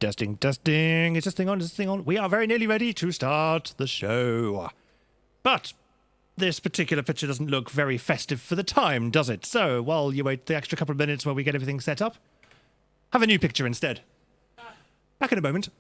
testing. Is this thing on? Is this thing on? We are very nearly ready to start the show. But this particular picture doesn't look very festive for the time, does it? So, while you wait the extra couple of minutes while we get everything set up, have a new picture instead. Back in a moment.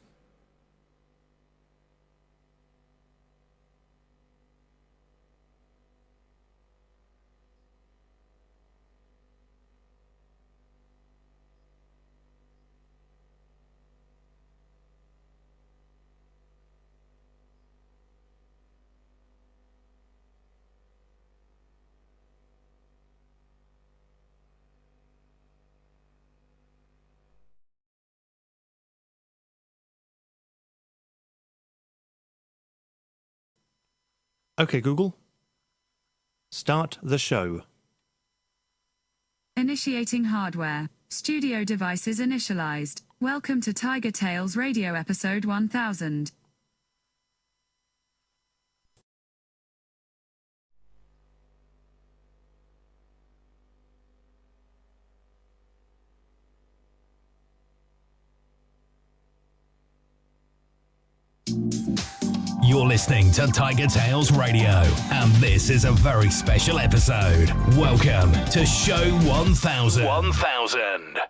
Okay, Google. Start the show. Initiating hardware. Studio devices initialized. Welcome to TigerTails Radio episode 1000. You're listening to TigerTails Radio, and this is a very special episode. Welcome to Show 1000. 1000.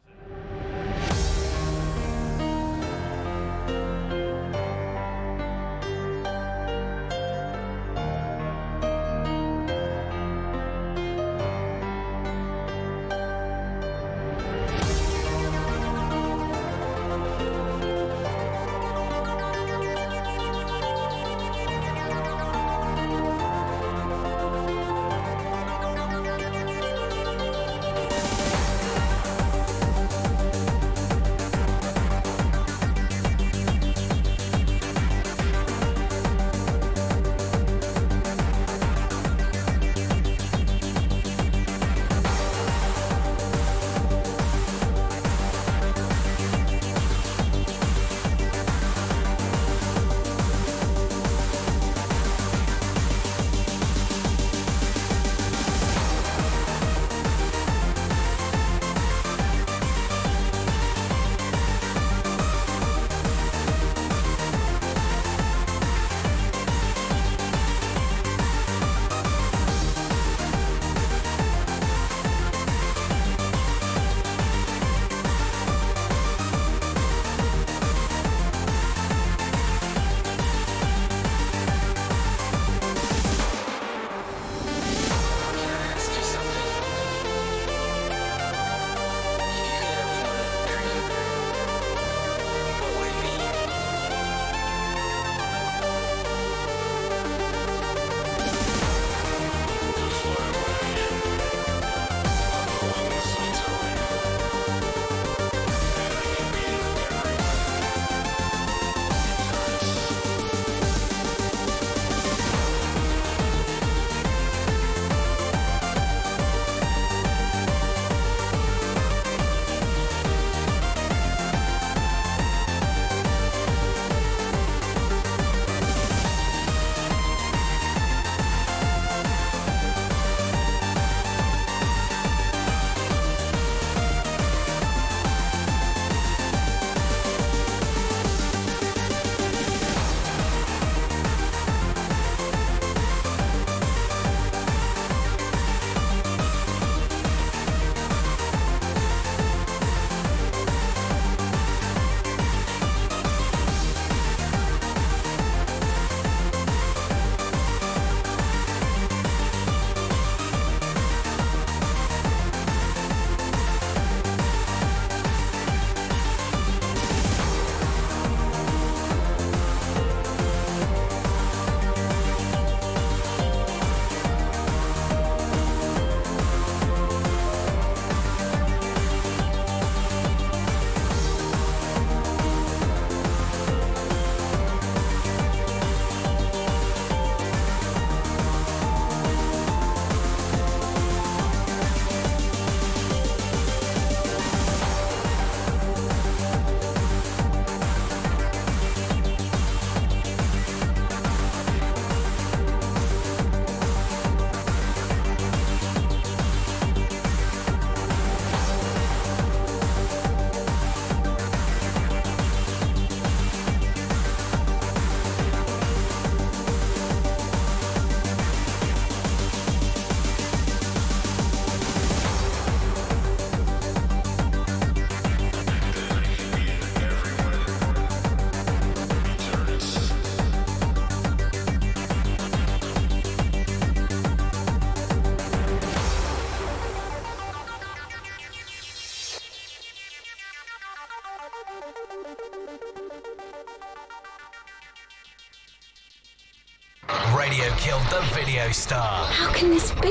radio killed the video star? How can this be?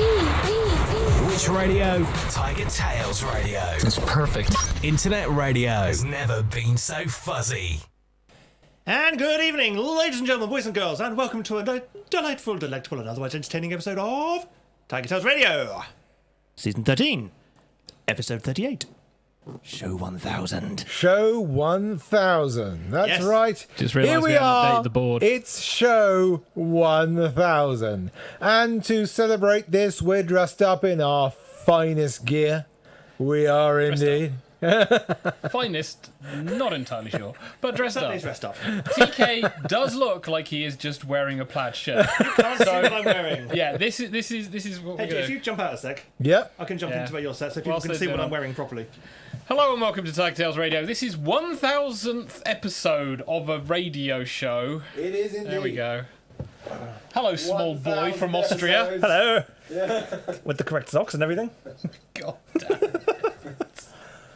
Which radio? TigerTails Radio. It's perfect. Internet radio has never been so fuzzy. And good evening, ladies and gentlemen, boys and girls, and welcome to a delightful, delectable, and otherwise entertaining episode of TigerTails Radio. Season 13, Episode 38. Show 1000. Show 1000. That's Yes. right. Just realised Here we we haven't are. updated the board. It's show 1000. And to celebrate this, we're dressed up in our finest gear. We are indeed. Finest, not entirely sure, but dressed up. He's dressed up. TK does look like he is just wearing a plaid shirt. Can't see what I'm wearing. Yeah, this is what we're Hey, going if to you jump out a sec, Yep. I can jump Yeah. into your set so people Whilst can they're see what doing I'm that. wearing properly. Hello and welcome to TigerTails Radio. This is 1000th episode of a radio show. It is indeed. There we go. Hello, small boy 1000 from Austria. episodes. Hello. With the correct socks and everything. God damn.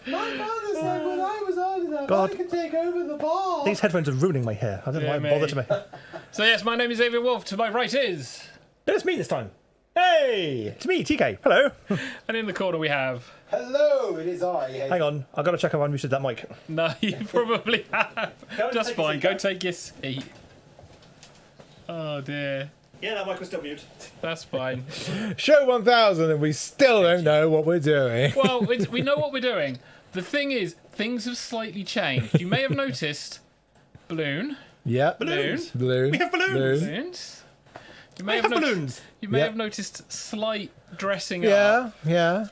My father said when I was old enough, God. I could take over the bar. These headphones are ruining my hair. I don't know why I Dear bothered me. to me. So yes, my name is Xavier Wolf. To my right is... It's me this time. Hey, it's me, TK. Hello. And in the corner we have... Hello, it is I. Hang on, I've got to check if I muted that mic. No, you probably have. Go Just take a fine. seat, Go Gav. take your seat. Oh dear. Yeah, that mic was still mute. That's fine. Show 1000 and we still don't know what we're doing. Well, we know what we're doing. The thing is, things have slightly changed. You may have noticed balloon. Yep. Balloons. Balloon. We have balloons. Balloons. You may We have noti- balloons. You may Yep. have noticed slight dressing up. Yeah, yeah.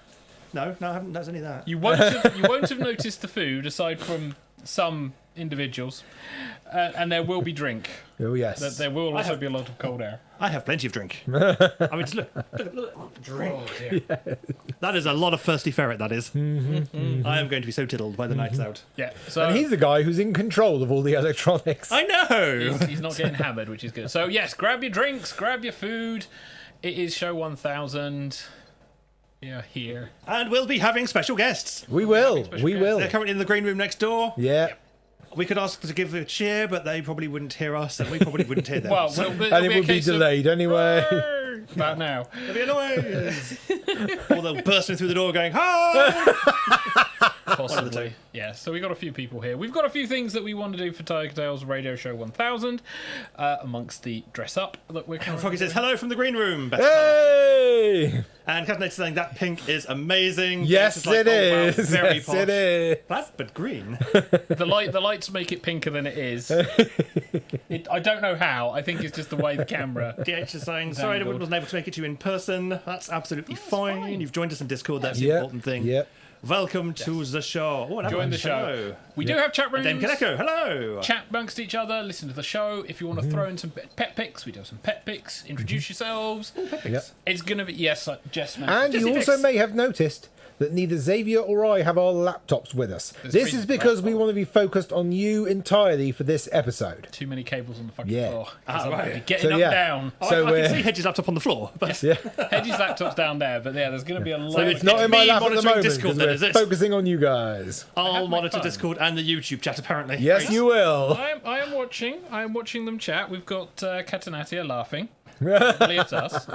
No, I haven't. That's only that. You won't have noticed the food aside from some individuals, and there will be drink. Oh, yes. There will also be a lot of cold air. I have plenty of drink. I mean, just look. Drink. Oh dear. That is a lot of thirsty ferret, that is. I am going to be so tiddled by the night's out. Yeah. So And he's the guy who's in control of all the electronics. I know! he's not getting hammered, which is good. So yes, grab your drinks, grab your food. It is show 1000. Yeah, here. And we'll be having special guests. We will. We will. They're currently in the green room next door. Yeah. We could ask them to give a cheer, but they probably wouldn't hear us, and we probably wouldn't hear them. Well, so And it would be delayed anyway. About now. it'll be a noise. Or they'll burst in through the door going, hi! Possibly. Yeah, so we got a few people here. We've got a few things that we want to do for TigerTails Radio Show 1000, amongst the dress up that we're Froggy currently says, hello from the green room. Best Hey! And Captain saying that pink is amazing. Yes, James like, it "Oh, wow, is. very Yes, posh." it is. That's but green. The lights make it pinker than it is. I don't know how. I think it's just the way the camera. DH is saying, sorry, I angled. wasn't able to make it to you in person. That's absolutely fine. You've joined us in Discord. That's the Yep. important thing. Yep. Welcome to the show. Oh, Join the show. We do have chat rooms. Dame Kaneko, hello. Chat amongst each other, listen to the show. If you want to throw in some pet pics, we do have some pet pics. Introduce yourselves. Yep. It's going to be, yes, like Jess mentioned. And you also may have noticed that neither Xavier or I have our laptops with us. There's This three is because we want to be focused on you entirely for this episode. Too many cables on the fucking Yeah. floor. 'Cause Ah, I'm right. gonna be getting So, up yeah. and down. So I we're- can see Hedge's laptop on the floor. But Yeah. Hedges' laptop's down there, but yeah, there's going to be a lot. So it's not in my me lap at the monitoring moment Discord because then, we're is it? focusing on you guys. I'll have my monitor phone. Discord and the YouTube chat, apparently. Yes, Great. you will. I am watching them chat. We've got Catanatia laughing probably at us,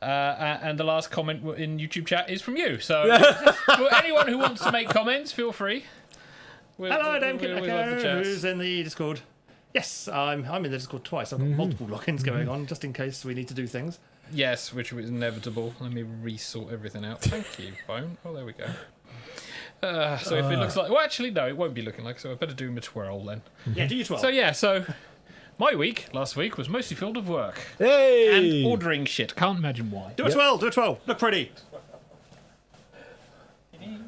and the last comment in YouTube chat is from you. So for anyone who wants to make comments, feel free. Hello, Dame we love the Kaneko, chats. who's in the Discord. Yes, I'm in the Discord twice. I've got multiple logins going on, just in case we need to do things. Yes, which was inevitable. Let me resort everything out. Thank you, phone. Oh, there we go. So if it looks like, well, actually, no, it won't be looking like. So I better do my twirl then. Yeah, do you 12. So yeah, so my week last week was mostly filled with work Hey! and ordering shit. Can't imagine why. do a 12, do a 12. Look pretty.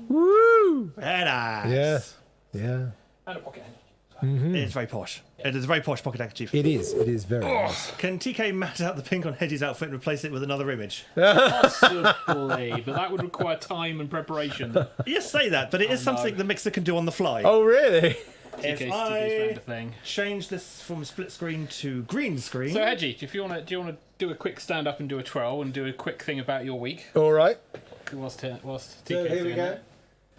Woo! Very nice. Yes. Yeah. And a pocket. It's very posh. It is a very posh pocket handkerchief. It is. It is very nice. Can TK mat out the pink on Hedge's outfit and replace it with another image? Possibly, but that would require time and preparation. You say that, but it is something the mixer can do on the fly. Oh, really? if TK's I found a thing. change this from split screen to green screen. So Hedgie, do you want to do a quick stand up and do a twirl and do a quick thing about your week? All right. Whilst TK's So here we doing go. that.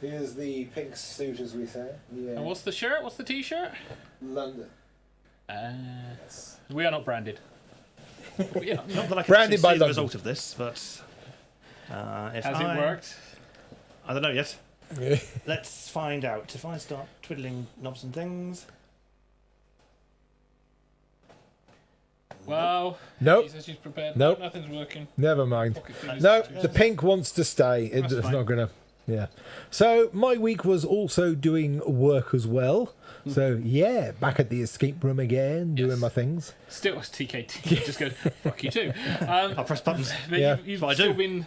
Here's the pink suit, as we say. Yeah. And what's the shirt? What's the t-shirt? London. We are not branded. Yeah. Not that I can Branded actually by see the London. result of this, but if Has it worked? I don't know yet. Let's find out. If I start twiddling knobs and things. Well, Nope. she says she's prepared. Nope. Nothing's working. Never mind. Pocket fingers No, too. the pink wants to stay. That's It's fine. not going to. Yeah. So my week was also doing work as well. So yeah, back at the escape room again, doing Yes. my things. Still, TKT just goes, fuck you too. I'll press buttons. But Yeah. you've That's what I still do. been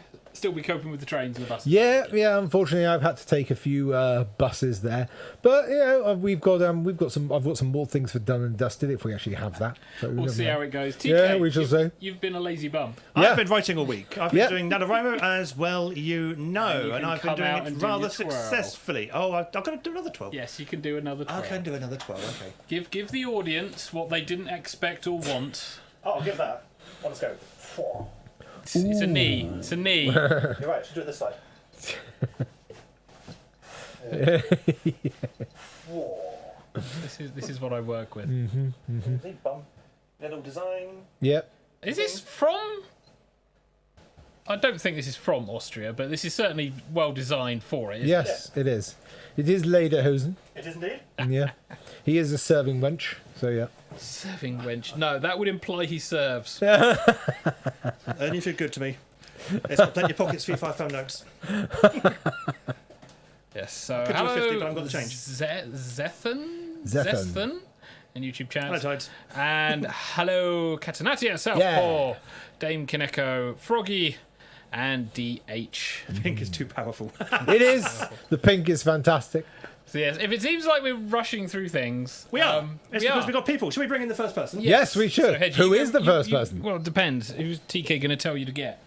coping with the trains and the buses. Yeah. Unfortunately, I've had to take a few buses there, but you know, I've got some more things for done and dusted if we actually have that. So We'll never see mind. how it goes. TK, Yeah, we shall see. You've been a lazy bum. Yeah. I've been writing all week. I've been Yeah. doing NaNoWriMo as well, you know, And you and can I've been come doing out it and do rather your 12. successfully. Oh, I've got to do another 12. Yes, you can do another 12. I can do another 12, okay. Give the audience what they didn't expect or want. Oh, I'll give that. Oh, let's go. It's a knee. It's a knee. You're right, should do it this side. This is what I work with. Big bum. Little design. Yep. Is this from? I don't think this is from Austria, but this is certainly well designed for it. isn't Yes, it is. It is Lederhosen. It is indeed. Yeah. He is a serving wench. So yeah. it? Serving wench. No, that would imply he serves. Only if you're good to me. It's got plenty of pockets for your £5 notes. Yes. So Could do a hello, 50, but I haven't got the change. Zethan, in YouTube chat. Hello, Tides. And hello, Catanati Southpaw, Yeah. Dame Kineko, Froggy, and DH. Pink is too powerful. It is. The pink is fantastic. So yes, if it seems like we're rushing through things, We are. It's we because are. we've got people. Should we bring in the first person? Yes, we should. Hedgie, Who is the first person? Well, it depends. Who's TK going to tell you to get?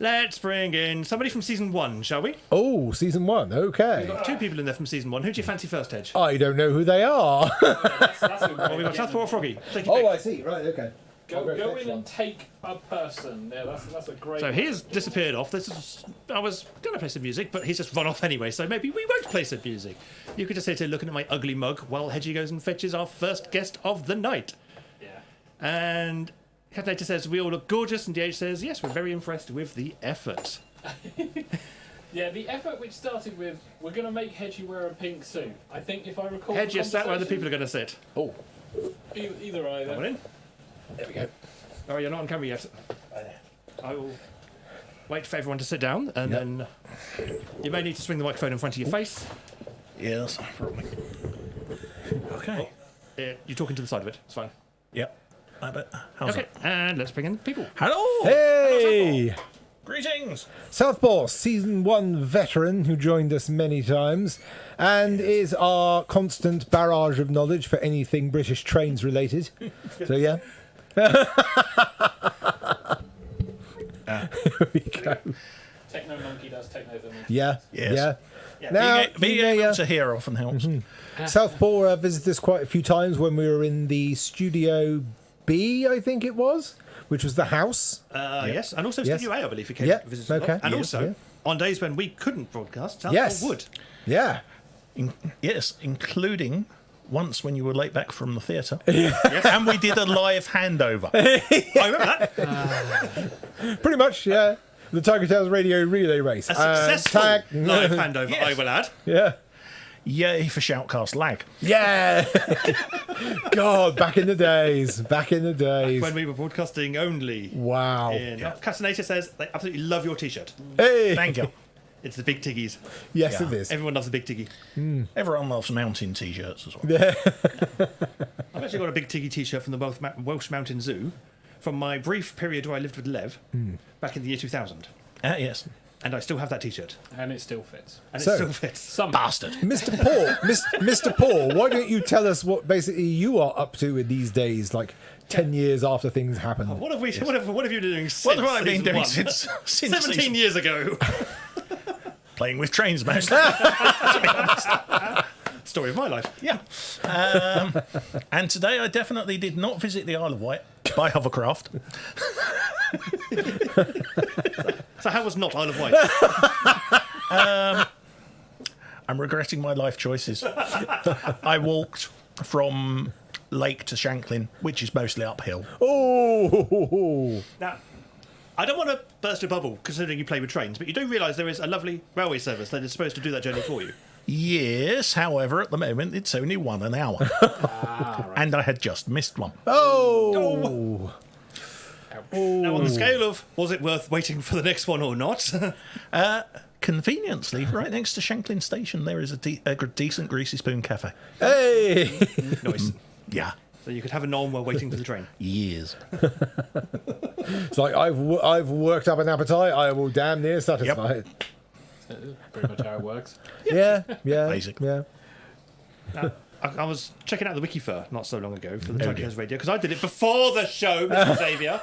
Let's bring in somebody from season 1, shall we? Oh, season 1. Okay. Got 2 people in there from season 1. Who do you fancy first, Hedge? I don't know who they are. That's Well, we've got Southpaw or Froggy. Take your pick. I see. Right. Okay. Go in and take a person. Yeah, that's a great. So he's disappeared off. I was going to play some music, but he's just run off anyway, so maybe we won't play some music. You could just sit here looking at my ugly mug while Hedgie goes and fetches our first guest of the night. Yeah. And Catanator says, we all look gorgeous, and DH says, yes, we're very impressed with the effort. Yeah, the effort which started with, we're going to make Hedgie wear a pink suit. I think if I recall. Hedge, you're sat where the people are going to sit. Oh. Either Come on either. in. There we go. Oh, you're not on camera yet. I will wait for everyone to sit down, and then you may need to swing the microphone in front of your face. Yes, probably. Okay. You're talking to the side of it. It's fine. Yep. I bet. How's Okay, and let's bring in people. Hello. Hey! Greetings. Southpaw, season 1 veteran who joined us many times and is our constant barrage of knowledge for anything British trains related. So, yeah. There we go. Techno Monkey does Techno the Monkey. Yeah. Yes. Yeah. Now, Being you may, able to hear often helps. Southpaw visited us quite a few times when we were in the Studio B, I think it was, which was the house. Yes, and also Yes. Studio A, I believe he came Yeah, to visit us a lot. okay. And Yes, also, yeah. on days when we couldn't broadcast, Southpaw Yes. would. Yeah. Yes, including once when you were late back from the theatre. And we did a live handover. I remember that. Pretty much, yeah. The TigerTails Radio relay race. A successful Tag- live handover, Yes. I will add. Yeah. Yay for Shoutcast lag. Yeah. God, back in the days. Back in the days. When we were broadcasting only. Wow. Catanator says they absolutely love your t-shirt. Hey. Thank you. It's the Big Tiggies. Yes, Yeah. it is. Everyone loves the Big Tiggy. Everyone loves mountain t-shirts as well. Yeah. I've actually got a Big Tiggy t-shirt from the Welsh Mountain Zoo from my brief period where I lived with Lev back in the year 2000. Yes. And I still have that t-shirt. And it still fits. And So- it still fits. Some Bastard. Mr. Paul, Mr. Paul, why don't you tell us what basically you are up to in these days, like 10 years after things happen? What have you been doing since What have I been season doing one? since 17 season- years ago. Playing with trains mostly. Story of my life. Yeah. And today I definitely did not visit the Isle of Wight by hovercraft. So how was not Isle of Wight? I'm regretting my life choices. I walked from lake to Shanklin, which is mostly uphill. Oh, Now, I don't want to burst a bubble, considering you play with trains, but you do realise there is a lovely railway service that is supposed to do that journey for you. Yes, however, at the moment it's only 1 an hour. And I had just missed one. oh. Now, on the scale of was it worth waiting for the next one or not? Conveniently, right next to Shanklin Station, there is a decent Greasy Spoon cafe. Hey. Nice. Yeah. So you could have a nom while waiting for the train. Years. It's like I've worked up an appetite. I will damn near satisfy it. Pretty much how it works. Yeah, Basically. yeah. I was checking out the Wikifur not so long ago for the TigerTails Radio, because I did it before the show, Mr. Xavier,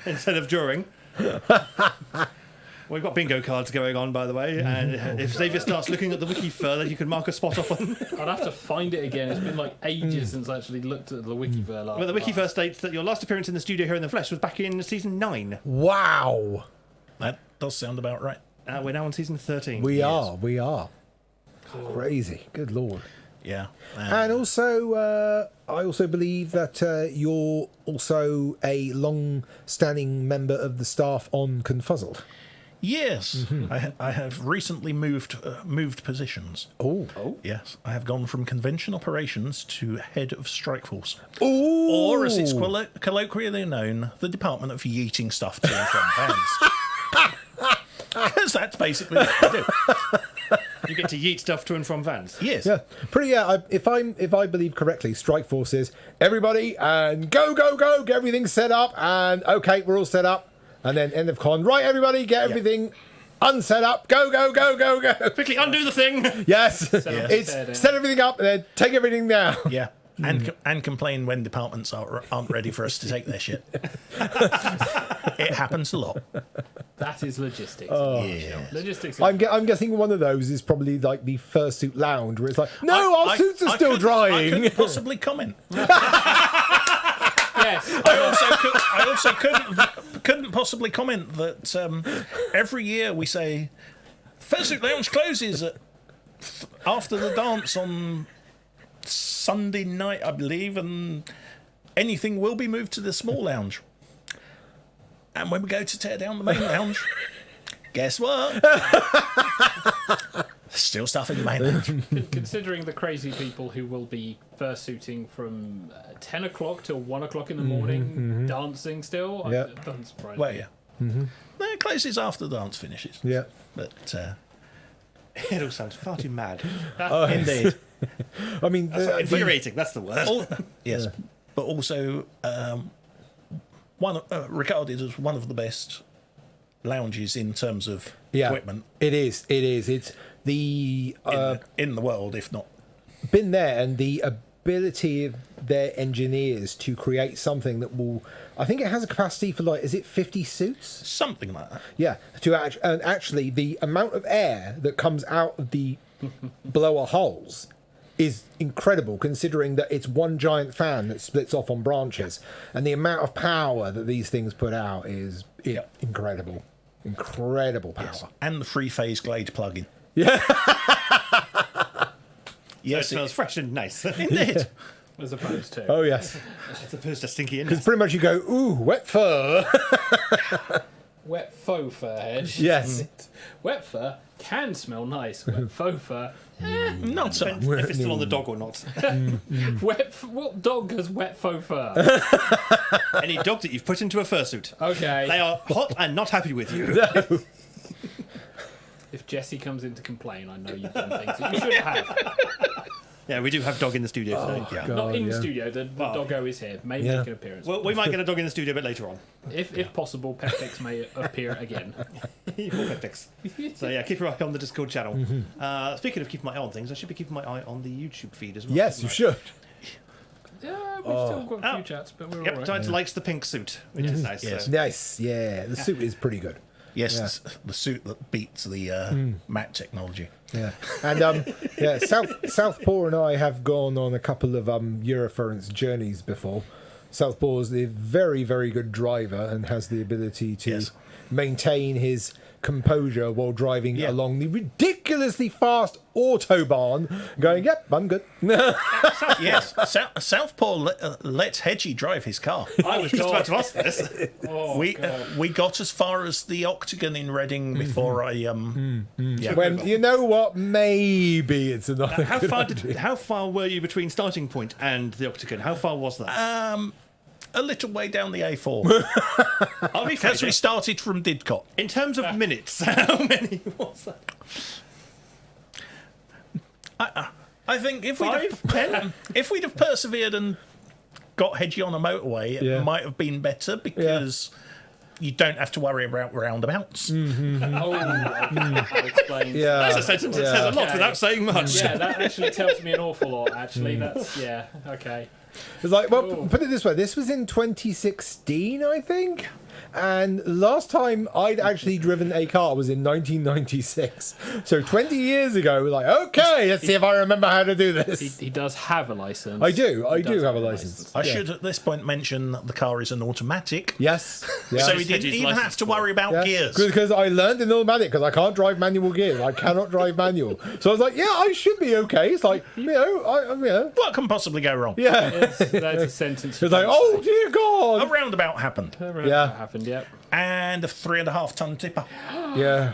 instead of during. We've got bingo cards going on, by the way, and if Xavier starts looking at the Wikifur, then you can mark a spot off on. I'd have to find it again. It's been like ages since I actually looked at the Wikifur last. Well, the Wikifur states that your last appearance in the studio here in the flesh was back in season 9. Wow. That does sound about right. We're now on season 13. We are. Crazy. Good lord. Yeah. And also, I also believe that you're also a long-standing member of the staff on Confuzzled. Yes, I have recently moved positions. Oh. Yes, I have gone from convention operations to head of strike force. Ooh. Or, as it's colloquially known, the department of yeeting stuff to and from vans. Because that's basically what I do. You get to yeet stuff to and from vans. Yes. Yeah, pretty. Yeah, if I believe correctly, Strike Force is everybody and go, get everything set up, and okay, we're all set up, and then end of con. Right, everybody, get everything unset up. Go. Quickly undo the thing. Yes, It's set everything up and then take everything down. Yeah. And complain when departments aren't ready for us to take their shit. It happens a lot. That is logistics. Yeah. Logistics. I'm guessing one of those is probably like the fursuit lounge, where it's like, no, our suits are still drying. I couldn't possibly comment. Yes. I also couldn't possibly comment that every year we say Fursuit Lounge closes after the dance on Sunday night, I believe, and anything will be moved to the small lounge. And when we go to tear down the main lounge, guess what? Still stuff in the main lounge. Considering the crazy people who will be fursuiting from 10 o'clock till 1 o'clock in the morning, dancing still, Yeah. it doesn't surprise Well, me. yeah. No, it closes after the dance finishes. Yeah. But It all sounds far too mad. indeed. I mean, Infuriating, that's the word. Yes, but also regarded as one of the best lounges in terms of equipment it is. It's the in the world, if not. been there, and the ability of their engineers to create something that will, I think it has a capacity for like, is it 50 suits? Something like that. Yeah, and actually the amount of air that comes out of the blower holes is incredible, considering that it's one giant fan that splits off on branches, and the amount of power that these things put out is incredible power. Yes. And the three-phase Glade plug-in. Yeah. Yes, it smells fresh and nice. Indeed. As opposed to. Oh yes, As opposed to stinky because in. pretty much you go, ooh, wet fur. Wet faux fur, Hedge. Yes. Wet fur can smell nice. Wet faux fur. Not so. If it's still on the dog or not. What dog has wet faux fur? Any dog that you've put into a fursuit. Okay. They are hot and not happy with you. If Jesse comes in to complain, I know you've done things that you shouldn't have. Yeah, we do have dog in the studio today. Yeah. Not in yeah. studio. The doggo is here. May make an appearance. Well, we might get a dog in the studio a bit later on. If possible, Peptix may appear again. So yeah, keep your eye on the Discord channel. Speaking of keeping my eye on things, I should be keeping my eye on the YouTube feed as well. Yes, you should. Yeah, we've still got a few chats, but we're all right. Giant likes the pink suit, which is nice. Yes. So. Nice. Yeah, the suit is pretty good. Yes, the suit that beats the matte technology. Yeah, and Southpaw and I have gone on a couple of Eurofurence journeys before. Southpaw is a very, very good driver and has the ability to maintain his composure while driving along the ridiculously fast autobahn, going, "Yep, I'm good." Yes, Southpaw lets Hedgie drive his car. I was just about to ask this. We got as far as the Octagon in Reading before I When you know what, maybe it's another. How far were you between starting point and the Octagon? How far was that? a little way down the A4. I'll be fair. Because we started from Didcot. In terms of minutes, how many was that? I think if we'd 10? if we'd have persevered and got Hedgie on a motorway, it might have been better because you don't have to worry about roundabouts. That explains. Yeah. That's a sentence that says a lot without saying much. Yeah, that actually tells me an awful lot, actually. That's, okay. It's like, well, put it this way. This was in 2016, I think. And last time I'd actually driven a car was in 1996. So 20 years ago, we're like, okay, let's see if I remember how to do this. He does have a license. I do have a license. I should at this point mention that the car is an automatic. Yes. Yeah. So we didn't even have to worry about gears. Because I learned in automatic because I can't drive manual gears. I cannot drive manual. So I was like, yeah, I should be okay. It's like, What can possibly go wrong? Yeah. That's a sentence. It's like, oh dear God. A roundabout happened. Yeah. Happened, yep. And a 3.5 ton tipper. Yeah.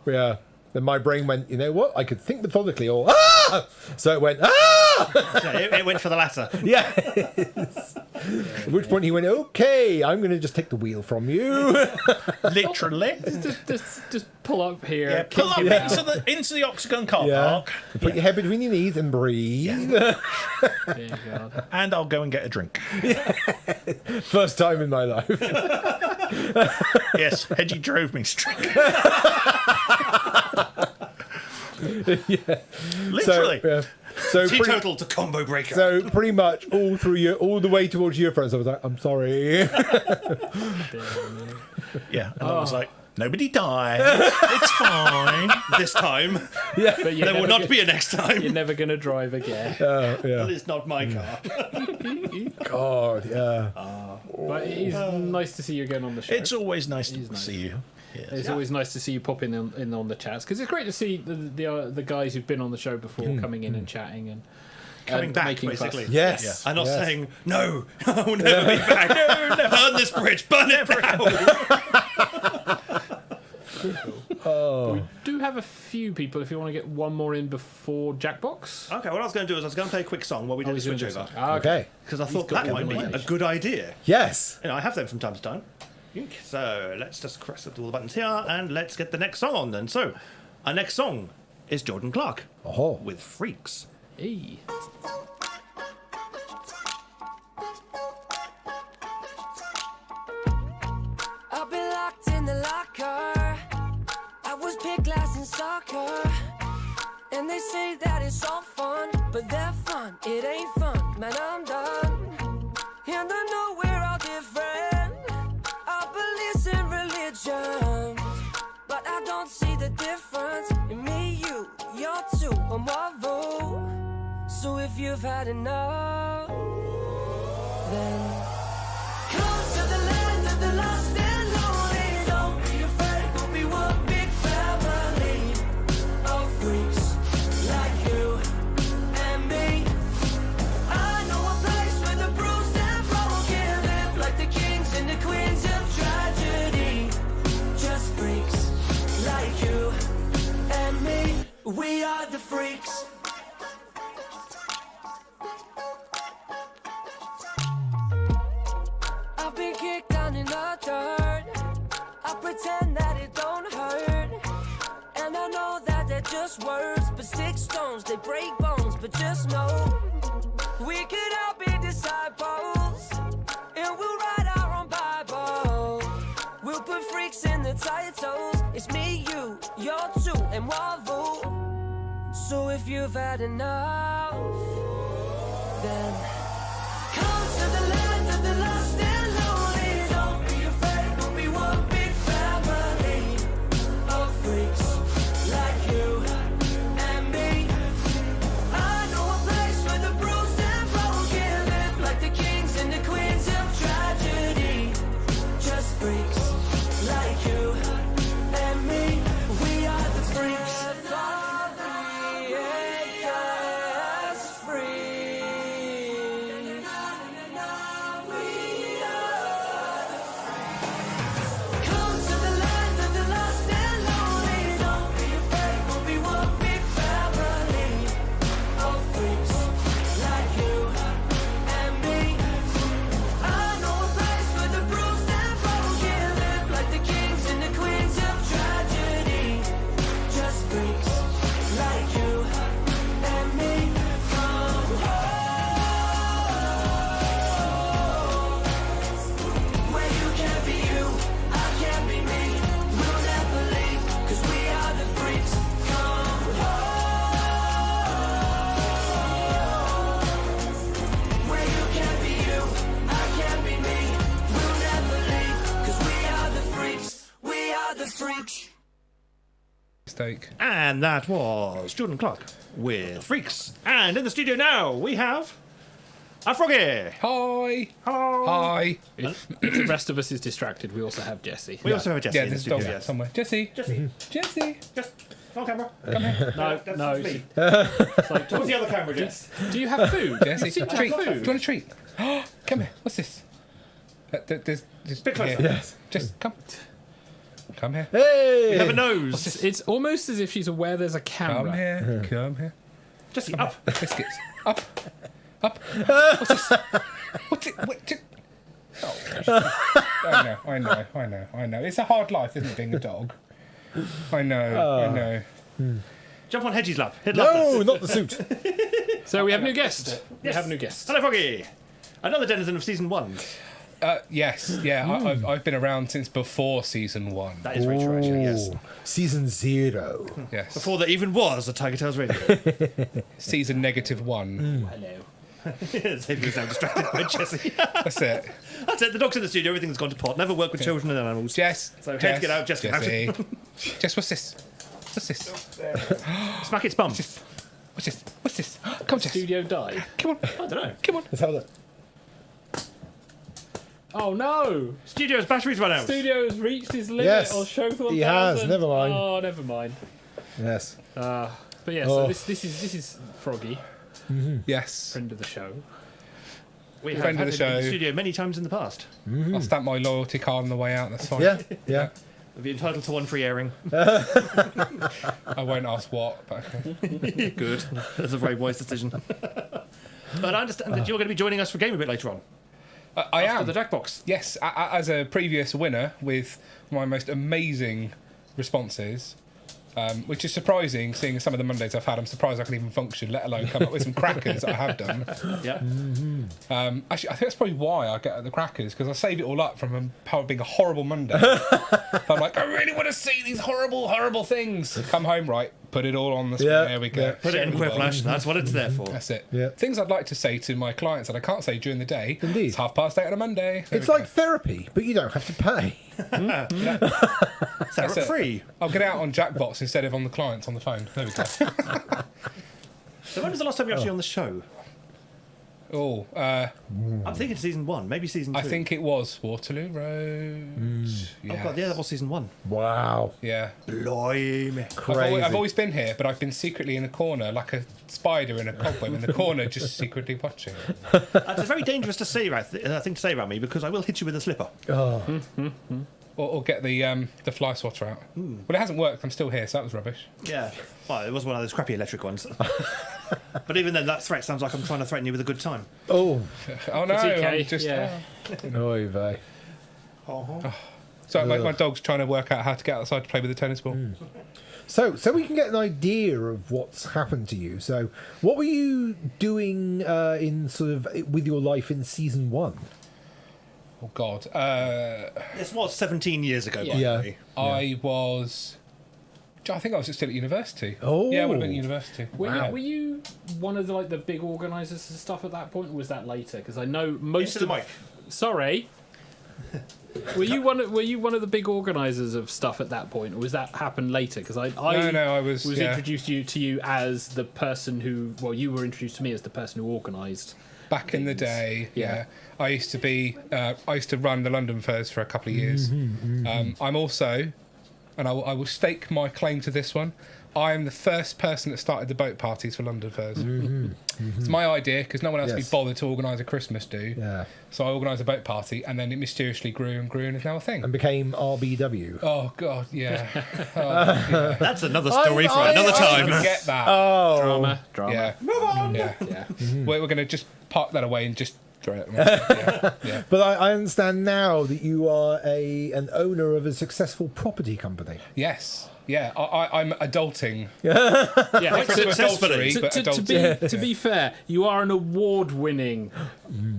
Yeah. Then my brain went, you know what? I could think methodically or ah! So it went, ah! Yeah, it went for the latter. Yeah. At which point he went, okay, I'm going to just take the wheel from you. Literally. Just pull up here. Yeah, pull up into the Octagon car park. Put your head between your knees and breathe. There you go. And I'll go and get a drink. First time in my life. Yes, Hedgie drove me straight. Literally. So Teetotal to combo breaker. So pretty much all the way towards your friends, I was like, I'm sorry. Yeah, and I was like, nobody died. It's fine. This time. Yeah. But There will not be a next time. You're never going to drive again. Well, it's not my car. God, yeah. But it's nice to see you again on the show. It's always nice to see you. Yes. It's always nice to see you pop in on the chats because it's great to see the guys who've been on the show before coming in and chatting and Coming back, making basically. fuss. Yes. I'm not saying, no, I will never be back. No, never. Burn this bridge, burn it down. We do have a few people if you want to get one more in before Jackbox. Okay, what I was going to do is I was going to play a quick song while we do the switch over. Okay. Because I thought got that might be good a good idea. Yes. You know, I have them from time to time. So let's just press all the buttons here and let's get the next song on then. So our next song is Jordan Clark with Freaks. Hey. I've been locked in the locker. I was picked last in soccer. And they say that it's all fun, but they're fun. It ain't fun, man, I'm done. And I know we're all different. Our beliefs in religion. But I don't see the difference in me, you're two, I'm Marvel. So if you've had enough, then come to the land of the lost and lonely. Don't be afraid, we'll be one big family of freaks like you and me. I know a place where the bruised and broken live like the kings and the queens of tragedy. Just freaks like you and me. We are the freaks. I've been kicked down in the dirt. I pretend that it don't hurt. And I know that they're just words, but sticks stones, they break bones. But just know, we could all be disciples. And we'll write our own Bible. We'll put freaks in the titles. It's me, you're two, and Marvel. So if you've had enough, then come to the land of the lost and lonely. Don't be afraid, we'll be one big family of freaks like you and me. I know a place where the bruised and broken live like the kings and the queens of tragedy. Just Mistake. And that was Jordan Clark with Freaks. And in the studio now, we have a Froggy. Hi. Hello. Hi. If the rest of us is distracted, we also have Jesse. We also have a Jesse Yeah, in the there's a dog studio. somewhere. Jesse. Jesse, Jesse. just on camera. No, That's no. me. It's like, What's the other camera, Jess? do you have food? Jesse. You seem to Treat. have Do you food. want a treat? Come here. What's this? There's Bit closer. here. Yes. Just come. Come here. Hey! You have a nose. It's almost as if she's aware there's a camera. Come here. Come here. Jesse, up. Biscuits. Up. Up. What's this? What's it? Oh. I know. It's a hard life, isn't it, being a dog? I know. Jump on Hedgie's lap. Hit No, lap. not the suit. So we have a new guest. We have a new guest. Hello, Froggy. Another denizen of season 1. Yes, yeah. I've been around since before season 1. That is very true, actually, yes. Season 0. Yes. Before there even was a TigerTails Radio. Season -1. Xavier is now distracted by Jesse. That's it. That's it. The dog's in the studio. Everything's gone to pot. Never work with children and animals. Jess. So Jess, head, get out. Jess, get out. Jesse. Jess, what's this? What's this? Smack its bum. What's this? What's this? Come on, Jess. Studio died. Come on. I don't know. Come on. Let's have a look. Oh no! Studio's batteries run out. Studio has reached his limit Yes, on show 1000. he has, never mind. Oh, never mind. Yes. But yeah, Oh. so this is Froggy, Yes. friend of the show. We have Friend of had the him in the show. studio many times in the past. I'll stamp my loyalty card on the way out. That's fine. Yeah, yeah. We'll be entitled to one free airing. I won't ask what. But okay. Good. That's a very wise decision. But I understand that you're going to be joining us for a game a bit later on. I After am. the Jackbox. Yes, as a previous winner with my most amazing responses, which is surprising, seeing some of the Mondays I've had. I'm surprised I can even function, let alone come up with some crackers that I have done. Yeah. Actually, I think that's probably why I get the crackers, because I save it all up from being a horrible Monday. I'm like, I really want to see these horrible, horrible things. Come home, right, put it all on the screen. Yeah, There we go. yeah. Put it in Quiplash. That's what it's there for. That's it. Yeah. Things I'd like to say to my clients that I can't say during the day. Indeed. It's 8:30 on a Monday. There It's we like go. therapy, but you don't have to pay. Sarah it. free. I'll get out on Jackbox instead of on the clients on the phone. There we go. So when was the last time you were actually on the show? Oh, I'm thinking season 1, maybe season 2. I think it was Waterloo Road. Oh god, yeah, that was season 1. Wow. Yeah. Blimey. Crazy. I've always been here, but I've been secretly in a corner, like a spider in a cobweb in the corner, just secretly watching. That's very dangerous to say, thing to say about me, because I will hit you with a slipper. Or get the fly swatter out. Well, it hasn't worked. I'm still here, so that was rubbish. Yeah. Well, it was one of those crappy electric ones. But even then, that threat sounds like I'm trying to threaten you with a good time. Oh. Oh no! TK, I'm just. yeah. Oy vey. So my dog's trying to work out how to get outside to play with the tennis ball. So we can get an idea of what's happened to you. So, what were you doing in sort of with your life in season 1? Oh God! This was 17 years ago, by Yeah. the way. I was. I think I was still at university. Oh. Yeah, I would have been at university. Were you one of the big organisers and stuff at that point, or was that later? Because I know most Into the of mic. Sorry. Were you one of the big organisers of stuff at that point, or was that happen later? Because I No, I was. Yeah. introduced to you as the person who. Well, you were introduced to me as the person who organised. Back in the day, Yeah. I used to be. I used to run the London Fairs for a couple of years. I'm also, and I will stake my claim to this one. I am the first person that started the boat parties for London Fairs. It's my idea because no one else Yes. would bothered to organise a Christmas do. Yeah. So I organised a boat party, and then it mysteriously grew and grew, and is now a thing. And became RBW. Oh God, yeah. Oh, yeah. That's another story for I- another I time. forget that. Oh. Drama. Yeah. Move on. Yeah. Yeah. We're going to just park that away and just throw it. Yeah. But I understand now that you are an owner of a successful property company. Yes. Yeah. I'm adulting. Yeah. Quite successfully. Adultery, but To adulting. be fair, you are an award-winning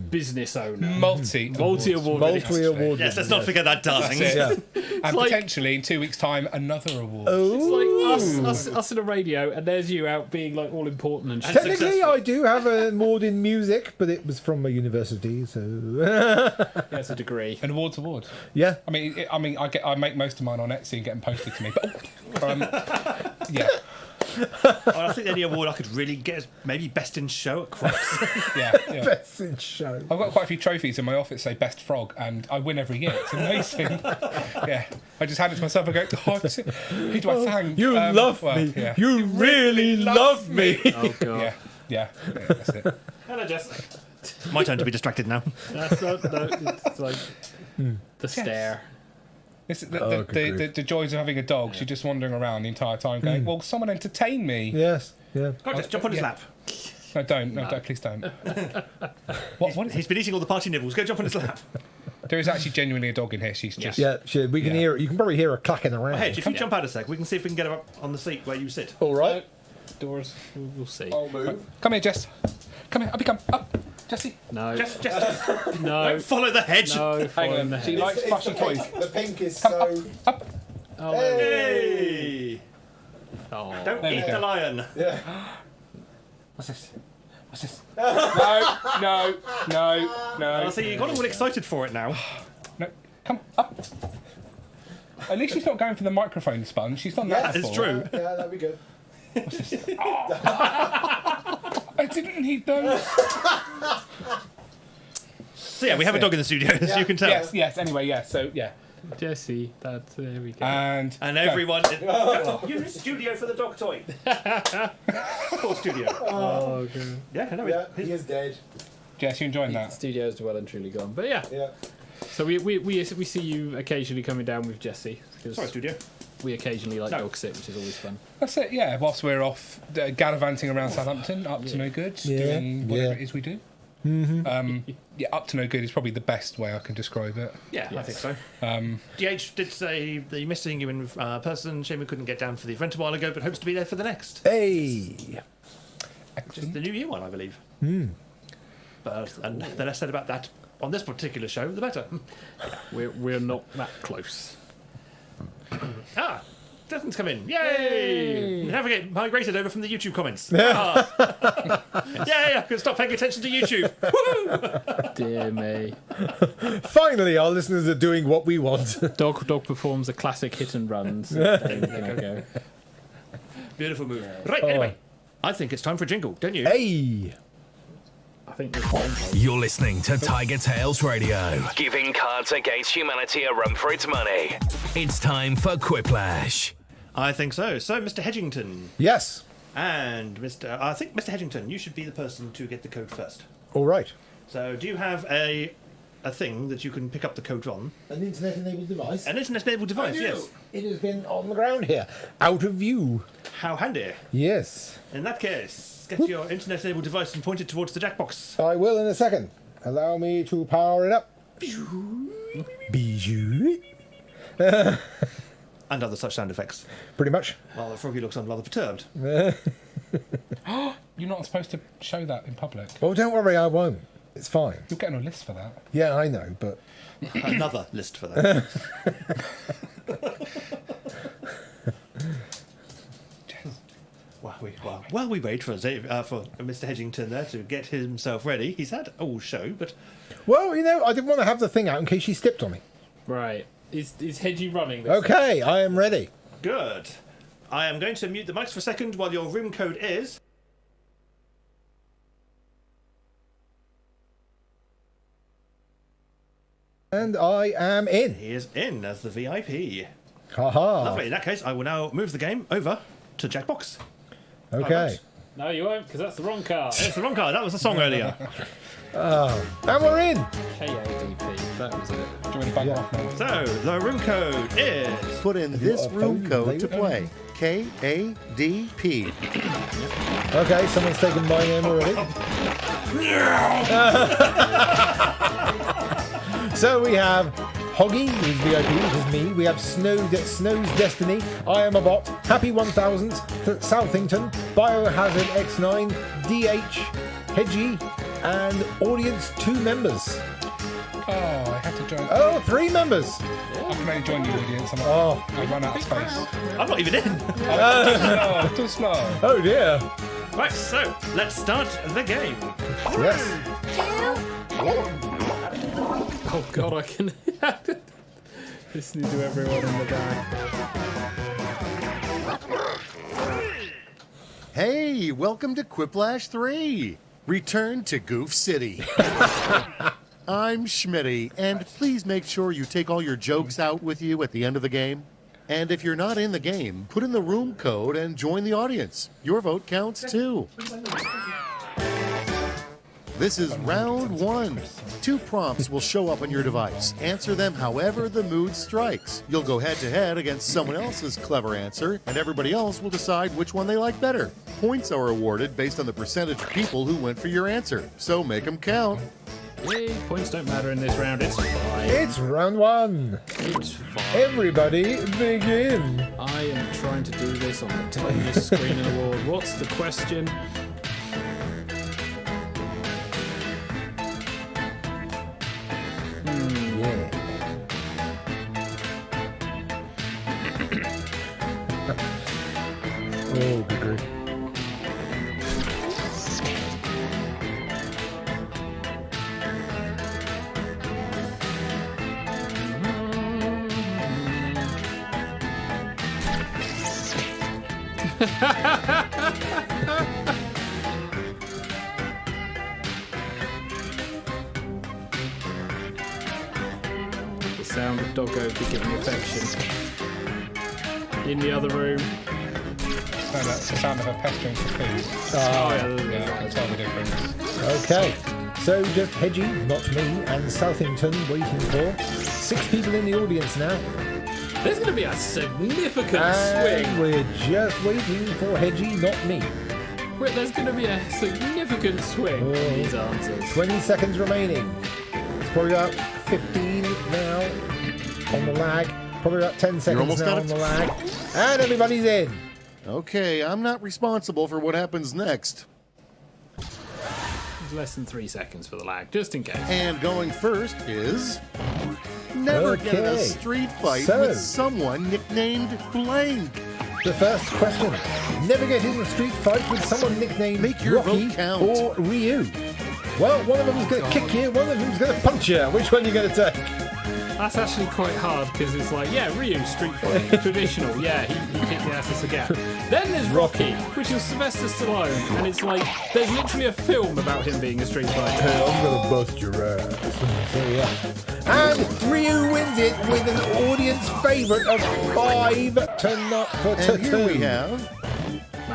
business owner. Multi-award-winning. Multi-award. Yes, let's not forget that, darling. That's it. Yeah. And like- potentially in 2 weeks' time, another award. It's like us in a radio, and there's you out being like all important and shit. Technically, successful. I do have a award in music, but it was from a university, so That's a degree. An award. yeah. I mean, I make most of mine on Etsy and get them posted to me. But yeah, I think the only award I could really get is maybe Best in Show at Crofts. yeah. Best in show. I've got quite a few trophies in my office, say Best Frog, and I win every year. It's amazing. Yeah, I just hand it to myself and go, who do I thank? You love well, me. Yeah. You really love me. Oh god. Yeah, that's it. Hello, Jess. My turn to be distracted now. That's not, no, it's like the stare. It's good grief. the joys of having a dog. She's just wandering around the entire time going, well, someone entertain me. Yes. Yeah. Go on, just jump on his yeah. lap. No, don't. No, please don't. What is He's been eating all the party nibbles. Go jump on his lap. There is actually genuinely a dog in here. She's just... Yeah. Sure. We can hear. You can probably hear her clacking around. Hey, if you jump out a sec, we can see if we can get her up on the seat where you sit. All right. Doors. We'll see. I'll move. Come here, Jess. Come here. Up. Jessie. No. Just No. don't follow the hedge. No. Hang Follow on. the She head. likes flashy toys. The pink is so. Up. Oh, Hey! oh. Don't There we eat go. the lion. Yeah. What's this? No. Oh, see, you got all excited for it now. No. Come up. At least she's not going for the microphone sponge. She's done that That is before. true. Yeah, that'd be good. I didn't need those. So yeah, we have a dog in the studio, as you can tell. Yes. Anyway, yeah. So yeah. Jesse, that's there we go. And And go. everyone... Use studio for the dog toy. Full studio. Oh god. Yeah, I know. Yeah, he is dead. Jess, you enjoying The that? studio's well and truly gone, but yeah. Yeah. So we see you occasionally coming down with Jesse. 'Cause Sorry, studio. we occasionally like No. dog sit, which is always fun. That's it. Yeah. Whilst we're off gallivanting around Southampton, up to no good, doing whatever it is we do. Yeah, up to no good is probably the best way I can describe it. Yeah, I think so. Um, DH did say that he missed seeing you in person. Shame we couldn't get down for the event a while ago, but hopes to be there for the next. Hey. Just the New Year one, I believe. But and the less said about that on this particular show, the better. We're not that close. Devon's come in. Yay! Navigate migrated over from the YouTube comments. Yay! I can stop paying attention to YouTube. Woohoo! Dear me. Finally, our listeners are doing what we want. Dog performs a classic hit and runs. There we go. Beautiful move. Right, anyway. I think it's time for a jingle, don't you? Hey. I think there's one. You're listening to TigerTails Radio, giving Cards Against Humanity a run for its money. It's time for Quiplash. I think so. So, Mr. Hedgington Yes. and I think Mr. Hedgington, you should be the person to get the code first. All right. So, do you have a thing that you can pick up the code on? An internet-enabled device. An internet-enabled device, yes. It has been on the ground here, out of view. How handy. Yes. In that case, get your internet-enabled device and point it towards the Jackbox. I will in a second. Allow me to power it up. Bijou. And other such sound effects. Pretty much. While the froggy looks on rather perturbed. you're not supposed to show that in public. Oh, don't worry, I won't. It's fine. You're getting a list for that. Yeah, I know, but Another list for that. While we wait for Mr. Hedgington there to get himself ready, he's had all show, but well, I didn't want to have the thing out in case she stepped on me. Right. Is Hedgie running this? Okay, I am ready. good. I am going to mute the mics for a second while your room code is... And I am in. He is in as the VIP. Haha. Lovely. In that case, I will now move the game over to Jackbox. Okay. No, you won't, because that's the wrong card. It's the wrong card. That was the song earlier. And we're in. KADP. That was it. Do you want to bang off now? So, the room code is... Put in this got a room phone code to to play. KADP. Okay, someone's taken my name already. So we have Hoggy, who's VIP, which is me. We have Snow's Destiny, I Am a Bot, Happy 1000, Southington, Biohazard X9, DH, Hedgie, and Audience 2 members. Oh, I had to join. Oh, 3 members. I can only join the audience. I run out of space. I'm not even in. Too slow. Oh dear. Right, so let's start the game. Yes. Oh god, I can listen to everyone in the back. Hey, welcome to Quiplash 3. Return to Goof City. I'm Schmitty, and please make sure you take all your jokes out with you at the end of the game. And if you're not in the game, put in the room code and join the audience. Your vote counts too. This is round 1. 2 prompts will show up on your device. Answer them however the mood strikes. You'll go head-to-head against someone else's clever answer, and everybody else will decide which one they like better. Points are awarded based on the percentage of people who went for your answer, so make them count. Yay, points don't matter in this round, it's fine. It's round 1. It's fine. Everybody begin. I am trying to do this on the tiniest screen in the world. What's the question? Yeah. Oh, good grief. The sound of Doggo beginning affection. In the other room. No, that's the sound of her pestering for food. Oh, Yeah, I can tell the difference. Okay. So just Hedgie, not me, and Southington waiting for 6 people in the audience now. There's going to be a significant And swing. we're just waiting for Hedgie, not me. There's going to be a significant swing in these answers. 20 seconds remaining. It's probably about 15 now on the lag. Probably about 10 seconds almost now got on it. the lag. And everybody's in. Okay, I'm not responsible for what happens next. It's less than 3 seconds for the lag, just in case. And going first is... Never get in a Okay. street fight So- with someone nicknamed Blank. The first question. Never get in a street fight with someone nicknamed Make your Rocky vote count. or Ryu. Well, one of them's going to kick you, one of them's going to punch you. Which one are you going to take? That's actually quite hard because it's like, yeah, Ryu, street fighting, traditional, yeah, he kicked the asses again. Then there's Rocky, which is Sylvester Stallone, and it's like, there's literally a film about him being a street fighter. I'm going to bust your ass. So, yeah. And Ryu wins it with an audience favourite of 5 to not for And here 2. we have...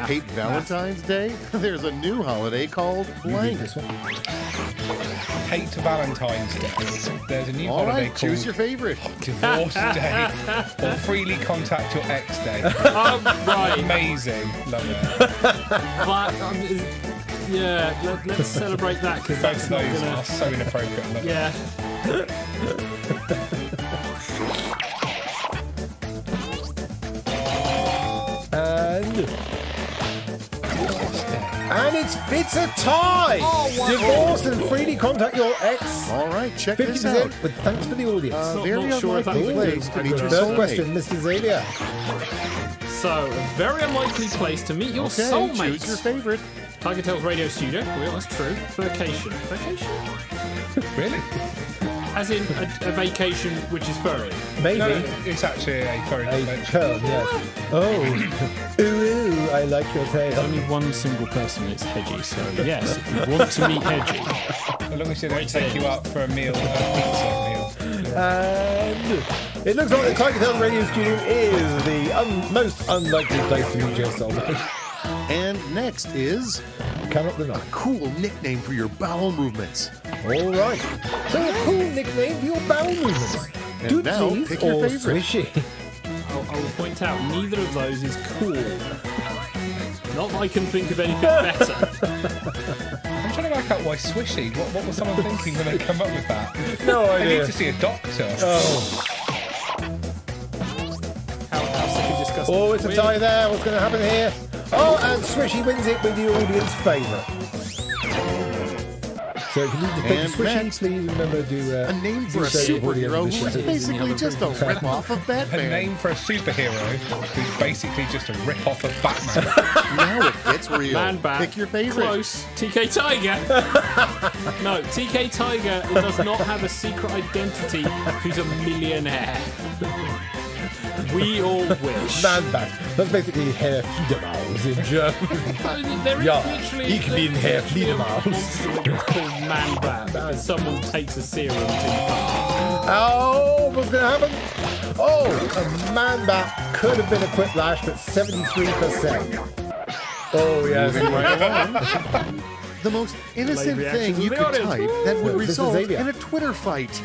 Hate Valentine's Day? There's a new holiday called Blank. This one. Hate Valentine's Day. There's a new All holiday right, choose your called favorite. Divorce Day or Freely Contact Your Ex Day. Right. Amazing. Love it. But, yeah, let's celebrate that because Both that's of not those gonna... are so inappropriate. I love it. Yeah. And it's a tie. Divorce and freely contact your ex. All right, check this out. 50% with thanks for the audience. Very not sure if that unlikely was place good. to meet your Third soulmate. question, Mr. Xavier. So, a very unlikely place to meet your Okay, soulmate. choose your favorite. TigerTails Radio Studio. Well, that's true. Vacation. Vacation? Really? As in a vacation which is furry. Maybe. No, it's actually a very A good venture. curl, yes. Oh. Ooh, I like your tail. Only one single person is Hedgie, so yes, if you want to meet Hedgie. As long as they don't take you out for a meal, a pizza meal. And it looks like the TigerTails Radio Studio is the most unlikely place to meet your soulmate. And next is Cannot deny. cool nickname for your bowel movements. All right. So a cool nickname for your bowel movements. And now, Dootsies pick your or favorite. Swishy? I will point out, neither of those is cool. Not that I can think of anything better. I'm trying to work out why swishy. What was someone thinking when they come up with that? No I need idea. to see a doctor. Oh, How sick and disgusting. oh, it's a tie there. What's going to happen here? Oh, and Swishy wins it with the audience favourite. So if you need to take a And switching, next, please remember to a name for a do so before the end superhero of the who is show. basically just a rip-off of A Batman. name for a superhero who's basically just a rip-off of Batman. Now it gets real. Man Bat. Pick your favorite. Close. TK Tiger. No, TK Tiger does not have a secret identity who's a millionaire. We all wish. Man Bat. That's basically Herr Fledermaus in German. There is Ja, literally ich bin Herr literally a Fledermaus. monster called Man Bat because someone takes a serum to Oh, what's going to happen? Oh, a Man Bat could have been a Quiplash, but 73%. Oh, yes. The most innocent reaction thing from you the could audience. type that would This is result Xavier. in a Twitter fight.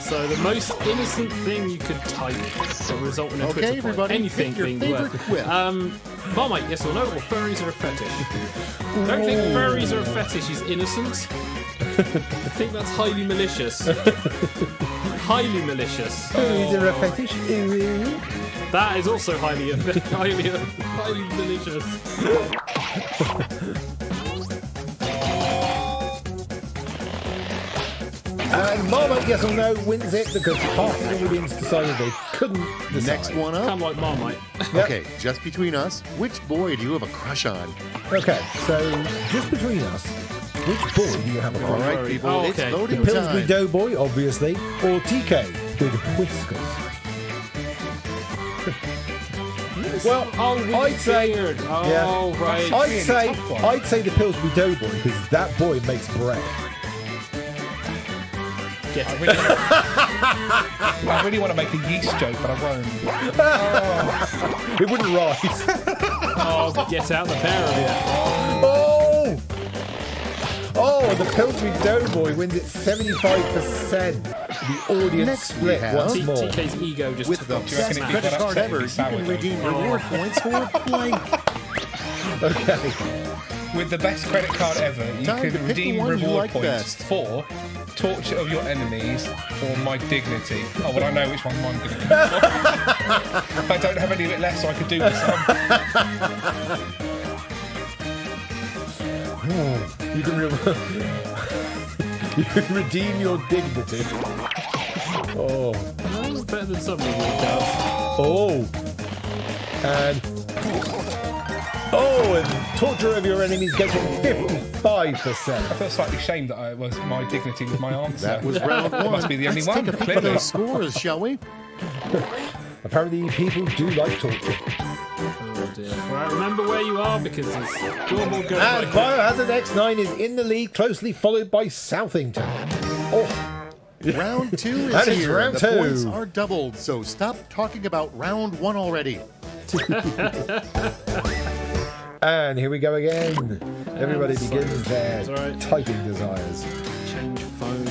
So the most innocent thing you could type that would result in a Okay, Twitter fight. everybody, Anything pick your being favorite worth. quip. Marmite, yes or no? Or furries are a fetish? I don't think furries are a fetish is innocent. I think that's highly malicious. Highly malicious. Is there a fetish? That is also highly malicious. And Marmite, yes or no, wins it because half the audience decided they couldn't decide. Next one up. Kind of like Marmite. Okay, just between us, which boy do you have a crush on? Okay, so just between us, which boy do you have a All crush on? right, people, Oh, it's okay. voting Pillsbury time. Doughboy, obviously, or TK with whiskers? Well, Oh, with I'd his say, beard. Oh, yeah. right. I'd say the Pillsbury Doughboy because that boy makes bread. Get it. I really want to make a yeast joke, but I won't. It wouldn't rise. Oh, get out the barrel. Oh! Oh, the Pillsbury Doughboy wins it 75%. The audience Next we split have- once more. TK's ego just With took the off. Do you reckon best if you credit got card upset, ever, it'd you be sour can though? redeem reward points for blank. Okay. With the best credit card ever, you Time to can pick the redeem one you reward like points best. for torture of your enemies or my dignity. Oh, well, I know which one I'm going to go for. I don't have any of it left, so I could do this. You can, you can redeem your dignity. Oh. That's better than some reward cards. Oh. And. Oh, and torture of your enemies gets it 55%. I feel slightly ashamed that I was my dignity was my answer. That was round one. Must be the only Let's one, take a peek at clearly. those scores, shall we? Apparently, people do like torture. Oh dear. Right, remember where you are because it's your more good. And Biohazard X9 is in the lead, closely followed by Southington. Oh, Round two is That is here. round the two. points are doubled, so stop talking about round one already. and here we go again. Everybody begins their all right. typing desires. Change phone.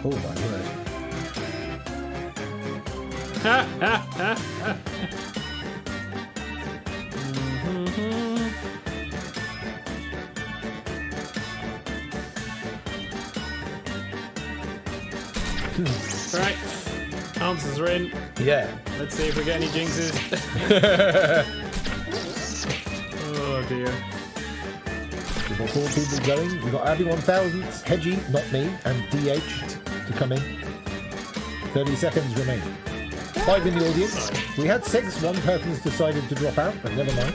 Oh my word. Right. Answers are in. Yeah. Let's see if we get any jinxes. Oh dear. We've got 4 people going. We've got Abby 1000, Hedgie, not me, and DH to come in. 30 seconds remain. 5 in the audience. We had 6. One person's decided to drop out, but never mind.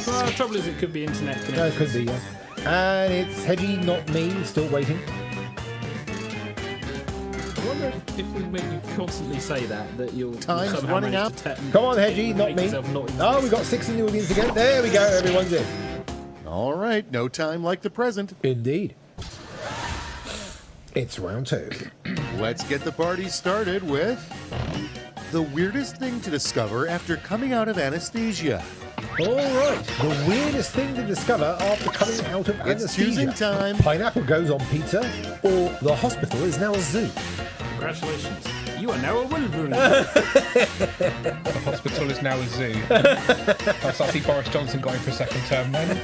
Well, the trouble is it could be internet connection. No, it could be, yeah. And it's Hedgie, not me, still waiting. I wonder if we make you constantly say that you'll Time's somehow running manage up. to Come on, Hedgie, not make me. yourself not Oh, we got 6 in the audience again. There we go, everyone's in. All right, no time like the present. Indeed. It's round 2. Let's get the party started with the weirdest thing to discover after coming out of anesthesia. All right. The weirdest thing to discover after coming out of It's choosing anesthesia. time. Pineapple goes on pizza, or the hospital is now a zoo. Congratulations. You are now a Wolverine. The hospital is now a zoo. I see Boris Johnson going for a second term then.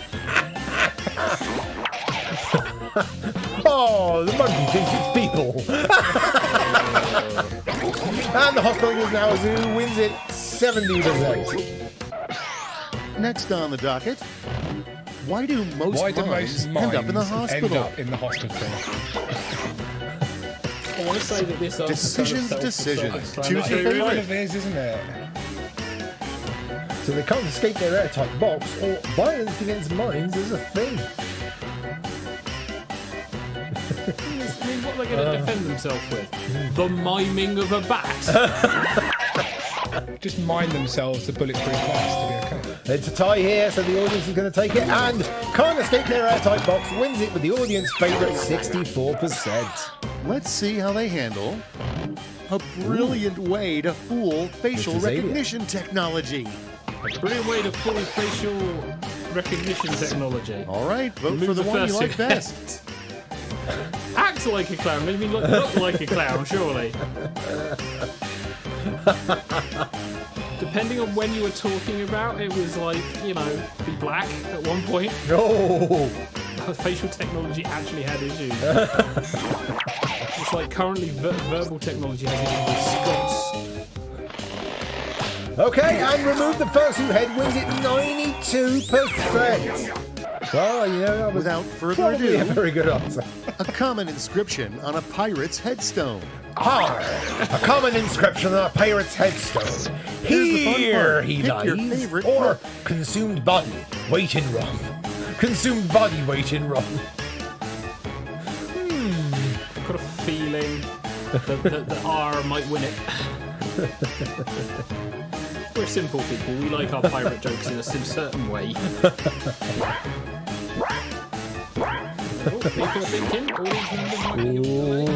Oh, the monkey thinks it's people. And the hospital is now a zoo, wins it 70%. Next on the docket, why do most mimes end up in the hospital? End up in the hospital? I want to say that this answer Decisions. Choose your It favorite. kind of is, isn't it? So they can't escape their airtight box, or violence against mimes is a thing. I mean, what are they going to defend themselves with? The miming of a bat. Just mine themselves the bulletproof vest to be okay. It's a tie here, so the audience is going to take it, and can't escape their airtight box wins it with the audience favourite 64%. Let's see how they handle a brilliant way to fool facial This is alien. recognition technology. Brilliant way to fool facial recognition technology. All right, vote Remove for the one you first like two best. heads. Act like a clown. Maybe look like a clown, surely. Depending on when you were talking about, it was like, be black at one point. Oh, Facial technology actually had issues. It's like currently verbal technology has issues with Scots. okay, and remove the fursuit head wins it 92%. Well, that was Without further probably ado, a very good answer. a common inscription on a pirate's headstone. Har! A common inscription on a pirate's headstone. Here's the fun Here part. he Pick your lies. favorite Or book. consumed body, weight in rum. Consumed body, weight in rum. I've got a feeling that R might win it. We're simple people. We like our pirate jokes in a certain way. People are thinking. Audience members might be away.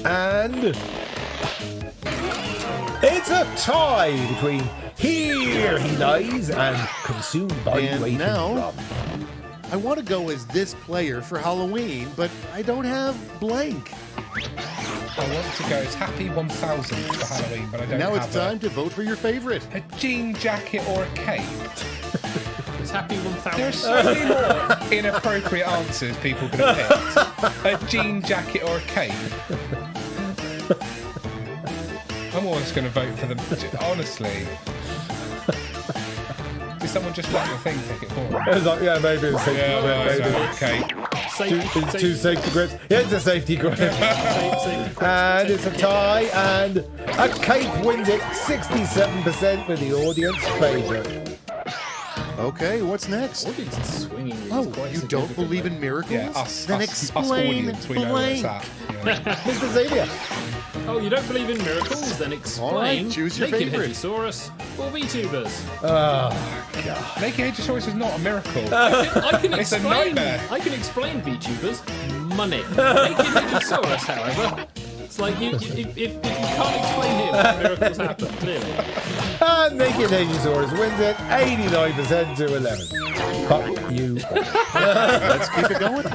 And it's a tie between Here He Lies and Consumed Body, And Weight now- in Rum. I want to go as this player for Halloween, but I don't have blank. I want to go as Happy 1000 for Halloween, but I don't Now have it's time to vote for your favorite. a jean jacket or a cape. It's Happy 1000. There are so many more inappropriate answers people could have picked. A jean jacket or a cape. I'm always going to vote for them. Honestly. Did someone just let the thing pick it for them? It was like, yeah, maybe it's safety Yeah, grip, maybe. okay. It's two safety grips. Yeah, it's a safety grip. And it's a tie, and a cape wins it 67% with the audience favourite. Okay, what's next? Audience is swinging. It's Oh, quite you don't believe in miracles? Yeah, us then explain audience, we know where it's blank. at. Yeah. Mr. Xavier. Oh, you don't believe in miracles? Then explain. All right, choose your Naked favorite. Hedgesaurus or VTubers. Naked Hedgesaurus is not a miracle. I can It's a explain. nightmare. I can explain VTubers. Money. Naked Hedgesaurus, however, it's like if you can't explain him, miracles happen. Clearly. And Naked Hedgesaurus wins it 89% to 11. Fuck you. Let's keep it going.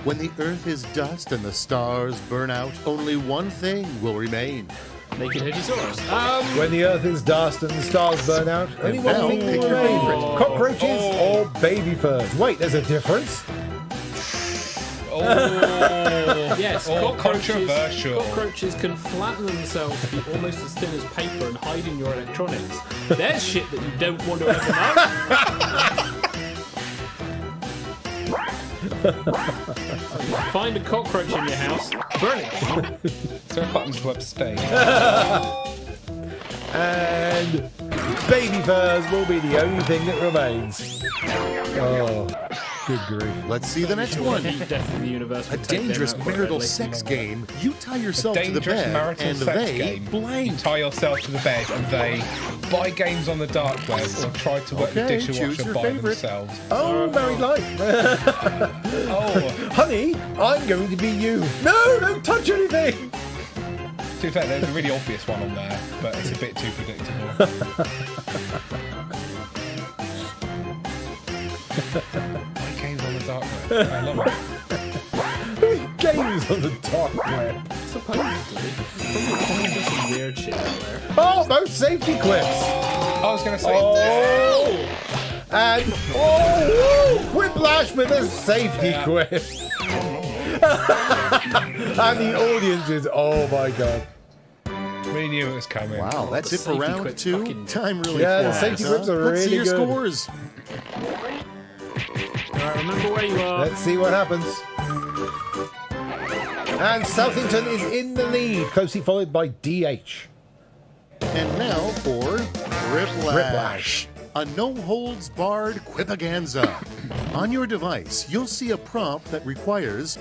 When the earth is dust and the stars burn out, only one thing will remain. Naked Hedgesaurus. When the earth is dust and the stars burn out, only one now thing pick will your remain. favorite. Cockroaches or baby furs? Wait, there's a difference? Oh, Yes, oh, controversial. Cockroaches can flatten themselves to be almost as thin as paper and hide in your electronics. There's shit that you don't want to ever know. Find a cockroach in your house, burn it down. Is there a button to abstain? And baby furs will be the only thing that remains. Oh, good grief. Let's see the next one. Death of the universe. A would take them dangerous out quite marital readily. sex game. You tie yourself to the Dangerous bed, marital and sex they game. You blank. tie yourself to the bed and they buy games on the dark web or try to work the Okay, choose dishwasher your by favorite. themselves. Oh, married life. Oh, Honey, I'm going to be you. No, don't touch anything. to be fair, there's a really obvious one on there, but it's a bit too predictable. Buy games on the dark web. I love it. James on the dark web. Supposedly. Probably there's some weird shit out there. Oh, those safety clips. I was going to say. Oh, and Whiplash with a safety quip. And the audience is, oh my god. We knew it was coming. Wow, that's the it for safety round quip's 2. fucking- Time really Yeah, the flies, safety huh? quip's are Let's see really your good. scores. Alright, remember where you are. Let's see what happens. And Southington is in the lead, closely followed by DH. And now for Whiplash. a no-holds-barred quipaganza. On your device, you'll see a prompt that requires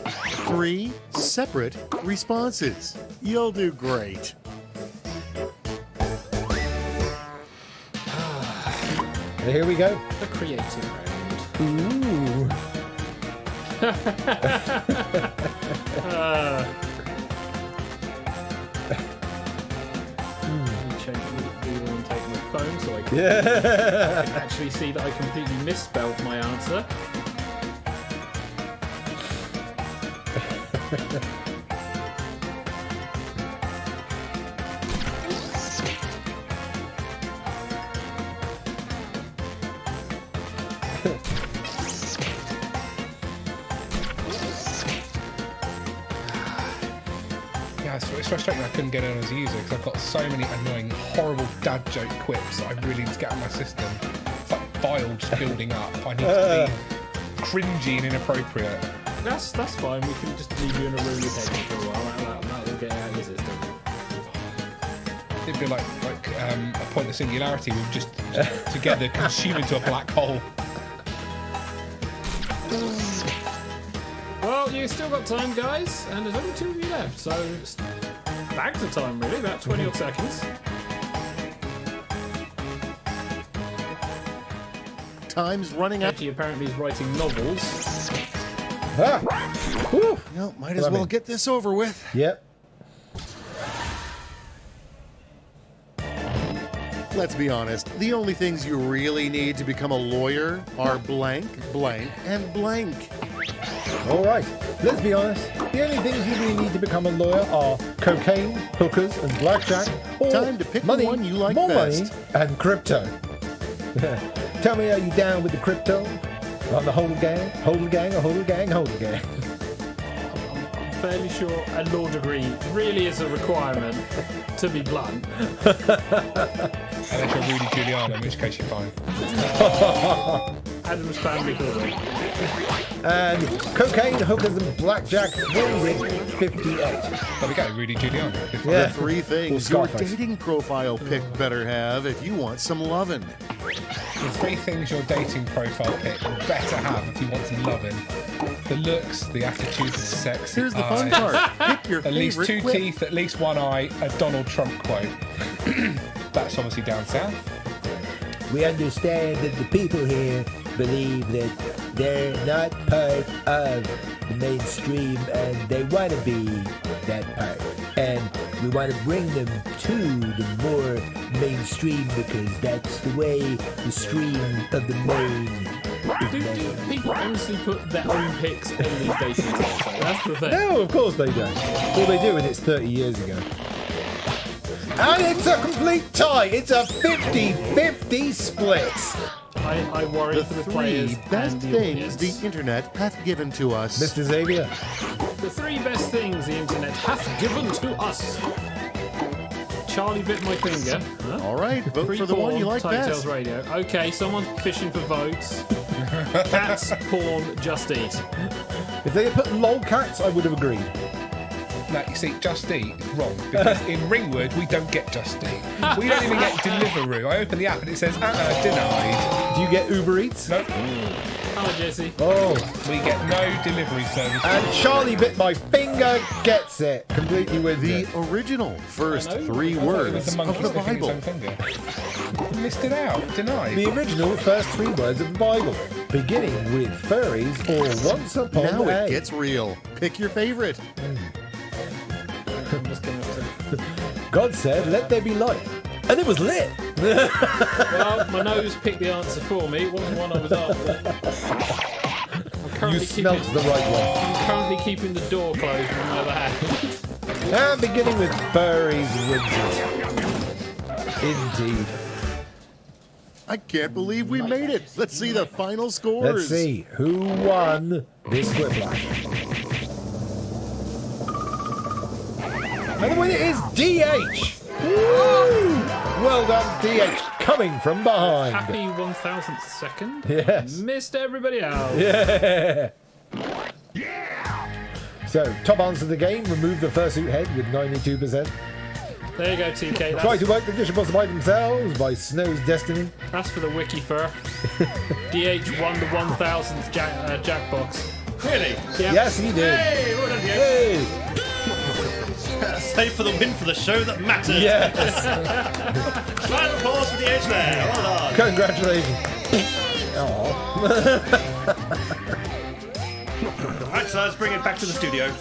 3 separate responses. You'll do great. And here we go. The creative round. Ooh. Wheel and take my phone so I can Yeah. actually see that I completely misspelled my answer. Yeah, it's frustrating I couldn't get in as a user because I've got so many annoying, horrible dad joke quips that I really need to get out of my system. It's like file just building up. I need to be cringy and inappropriate. That's fine. We can just leave you in a room with head for a while. That'll get out of your system. It'd be like a point of singularity. We've just together consume into a black hole. Well, you still got time, guys, and there's only 2 of you left, so it's back to time, really, about 20 odd seconds. Time's running out. Reggie apparently is writing novels. Ah. Whew. Well, might as well get this over with. Yep. Let's be honest, the only things you really need to become a lawyer are blank, blank, and blank. All right. Let's be honest. The only things you really need to become a lawyer are cocaine, hookers, and blackjack. Or Time to pick the money, one you like more best. money, and crypto. Tell me, are you down with the crypto? On the whole gang, hold the gang, or hold the gang, hold the gang. I'm fairly sure a law degree really is a requirement, to be blunt. Unless you're Rudy Giuliani, in which case you're fine. Adam's family building. And cocaine, hookers, and blackjack wins it 58. There we go, Rudy Giuliani. Yeah. The 3 things Or your Scarface. dating profile pic better have if you want some lovin'. The 3 things your dating profile pic better have if you want some loving. The looks, the attitude, the sex. Here's the fun eyes. part. Pick your At least favorite 2 quip. teeth, at least 1 eye, a Donald Trump quote. That's obviously down south. We understand that the people here believe that they're not part of the mainstream and they want to be that part. And we want to bring them to the more mainstream because that's the way the stream of the main is Do made. people honestly put their own pics on these dating sites? Like, that's the thing. No, of course they don't. Well, they do, and it's 30 years ago. And it's a complete tie. It's a 50-50 split. I worry The for the 3 players best and the things audience. the internet hath given to us. Mr. Xavier. The 3 best things the internet hath given to us. Charlie bit my finger. Huh? All right, vote for the one you like TigerTails best. Radio. Okay, someone's fishing for votes. Cats, porn, just eat. If they had put lolcats, I would have agreed. No, you see, Just Eat is wrong because in Ringwood we don't get Just Eat. We don't even get Deliveroo. I open the app and it says, denied. Do you get Uber Eats? Nope. Hello, Jesse. Oh. We get no delivery service. And Charlie bit my finger gets it. Completely with The it. original first I know. 3 I thought it words was the of monkey the sniffing his Bible. own finger. You missed it out. Denied. The original first 3 words of the Bible, beginning with furries or once upon Now a. it gets real. Pick your favorite. I'm just gonna have to... God said, "Let there be light," and it was lit. Well, my nose picked the answer for me. It wasn't one I was after. currently You smelt the right one. I'm currently keeping the door closed with my other hand. And beginning with Furries wins it. Indeed. I can't believe we made it. Let's see the final scores. Let's see who won this whiplash. And the winner is DH. Woo! Well done, DH, coming from behind. Happy 1000th second. Yes. Missed everybody else. Yeah. So, top answer to the game, remove the fursuit head with 92%. There you go, TK. Try to work the dishwasher by themselves by Snow's Destiny. That's for the wiki fur. DH won the 1000th Jackbox. Really? Yep. Yes, he did. Hey, well done, DH. Hey. Save for the win for the show that matters. Yes. Round of applause for DH there. Well done. Congratulations. Aww. Right, so let's bring it back to the studio.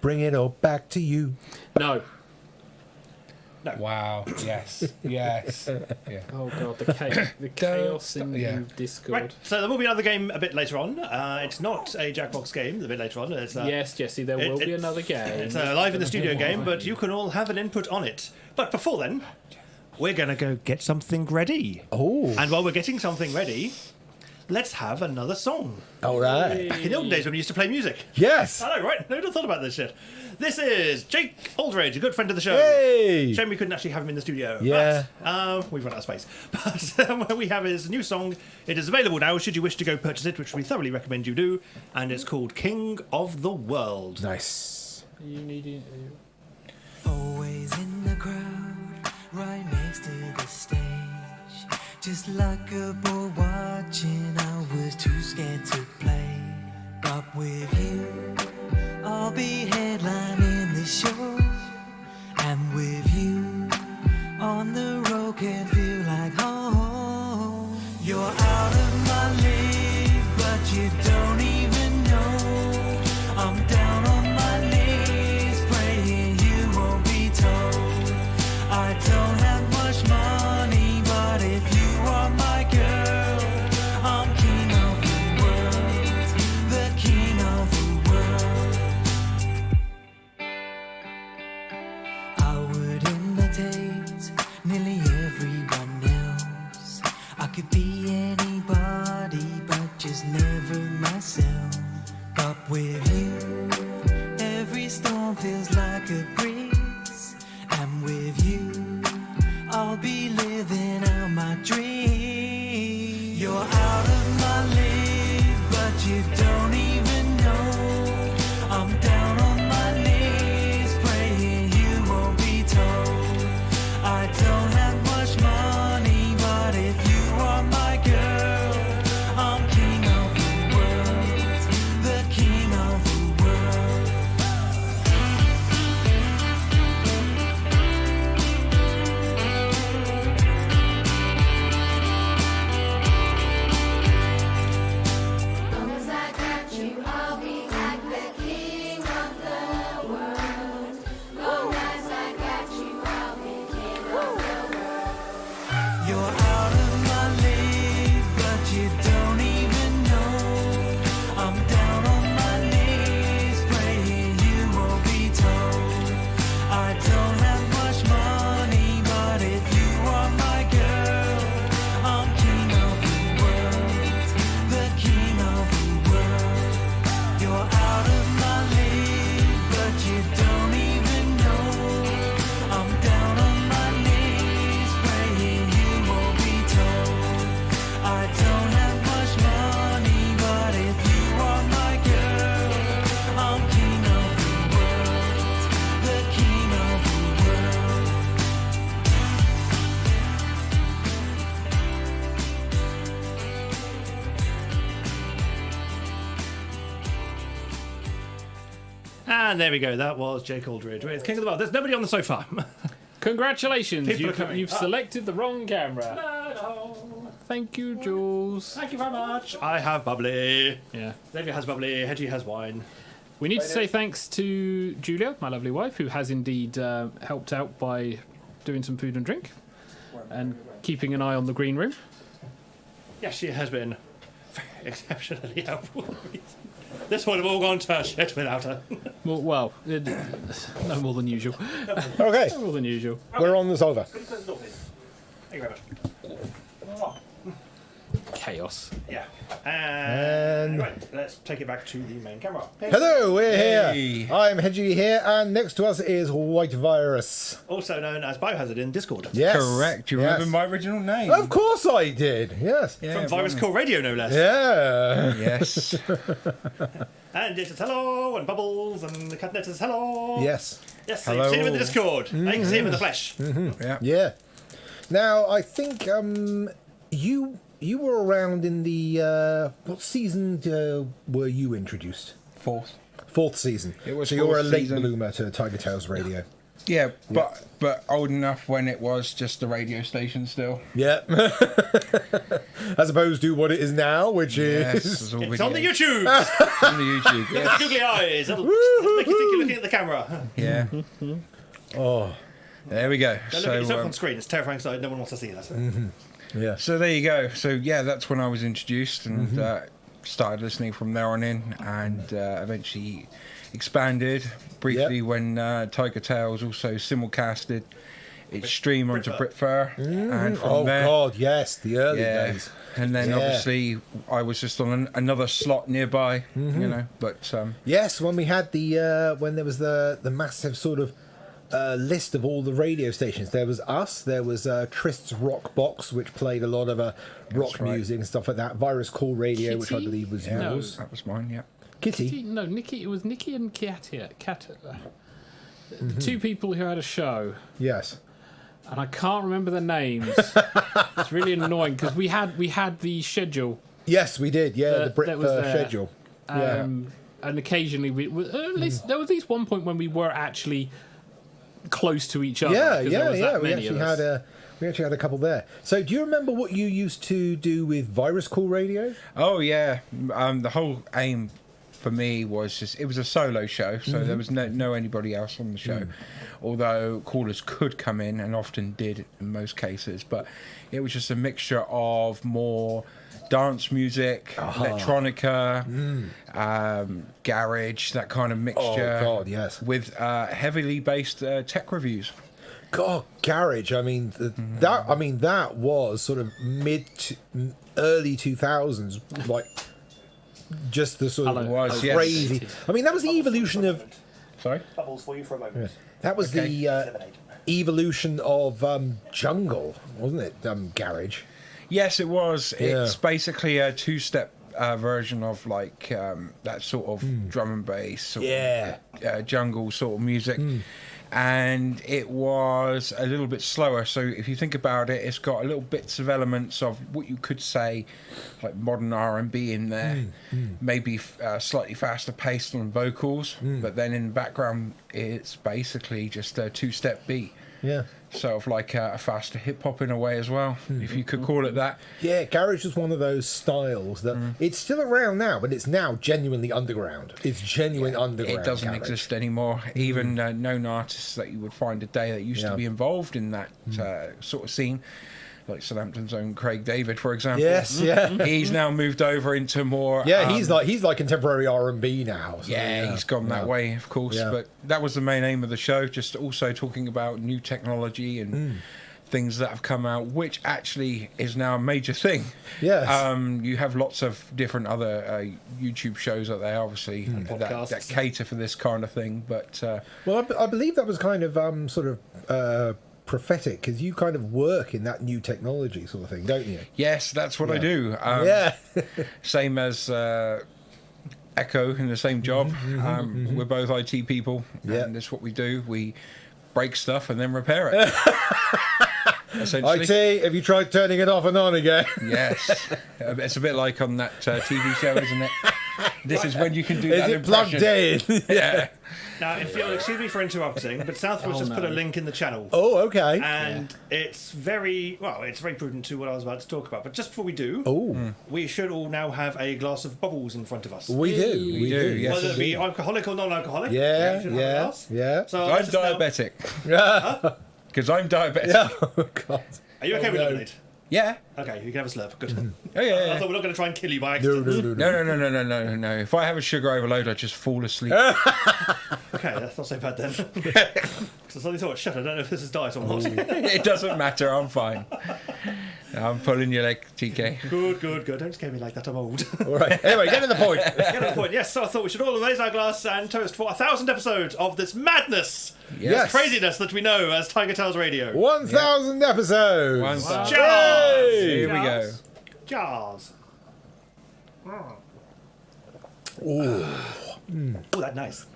Bring it all back to you. No. Wow. Yes. Yes. Yeah. Oh god, the chaos in Discord. Right, so there will be another game a bit later on. It's not a Jackbox game a bit later on. It's, Yes, Jesse, there will be another game. It's a live in the studio game, but you can all have an input on it. But before then, we're going to go get something ready. Oh. And while we're getting something ready, let's have another song. All right. Back in the olden days when we used to play music. Yes. I know, right? Who'd have thought about this shit? This is Jake Aldridge, a good friend of the show. Hey. Shame we couldn't actually have him in the studio. Yeah. But, we've run out of space. But what we have is a new song. It is available now, should you wish to go purchase it, which we thoroughly recommend you do. And it's called King of the World. Nice. You need it. Always in the crowd, right next to the stage. Just like a boy watching, I was too scared to play. But with you, I'll be headlining the show. And with you, on the road can feel like home. You're out of my league, but you don't even know. I'm down on my knees, praying you won't be told. I don't have much money, but if you are my girl, I'm king of the world, the king of the world. I would imitate nearly everyone else. I could be anybody, but just never myself. But with you, every storm feels like a breeze. And with you, I'll be living out my dream. You're out of my league, but you don't even know. I'm down on my knees, praying you won't be told. I don't have much money, but if you are my girl, I'm king of the world, the king of the world. Long as I got you, I'll be like the king of the world. Long as I got you, I'll be king of the world. You're out of my league, but you don't even know. I'm down on my knees, praying you won't be told. I don't have much money, but if you are my girl, I'm king of the world, the king of the world. You're out of my league, but you don't even know. I'm down on my knees, praying you won't be told. I don't have much money, but if you are my girl, I'm king of the world, the king of the world. And there we go. That was Jake Aldridge with King of the World. There's nobody on the sofa. Congratulations, People are coming. you've selected the wrong camera. No. Thank you, Jules. Thank you very much. I have bubbly. Yeah. Xavier has bubbly. Hedgie has wine. We need to say thanks to Julia, my lovely wife, who has indeed helped out by doing some food and drink and keeping an eye on the green room. Yes, she has been Exceptionally helpful. This would have all gone to shit without her. Well, no more than usual. Okay, No more than usual. we're on this over. Thank you very much. Chaos. Yeah. And right, let's take it back to the main camera. Hello, we're Hey. here. I'm Hedgie here, and next to us is White Virus. Also known as Biohazard in Discord. Yes. Correct. You remember my original name? Of course I did. Yes. Yeah, From Virus blimey. Core Radio, no less. Yeah. Yes. And it says hello, and Bubbles, and the Catnet says hello. Yes. Yes, Hello. you can see him in the Discord. Now you can see him in the flesh. Yeah. Yeah. Now I think you were around in the what season were you introduced? Fourth season. It was so you were a fourth late season. bloomer to TigerTails Radio. Yeah, but old enough when it was just the radio station still. Yeah. As opposed to what it is now, which Yes, is it's all It's on the video. YouTube. On the YouTube. Yes. Googly eyes. That'll make you think you're looking at the camera. Yeah. oh There we go. Don't look at yourself So, on screen. It's terrifying sight. No one wants to see that. yeah. so there you go. So yeah, that's when I was introduced and started listening from there on in, and eventually expanded briefly when TigerTales also simulcasted its stream onto Britfur, and from Oh there, God, yes, the early days. and then Yeah. obviously I was just on another slot nearby, you know. But Yes, when we had the when there was the massive sort of list of all the radio stations, there was us, there was Trist's Rock Box, which played a lot of rock right. music and stuff like that. Virus Call Radio, which I Kitty? believe was No. yours. that was mine. Yeah. Kitty. No, Nikki. It was Nikki and Katia. The two people who had a show, Yes. and I can't remember their names. It's really annoying because we had the schedule, Yes, we did. Yeah, the That Brit was there. schedule. Yeah. and occasionally at least there was at least one point when we were actually close to each other. Yeah, 'cause yeah, there was yeah. that We many of actually us. had a couple there. So, do you remember what you used to do with Virus Call Radio? Oh yeah. The whole aim for me was just it was a solo show, so there was no anybody else on the show. Although callers could come in and often did in most cases, but it was just a mixture of more dance music, electronica, garage, that kind of mixture. Oh God, yes. With heavily based tech reviews. God, garage. I mean, that was sort of early 2000s, like just the sort of was, yes. crazy. I mean, that was the evolution of. Sorry? Bubbles for you for a moment. That was the evolution of jungle, wasn't it? Garage. Yes, it was. Yeah. It's basically a two-step version of like that sort of drum and bass, sort of, jungle sort of music. And it was a little bit slower. So if you think about it, it's got a little bits of elements of what you could say, like modern R&B in there, maybe slightly faster paced on vocals, but then in the background, it's basically just a two-step beat. Yeah. Sort of like a faster hip hop in a way as well, if you could call it that. Yeah, garage was one of those styles that it's still around now, but it's now genuinely underground. It's genuine underground. It doesn't garage. exist anymore. Even known artists that you would find today that used to be involved in that sort of scene, like Southampton's own Craig David, for example. Yes, yeah. He's now moved over into more. Yeah, he's like contemporary R&B now. So, He's gone that way, of course. Yeah. But that was the main aim of the show, just also talking about new technology and things that have come out, which actually is now a major thing. Yes. You have lots of different other YouTube shows out there, obviously, that cater for this kind of thing. But Well, I believe that was kind of sort of prophetic, because you kind of work in that new technology sort of thing, don't you? yes, that's what I do. Same as Echo in the same job. We're both IT people, and that's what we do. We break stuff and then repair it. Essentially. IT, have you tried turning it off and on again? Yes. It's a bit like on that TV show, isn't it? This is when you can do Is that it plugged impression. in? Yeah. Now, if you'll excuse me for interrupting, but Southwood's just put a link in the channel. Oh, okay. And it's very prudent to what I was about to talk about. But just before we do, we should all now have a glass of bubbles in front of us. We do. We do. Yes, Whether it be indeed. alcoholic or non-alcoholic. Yeah, we should have a glass. yeah. So I'm let's just now- diabetic. Because I'm diabetic. Yeah. Oh, God. Are you okay with lemonade? Yeah. Okay, you can have a slurp. Good. Oh, yeah, I yeah. thought we're not going to try and kill you by No, accident. No. If I have a sugar overload, I just fall asleep. Okay, that's not so bad then. Because I suddenly thought, shit, I don't know if this is diet or not. It doesn't matter. I'm fine. I'm pulling your leg, TK. Good. Don't scare me like that, I'm old. All right. Anyway, get to the point. Get to the point. Yes, so I thought we should all raise our glass and toast for 1,000 episodes of this madness, Yes. this craziness that we know as TigerTails Radio. 1,000 episodes. 1,000. Jars! Here we go. Jars. Oh, that's nice.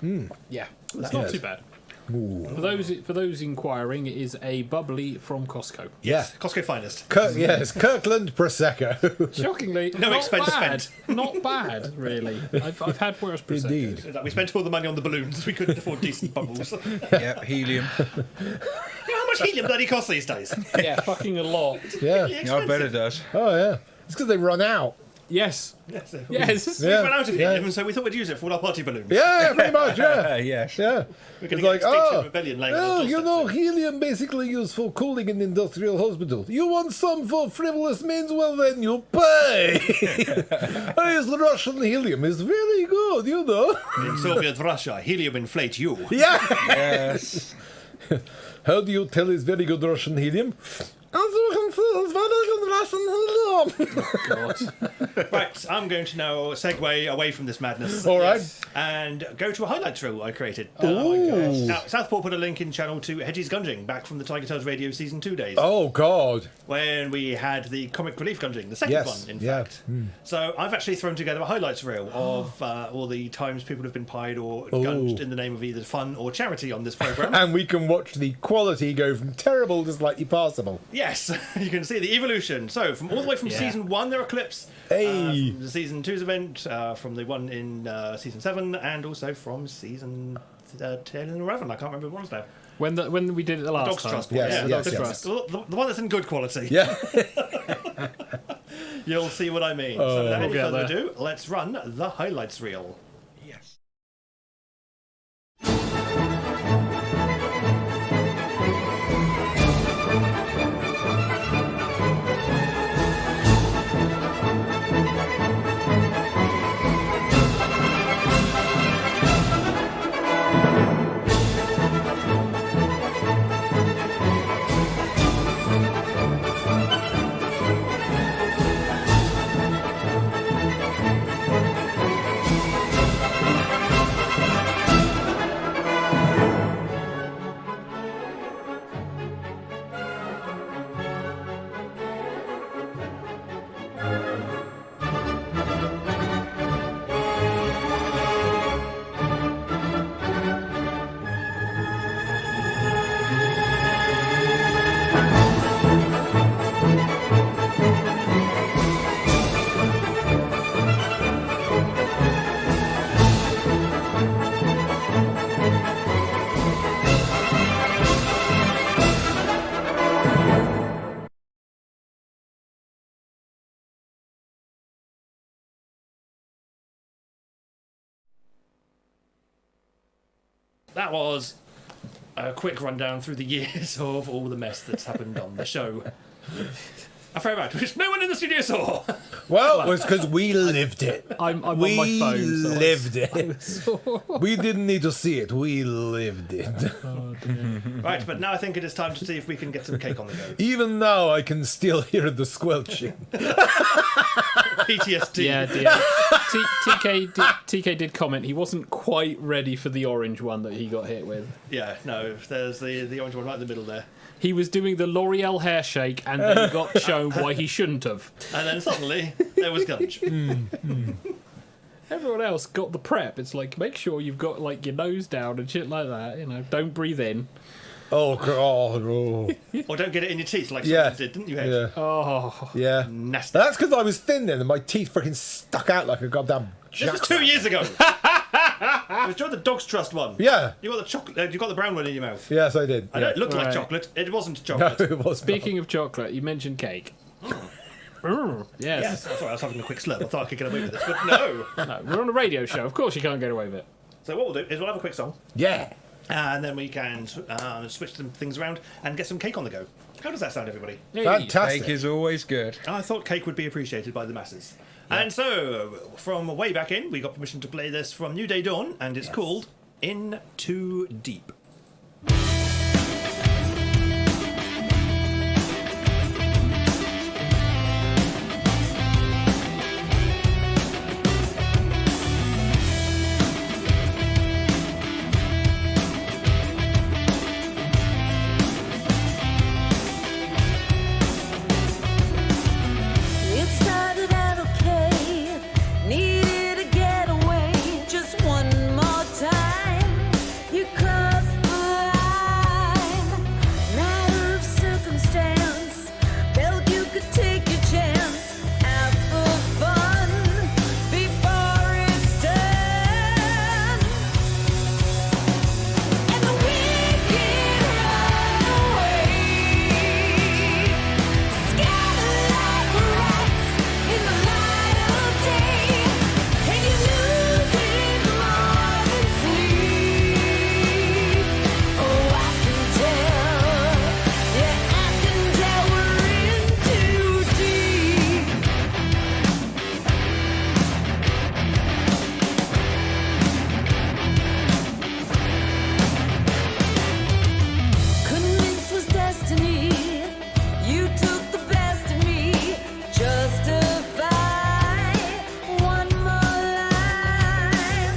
Yeah, That's it's not nice. too bad. For those inquiring, it is a bubbly from Costco. Yes, Costco finest. Yes, Kirkland Prosecco. Shockingly, No not expense bad. spent. Not bad, really. I've had worse Prosecco. Indeed. Is that we spent all the money on the balloons. We couldn't afford decent bubbles. Yep, helium. You know how much helium bloody costs these days? Yeah, fucking a lot. Yeah. I bet it does. Oh, yeah. It's because they run out. Yes. Yes. Yes. We Yeah. ran out of Yeah. helium, so we thought we'd use it for all our party balloons. Yeah, pretty much, yeah. Yes. Yeah. We're It's going to get like, Extinction Rebellion laying on our you doorstep know, soon. helium basically used for cooling an industrial hospital. You want some for frivolous means? Well, then you pay. Yes, Russian helium is very good, you know. In Soviet Russia, helium inflate you. Yeah. Yes. How do you tell it's very good Russian helium? As you can see, it's very good Russian helium. Right, I'm going to now segue away from this madness. All right. And go to a highlights reel I created. Ooh. Now, Southport put a link in channel to Hedges Gunging back from the TigerTails Radio Season 2 days. Oh, God. When we had the comic relief gunging, the second Yes, one, in yeah. fact. So I've actually thrown together a highlights reel of all the times people have been pied or gunged in the name of either fun or charity on this programme. And we can watch the quality go from terrible to slightly passable. Yes, you can see the evolution. So, from all the way from Season 1, there are clips. Hey. From the Season 2's event, from the one in Season 7, and also from Season 10 and 11. I can't remember the ones now. When we did it the last Dogs time. Trust. Yes, yeah, yes, Dogs yes. Trust. The one that's in good quality. Yeah. You'll see what I mean. So, without any We'll get further there. ado, let's run the highlights reel. Yes. That was a quick rundown through the years of all the mess that's happened on the show. A fair amount, which no one in the studio saw. Well, it was because we lived it. I'm on We my phone. So lived it. We didn't need to see it. We lived it. Right, but now I think it is time to see if we can get some cake on the go. Even now, I can still hear the squelching. PTSD. Yeah, TK did comment he wasn't quite ready for the orange one that he got hit with. Yeah, no, there's the orange one right in the middle there. He was doing the L'Oreal hair shake and then got shown why he shouldn't have. And then suddenly, there was Gunge. Everyone else got the prep. It's like, make sure you've got like your nose down and shit like that. You know, don't breathe in. Oh, God. Oh. Or don't get it in your teeth like Yeah. someone did, didn't you, Hedge? Yeah. Oh, Yeah. Nasty. That's because I was thin then and my teeth freaking stuck out like a goddamn This was jack. 2 years ago. It was during the Dogs Trust one. Yeah. You got the chocolate. You got the brown one in your mouth. Yes, I did. I know it looked like Right. chocolate. It wasn't No, chocolate. it was speaking of chocolate, you mentioned cake. Yes. Yes, sorry, I was having a quick slurp. I thought I could get away with this, but no. No, we're on a radio show. Of course you can't get away with it. So what we'll do is we'll have a quick song, Yeah. and then we can switch some things around and get some cake on the go. How does that sound, everybody? Fantastic. Cake is always good. I thought cake would be appreciated by the masses. And so, from way back in, we got permission to play this from New Day Dawn, and it's called In Too Deep. It started out okay, needed a getaway, just one more time. You crossed the line, matter of circumstance. Felt you could take your chance, out for fun before it's done. And the wicked run away, scatter like rats in the light of day, and you lose it more than sleep. Oh, I can tell, yeah, I can tell we're in too deep. Convinced was destiny. You took the best of me. Justify one more line.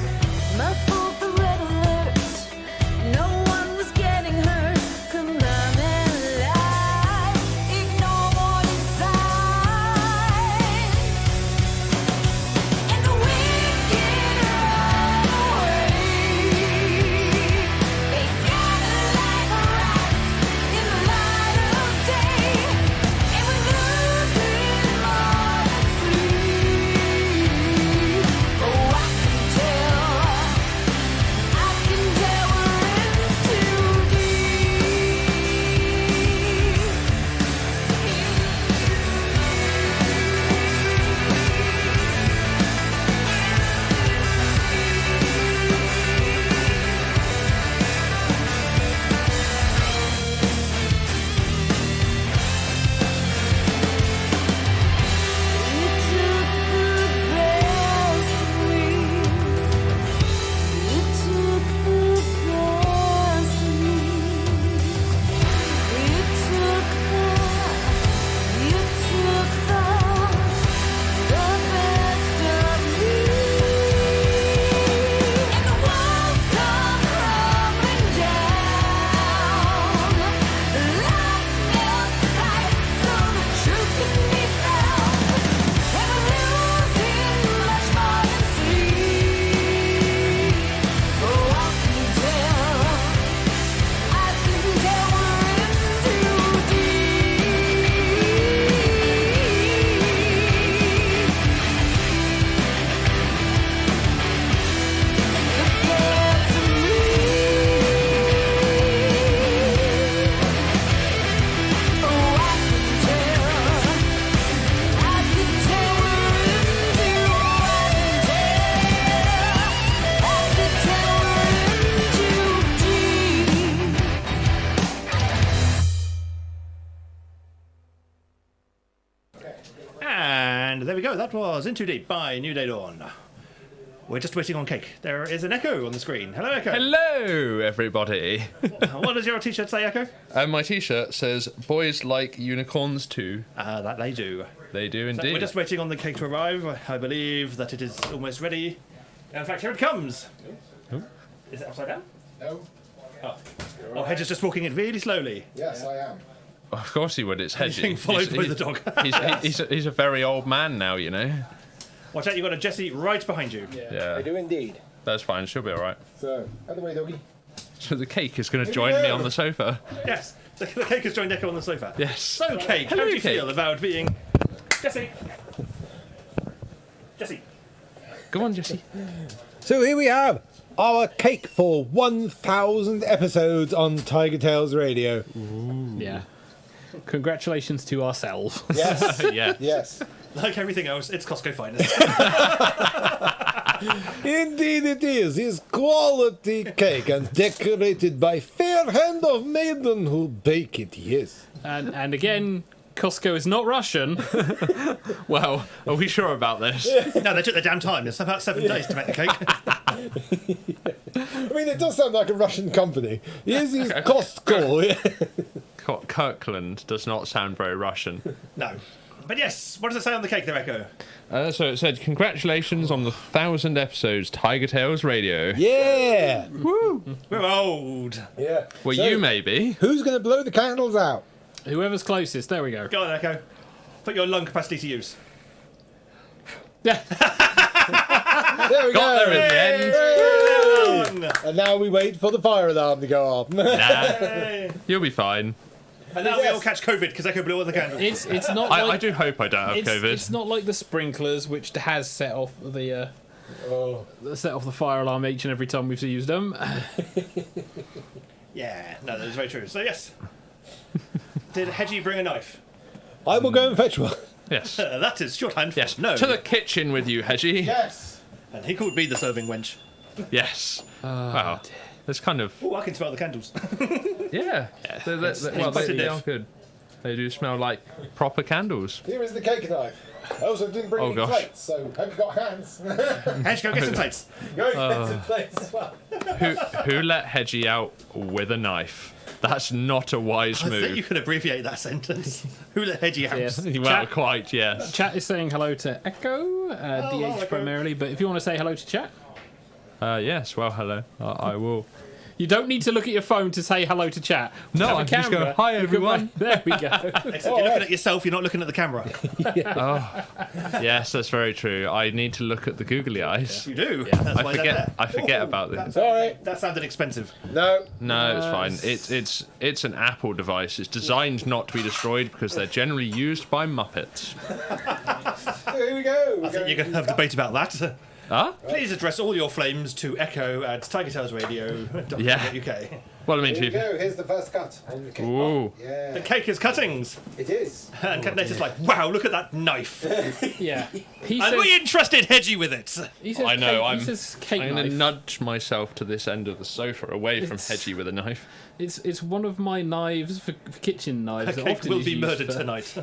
Muffled the red alert. No one was getting hurt. Come on and lie. Ignore warning signs. And the wicked run away. They scatter like rats in the light of day, and we lose it more than sleep. Oh, I can tell we're in too And there we go. That was In Too Deep by New Day Dawn. We're just waiting on cake. There is an Echo on the screen. Hello, Echo. Hello, everybody. What does your t-shirt say, Echo? My t-shirt says, boys like unicorns too. That they do. They do So indeed. we're just waiting on the cake to arrive. I believe that it is almost ready. In fact, here it comes. Is it upside down? No. Oh, Hedge is just walking it really slowly. Yes, I am. Of course he would, it's Hedgie. Being followed by the dog. he's a very old man now, you know. Watch out, you've got a Jessie right behind you. Yeah. I do indeed. That's fine, she'll be alright. So, out of the way, doggy. So the cake is going to join me on the sofa. Yes, the cake has joined Echo on the sofa. Yes. So, Cake, Hello, how do you Cake. feel about being... Jessie! Jessie! Go on, Jessie. So here we have our cake for 1,000 episodes on TigerTails Radio. Yeah. Congratulations to ourselves. Yes. Yeah. Yes. Like everything else, it's Costco finest. Indeed it is. It's quality cake and decorated by fair hand of maiden who bake it, yes. And again, Costco is not Russian. Well, are we sure about this? No, they took their damn time. It's about 7 days to make the cake. I mean, it does sound like a Russian company. Here's Costco. Kirkland does not sound very Russian. No. But yes, what does it say on the cake there, Echo? So it said, congratulations on the 1,000 episodes, TigerTails Radio. Yeah. Woo! We're old. Yeah. Well, So, you maybe. Who's going to blow the candles out? Whoever's closest. There we go. Go on, Echo. Put your lung capacity to use. Yeah. There we Got go. there in the end. And now we wait for the fire alarm to go off. Nah, you'll be fine. And now we all catch COVID because Echo blew all the candles. It's not. I like, do hope I don't have COVID. It's not like the sprinklers, which has set off the fire alarm each and every time we've used them. Yeah, no, that is very true. So yes. Did Hedgie bring a knife? I will go and fetch one. Yes. That is shorthand for Yes. no. To the kitchen with you, Hedgie. Yes. And he called me the serving wench. Yes. Wow. It's kind of... Oh, I can smell the candles. Yeah. They are good. They do smell like proper candles. Here is the cake knife. I also didn't bring any gosh. plates, so have you got hands? Hedge, go get some plates. Go get some plates as well. Who let Hedgie out with a knife? That's not a wise I think you move. could abbreviate that sentence. Who let Hedgie out? Yes. Well, quite, yes. Chat is saying hello to Echo, DH primarily, but if you want to say hello to chat, Yes, well, hello. I will. you don't need to look at your phone to say hello to chat. No, Have a I can just go, camera. "Hi, You can everyone." wait. There we go. Except you're looking at yourself, you're not looking at the camera. Yes, that's very true. I need to look at the googly eyes. You do. That's why they're there. I forget about this. Sorry. That sounded expensive. No. No, it's fine. It's an Apple device. It's designed not to be destroyed because they're generally used by Muppets. Here we go. I think you're going to have a debate about that. Huh? Please address all your flames to Echo at TigerTailsRadio.co.uk. Yeah. Well, I mean, Here we to be go. Here's the first cut on the cake. Ooh. Yeah. The cake is cuttings. It is. And Captain is like, wow, look at that knife. Yeah. He And says, we entrusted Hedgie with it. he says I know. Cake, he says cake I'm going to knife. nudge myself to this end of the sofa, away from It's- Hedgie with a knife. It's one of my knives for kitchen knives. The that cake often will is be used murdered for tonight.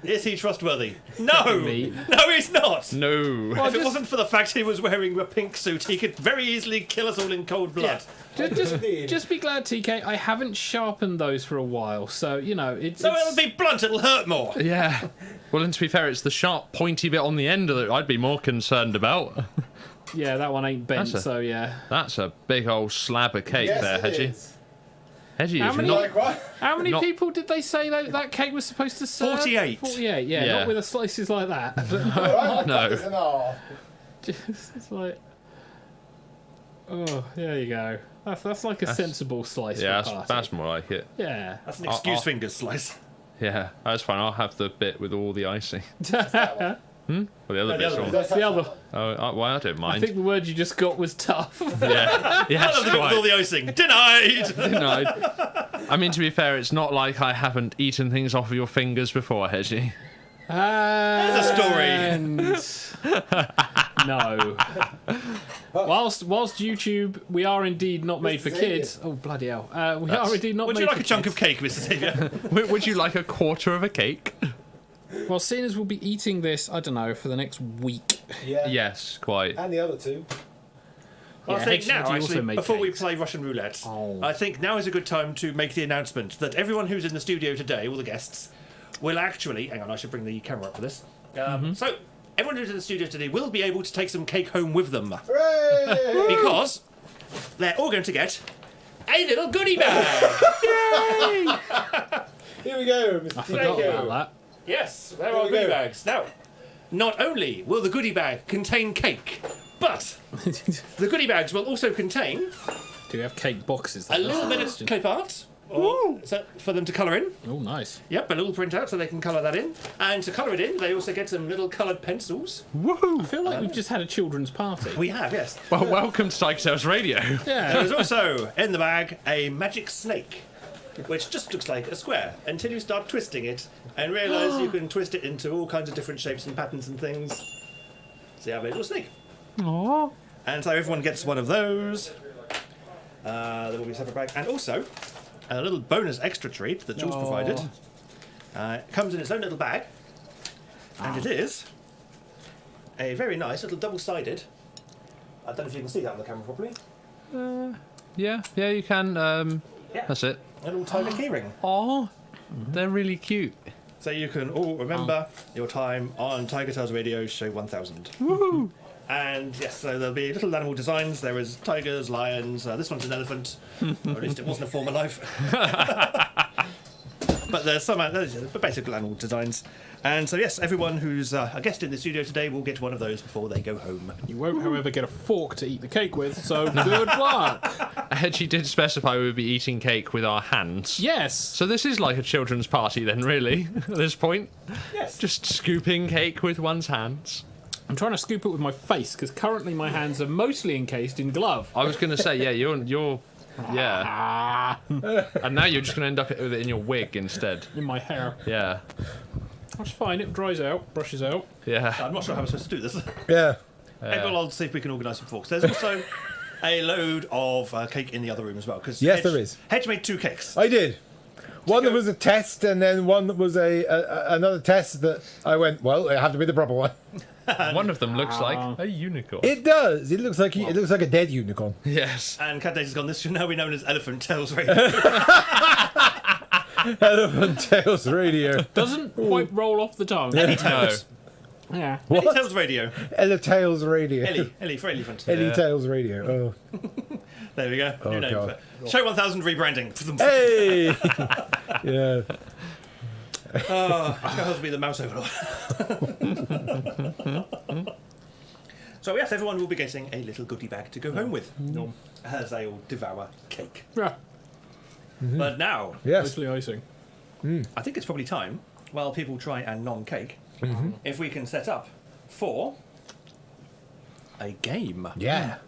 Is he trustworthy? No! meat. No, he's not! No. Well, If it just- wasn't for the fact he was wearing a pink suit, he could very easily kill us all in cold blood. Just be glad, TK. I haven't sharpened those for a while, so you know it's. So it'll be blunt, it'll hurt more. Yeah. Well, and to be fair, it's the sharp, pointy bit on the end of it I'd be more concerned about. Yeah, that one ain't bent, That's a- so yeah. That's a big old slab of cake there, Yes, it Hedgie. is. Hedgie How is many- not... Like what? How many Not- people did they say that cake was supposed to serve? 48. 48, yeah, Yeah. not with the slices like that. But Right, No. cut this in half. it's like, oh, there you go. That's like a sensible slice Yeah, for a party. that's more like it. Yeah. That's an excuse fingers slice. Yeah, that's fine. I'll have the bit with all the icing. That's Well, the other bit's all... the other. Oh, well, I don't I mind. think the word you just got was tough. Yeah, yes, With all quite. the icing. Denied! No, I mean, to be fair, it's not like I haven't eaten things off of your fingers before, Hedgie. There's a story. And no. Whilst YouTube, we are indeed not made for kids. Oh bloody hell! We are indeed not Would made you like for a chunk kids. of cake, Mr. Saviour? Would you like a quarter of a cake? Well, seeing as we'll be eating this, I don't know, for the next week. Yeah. Yes, quite. And the other two. I think Hedgie now, also actually, made before we cakes. play Russian roulette, Oh. I think now is a good time to make the announcement that everyone who's in the studio today, all the guests, will actually... Hang on, I should bring the camera up for this. So, everyone who's in the studio today will be able to take some cake home with them. Hooray! Because they're all going to get a little goodie bag. Here we go, Mr. I forgot about that. Yes, there Here are we goodie go. bags. Now, not only will the goodie bag contain cake, but the goodie bags will also contain Do we have cake boxes? a little bit of clip art so for them to colour in. Oh, nice. Yep, a little printout so they can colour that in. And to colour it in, they also get some little coloured pencils. I feel like we've just had a children's party. We have, yes. Well, welcome to TigerTails Radio. Yeah. There is also, in the bag, a magic snake, which just looks like a square until you start twisting it and realise you can twist it into all kinds of different shapes and patterns and things. So you have a little snake. Aww. And so everyone gets one of those. There will be a separate bag. And also, a little bonus extra treat that Jules provided. It comes in its own little bag, and it is a very nice little double-sided. I don't know if you can see that on the camera properly. Yeah, you can. That's it. A little tiger keyring. Oh, they're really cute. So you can all remember your time on TigerTails Radio Show 1000. Woohoo! And yes, so there'll be little animal designs. There is tigers, lions. This one's an elephant. Or at least it wasn't a former life. But there's some basic animal designs. And so yes, everyone who's a guest in the studio today will get one of those before they go home. You won't, however, get a fork to eat the cake with, so good luck. Hedgie did specify we would be eating cake with our hands. Yes. So this is like a children's party then, really, at this point? Yes. Just scooping cake with one's hands. I'm trying to scoop it with my face, because currently my hands are mostly encased in glove. I was going to say, yeah, you're yeah. And now you're just going to end up with it in your wig instead. In my hair. Yeah. That's fine, it dries out, brushes out. Yeah. I'm not sure how I'm supposed to do this. Yeah. Well, I'll see if we can organise some forks. There's also a load of cake in the other room as well. Yes, there is. Hedge made 2 cakes. I did. One that was a test, and then one that was another test that I went, well, it had to be the proper one. One of them looks like a unicorn. It does. It looks like a dead unicorn. Yes. And Cat Days has gone. This should now be known as Elephant Tails Radio. Elephant Tails Radio. Doesn't quite roll off the tongue. Ellie Tails. Yeah. Ellie Tails Radio. Ellie Tails Radio. Ellie for elephant. Ellie Tails Radio. Oh. There we go. Oh, New name God. for Show 1000 rebranding. Hey. Yeah. Oh, it's going to be the mouse overlord. So yes, everyone will be getting a little goodie bag to go home with, as they all devour cake. Yeah. But now, Yes. Mostly icing. I think it's probably time, while people try and non-cake, if we can set up for a game. Yeah.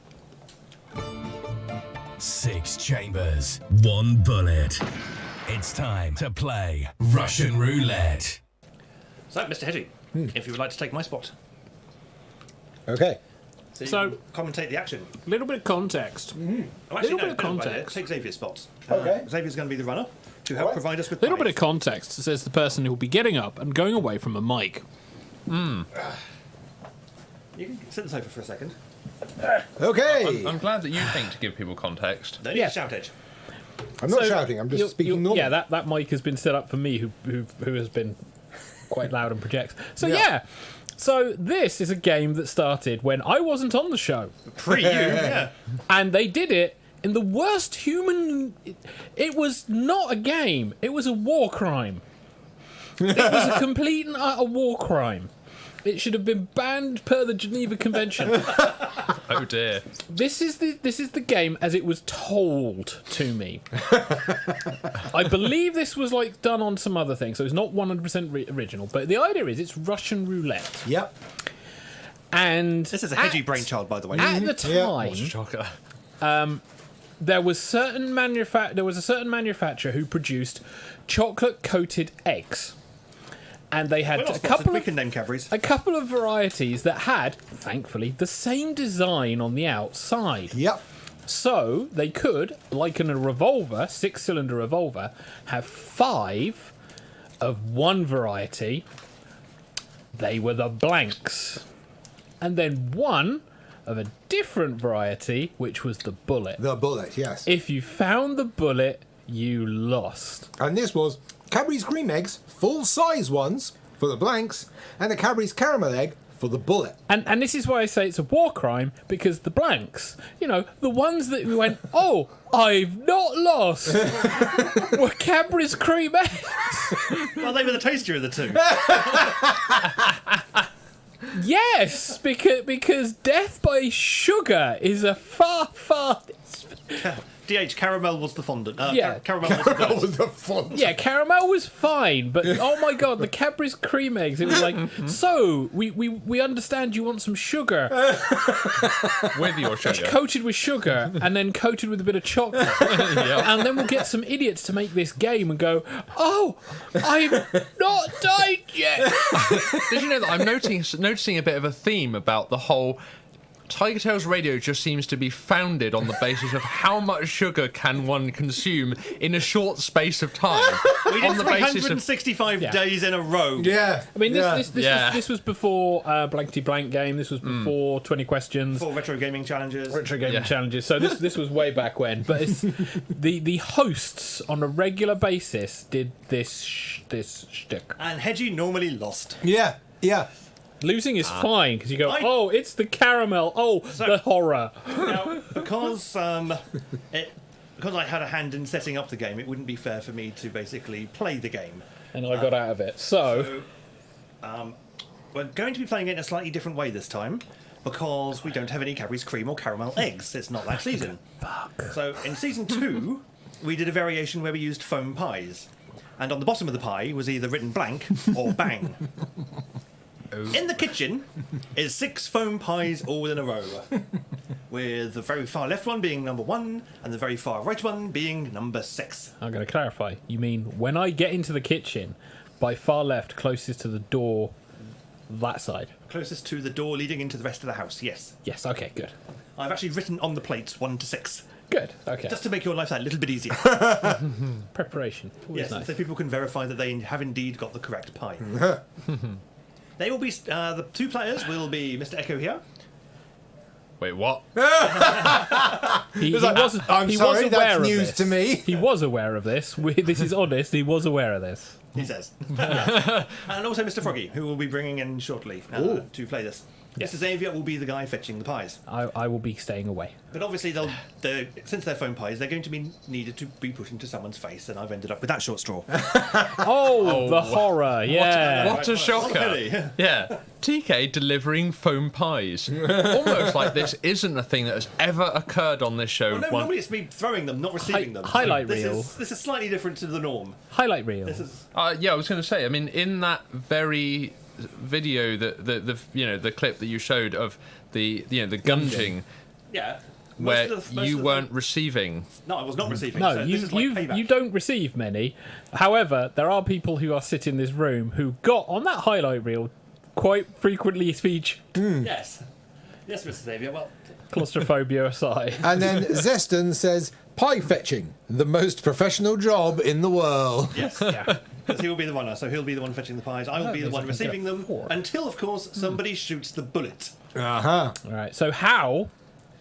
6 chambers, 1 bullet. It's time to play Russian roulette. So, Mr. Hedgie, if you would like to take my spot. Okay. So, you can commentate the action. A little bit of context. Oh, actually, Little bit of by the way, context. Take Xavier's spots. Okay. Xavier's going to be the runner to help provide us with A little bit pies. of context, says the person who will be getting up and going away from a mic. You can sit on the sofa for a second. Okay. I'm glad that you think to give people context. Don't need to shout, Edge. I'm not shouting. I'm just speaking normal. Yeah, that mic has been set up for me, who has been quite loud and projects. So yeah. So this is a game that started when I wasn't on the show. Pre-you, yeah. And they did it in the worst human... It was not a game. It was a war crime. It was a complete and utter war crime. It should have been banned per the Geneva Convention. Oh dear. This is the game as it was told to me. I believe this was like done on some other thing, so it's not 100% original. But the idea is it's Russian roulette. Yep. And This is a Hedgie brainchild, by the way. at the time, Shocker. there was a certain manufacturer who produced chocolate-coated eggs. And they had Well, a couple we of can name Cadbury's. a couple of varieties that had, thankfully, the same design on the outside. Yep. So they could, like in a revolver, 6-cylinder revolver, have 5 of one variety. They were the blanks. And then 1 of a different variety, which was the bullet. The bullet, yes. If you found the bullet, you lost. And this was Cadbury's cream eggs, full-size ones for the blanks, and the Cadbury's caramel egg for the bullet. And this is why I say it's a war crime, because the blanks, the ones that we went, oh, I've not lost, were Cadbury's cream eggs. Well, they were the tastier of the two. Yes, because death by sugar is a far... DH, caramel was the fondant. Yeah. Caramel was the That best. was the fun. Yeah, caramel was fine, but oh my god, the Cadbury's cream eggs, it was like, so, we understand you want some sugar. With your sugar. Coated with sugar, and then coated with a bit of chocolate. And then we'll get some idiots to make this game and go, oh, I've not died yet. Did you know that I'm noticing a bit of a theme about the whole TigerTails Radio just seems to be founded on the basis of how much sugar can one consume in a short space of time. We did on the basis of 365 Yeah. days in a row. Yeah. I mean, Yeah. this was before Blankety Blank game. This was before 20 questions. For retro gaming challenges. Retro gaming Yeah. challenges. So this was way back when. But it's, the hosts on a regular basis did this shtick. And Hedgie normally lost. Yeah. Yeah. Losing is fine because you go, I- oh, it's the caramel. Oh, the horror. Now, because I had a hand in setting up the game, it wouldn't be fair for me to basically play the game. And I got out of it. So We're going to be playing it in a slightly different way this time, because we don't have any Cadbury's cream or caramel eggs. It's not that season. So in season 2, we did a variation where we used foam pies. And on the bottom of the pie was either written blank or bang. In the kitchen is 6 foam pies all in a row, with the very far left one being number 1 and the very far right one being number 6. I'm going to clarify. You mean when I get into the kitchen, by far left, closest to the door, that side? Closest to the door leading into the rest of the house, yes. Yes, okay, good. I've actually written on the plates 1 to 6. Good, okay. Just to make your life that little bit easier. Preparation. Always Yes, nice. so people can verify that they have indeed got the correct pie. They will be, the 2 players will be Mr. Echo here. Wait, what? He was I'm he sorry, was aware that's of news this. to me. He was aware of this. This is honest. He was aware of this. He says. And also Mr. Froggy, who will be bringing in shortly to play this. Yes. Mr. Xavier will be the guy fetching the pies. I will be staying away. But obviously, since they're foam pies, they're going to be needed to be put into someone's face, and I've ended up with that short straw. Oh, the horror! Yeah. What a shocker. Yeah. TK delivering foam pies. Almost like this isn't a thing that has ever occurred on this show. Well, no, normally it's me throwing them, not receiving them. Highlight this reel. This is slightly different to the norm. Highlight reel. This is Yeah, I was going to say. I mean, in that very video, the clip that you showed of the gunging, yeah. where most you of the weren't receiving. No, I was not receiving. No, so you this is like payback. you don't receive many. However, there are people who are sitting in this room who got on that highlight reel quite frequently speech. Yes. Yes, Mr. Xavier. Well, Claustrophobia aside. And then Zeston says, pie fetching, the most professional job in the world. yes. Yeah. Because he will be the one, so he'll be the one fetching the pies. I will be the means I one can receiving get a them, fork. until, of course, somebody shoots the bullet. Uh-huh. All right. So how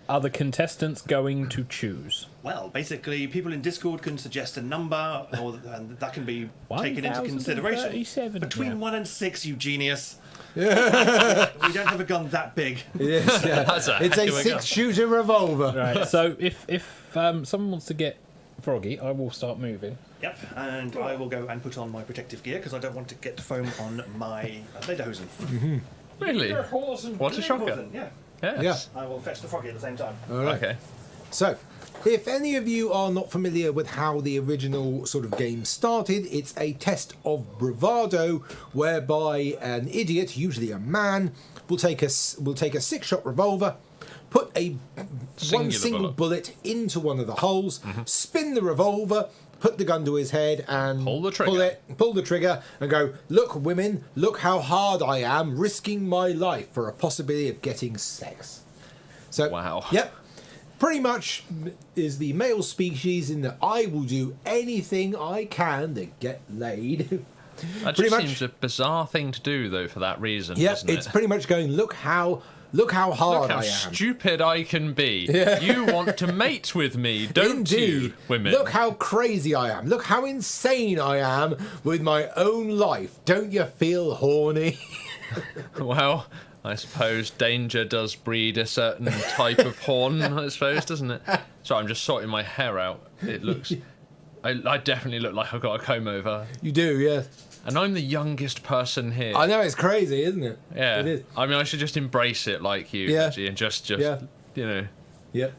are the contestants going to choose? Well, basically, people in Discord can suggest a number, and that can be taken into consideration. 1037. Between 1 and 6, you genius. We don't have a gun that big. Yes, yeah. That's a It's heck a of a gun. 6-shooter revolver. Right. So if someone wants to get Froggy, I will start moving. Yep, and I will go and put on my protective gear because I don't want to get foam on my lederhosen. Really? What a shocker. Yeah. Yes. I will fetch the Froggy at the same time. All right. Okay. So, if any of you are not familiar with how the original sort of game started, it's a test of bravado whereby an idiot, usually a man, will take a 6-shot revolver, put one Singular single bullet into one of the holes, spin the revolver, put the gun to his head, and Pull the trigger. pull the trigger, and go, "Look, women, look how hard I am, risking my life for a possibility of getting sex." So, Wow. Yep. Pretty much is the male species in that I will do anything I can to get laid. That Pretty just much. seems a bizarre thing to do, though, for that reason. Yeah, doesn't it? it's pretty much going, look how hard Look how I am. stupid I can be. Yeah. You want to mate with me, don't Indeed. you, women? Look how crazy I am. Look how insane I am with my own life. Don't you feel horny? Well, I suppose danger does breed a certain type of horn, I suppose, doesn't it? Sorry, I'm just sorting my hair out. It looks... I definitely look like I've got a comb over. You do, yeah. And I'm the youngest person here. I know, it's crazy, isn't it? Yeah. It is. I mean, I should just embrace it like you, Yeah. Reggie, and just Yeah. you know... Yep.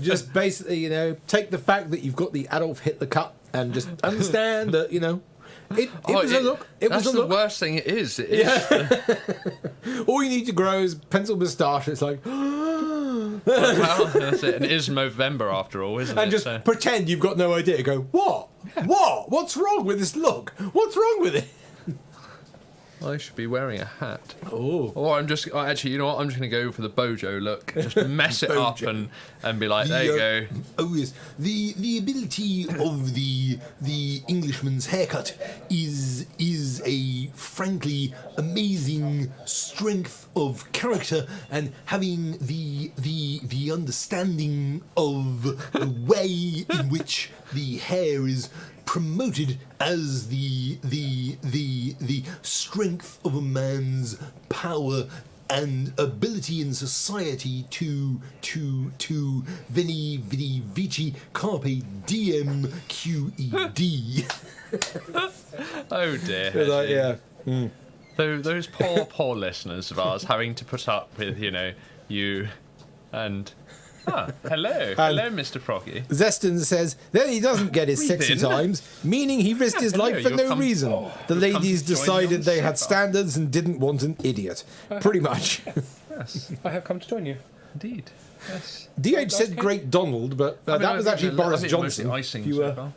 Just basically, take the fact that you've got the Adolf Hitler cut and just understand that, it was a look. It was that's a the look. worst thing it is. It is. All you need to grow is pencil moustache. It's like, Well, that's it. And it is November after all, isn't and it? just So- pretend you've got no idea. Go, what? What? What's wrong with this look? What's wrong with it? I should be wearing a hat. Oh. Or actually, you know what? I'm just going to go for the Bojo look. Just mess it up and be like, there you go. Oh yes, the ability of the Englishman's haircut is a frankly amazing strength of character, and having the understanding of the way in which the hair is promoted as the strength of a man's power and ability in society to veni vidi vici carpe diem QED. Oh dear. Like, yeah. Those poor listeners of ours having to put up with, you and... hello, Mr. Froggy. Zeston says, then he doesn't get his Breathe sexy in. times, meaning he risked his Hello, life for you'll no come- reason. The you'll come ladies to join me decided on they had Super. standards and didn't want an idiot. Pretty much. Yes, I have come to join you. indeed. Yes. DH said Great Donald, but I mean, that I was think actually the- Boris I think Johnson. mostly icing If you, so far.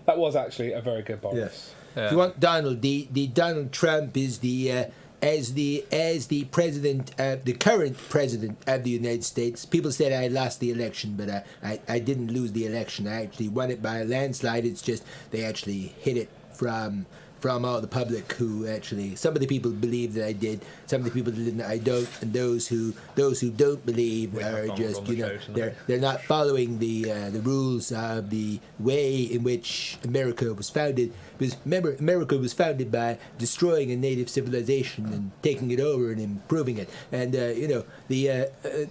That was actually a very good Boris. Yes. Yeah. If you want Donald, the Donald Trump is the as the president, the current president of the United States. People said I lost the election, but I didn't lose the election. I actually won it by a landslide. It's just they actually hid it from all the public who actually, some of the people believe that I did, some of the people didn't. I don't, and those who don't believe are just they're not following the rules of the way in which America was founded. Because remember, America was founded by destroying a native civilization and taking it over and improving it. And the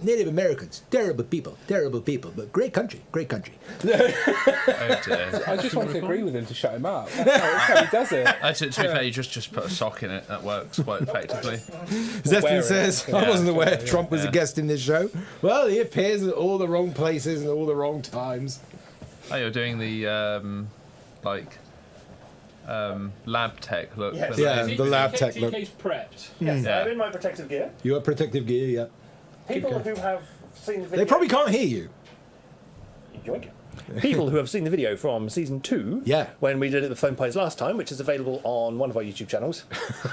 Native Americans, terrible people, but great country. Oh dear. I just want to agree with him to shut him up. That's how he does it. To be fair, you just put a sock in it. That works quite effectively. Zeston says, I wasn't aware Trump was a Yeah. guest in this show. Well, he appears at all the wrong places and all the wrong times. Oh, you're doing the lab tech look. Yes. for Yeah, the- the lab tech look. TK's prepped. Yes, Yeah. I'm in my protective gear. You have protective gear, yeah. People who have seen the video... They probably can't hear you. Yoink. People who have seen the video from season 2, Yeah. when we did it with Phone Pies last time, which is available on one of our YouTube channels,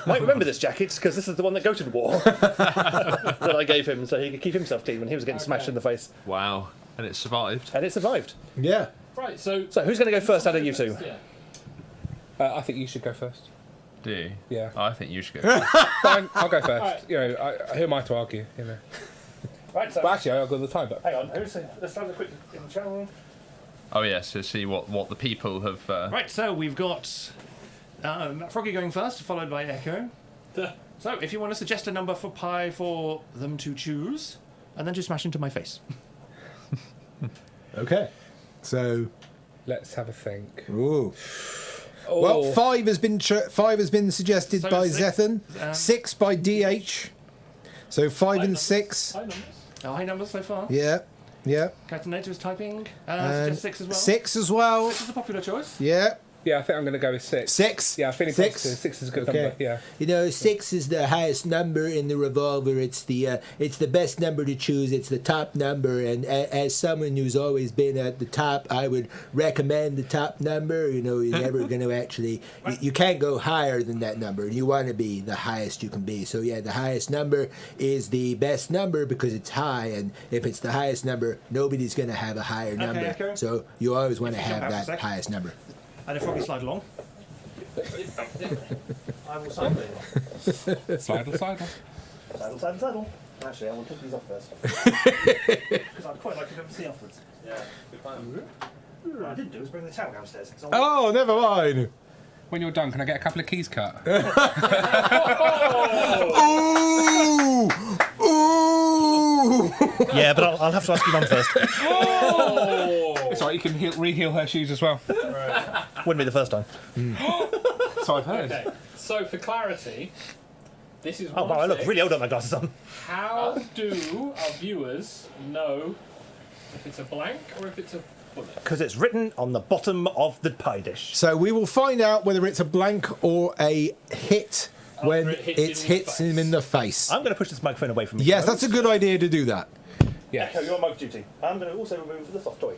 might remember this jacket because this is the one that Goated wore that I gave him so he could keep himself clean when he was getting smashed in the face. Wow, and it survived. And it survived. Yeah. Right, so So who's going to go first out of you two? yeah. I think you should go first. Do you? Yeah. I think you should go. Fine, I'll go first. Alright. You know, who am I to argue? You know. Right, so... Well, actually, I'll go the time, but Hang on, let's have a quick in the channel. Oh yes, to see what the people have. Right, so we've got Froggy going first, followed by Echo. So if you want to suggest a number for Pi for them to choose, and then just smash into my face. Okay. So, let's have a think. ooh. Oh, Well, 5 has been suggested So by six, Zethan, 6 by DH. So 5 and 6. High numbers. High numbers so far. Yeah. Captain Nato is typing. And Suggest 6 as well. 6 as well. 6 is a popular choice. Yeah. yeah, I think I'm going to go with 6. 6. Yeah, I'm feeling 6. positive. 6 is a good Okay. number. Yeah. You know, 6 is the highest number in the revolver. It's the best number to choose. It's the top number. And as someone who's always been at the top, I would recommend the top number. You know, you're never going to actually, you can't go higher than that number. You want to be the highest you can be. So yeah, the highest number is the best number because it's high. And if it's the highest number, nobody's going to have a higher number. Echo. So you always want to If you have jump out for a that sec. highest number. And if Froggy slide along. I will sign it. Sidle. Saddle. Actually, I will take these off first. Because I'd quite like to go and see afterwards. Yeah, good plan. What I didn't do was bring the towel downstairs. 'Cause Oh, never mind. When you're done, can I get a couple of keys cut? Ooh! Ooh! Yeah, but I'll have to ask you mum first. It's alright, you can re-heel her shoes as well. Wouldn't be the first time. So I've heard. Okay, so for clarity, this is Oh, wow, I look 1-6. really old with my glasses on. How do our viewers know if it's a blank or if it's a bullet? Because it's written on the bottom of the pie dish. So we will find out whether it's a blank or a hit when it hits it hits him in the face. I'm going to push this microphone away from me. Yes, that's a good idea to do that. Yeah. Echo, you're on mic duty. I'm going to also remove the soft toy.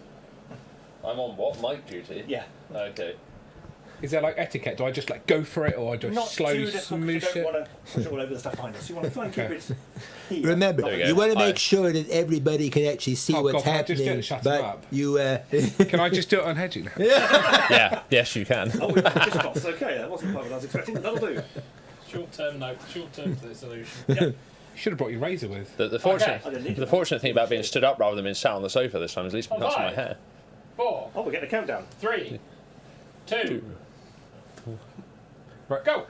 I'm on what? Mic duty? Yeah. Okay. Is there like etiquette? Do I just like go for it, or do I Not just slowly too difficult, 'cause you smoosh don't it? want to push it all over the stuff behind us. You want to try and keep Okay. it here. Remember, There we go. you want to make I- sure that everybody can actually see Oh, what's God, can I just do happening. it? Shut him but up. you, Can I just do it on hedging? Yeah. Yes, you can. Oh, we've got dishcloths. Okay, that wasn't quite what I was expecting. That'll do. Short-term note. Short-term to the solution. You should have brought your razor with. The I fortunate, didn't need the it. fortunate thing about being stood up rather than being sat on the sofa this time is at least not my Five. hair. 4, Oh, we're getting a countdown. 3, 2, go.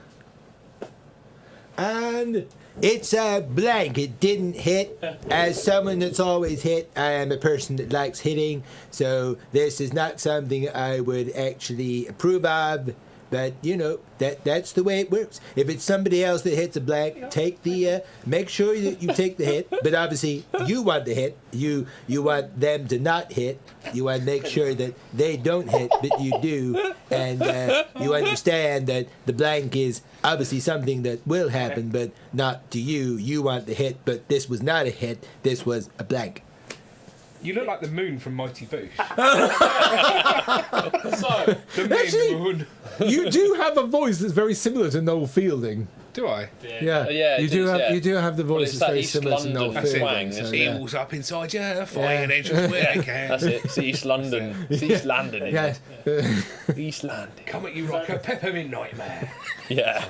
and it's a blank. It didn't hit. As someone that's always hit, I am a person that likes hitting, so this is not something I would actually approve of. But you know that's the way it works. If it's somebody else that hits a blank, take the make sure that you take the hit. But obviously, you want the hit. You want them to not hit. You want to make sure that they don't hit, but you do, and you understand that the blank is obviously something that will happen, but not to you. You want the hit, but this was not a hit. This was a blank. You look like the moon from Mighty Boosh. So, The main Actually- moon. You do have a voice that's very similar to Noel Fielding. Do I? Yeah, Yeah, you it do is, have yeah. you do have the Well, voice it's that's that very East similar to London Noel twang, Fielding. isn't So, it? yeah. Eels up inside you, fighting edges where they can. That's it. It's East London. It's East London. Isn't Yes. it? East London. Come at you like a peppermint nightmare. Yeah.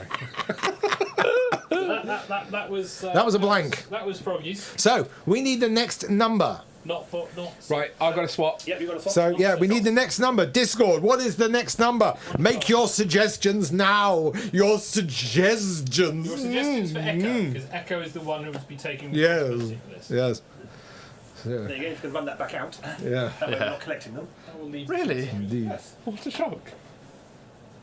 that was... That was a blank. That was from you. So we need the next number. Not... Right, I've got a swap. Yep, you've got a swap. So yeah, we need the next number. Discord, what is the next number? Make your suggestions now. Your suggestions. Your suggestions for Echo, because Echo is the one who would be taking responsibility for this. Yes. There you go, you can run that back out. Yeah. That way we're not collecting them. I will leave Really? Indeed. What a shock.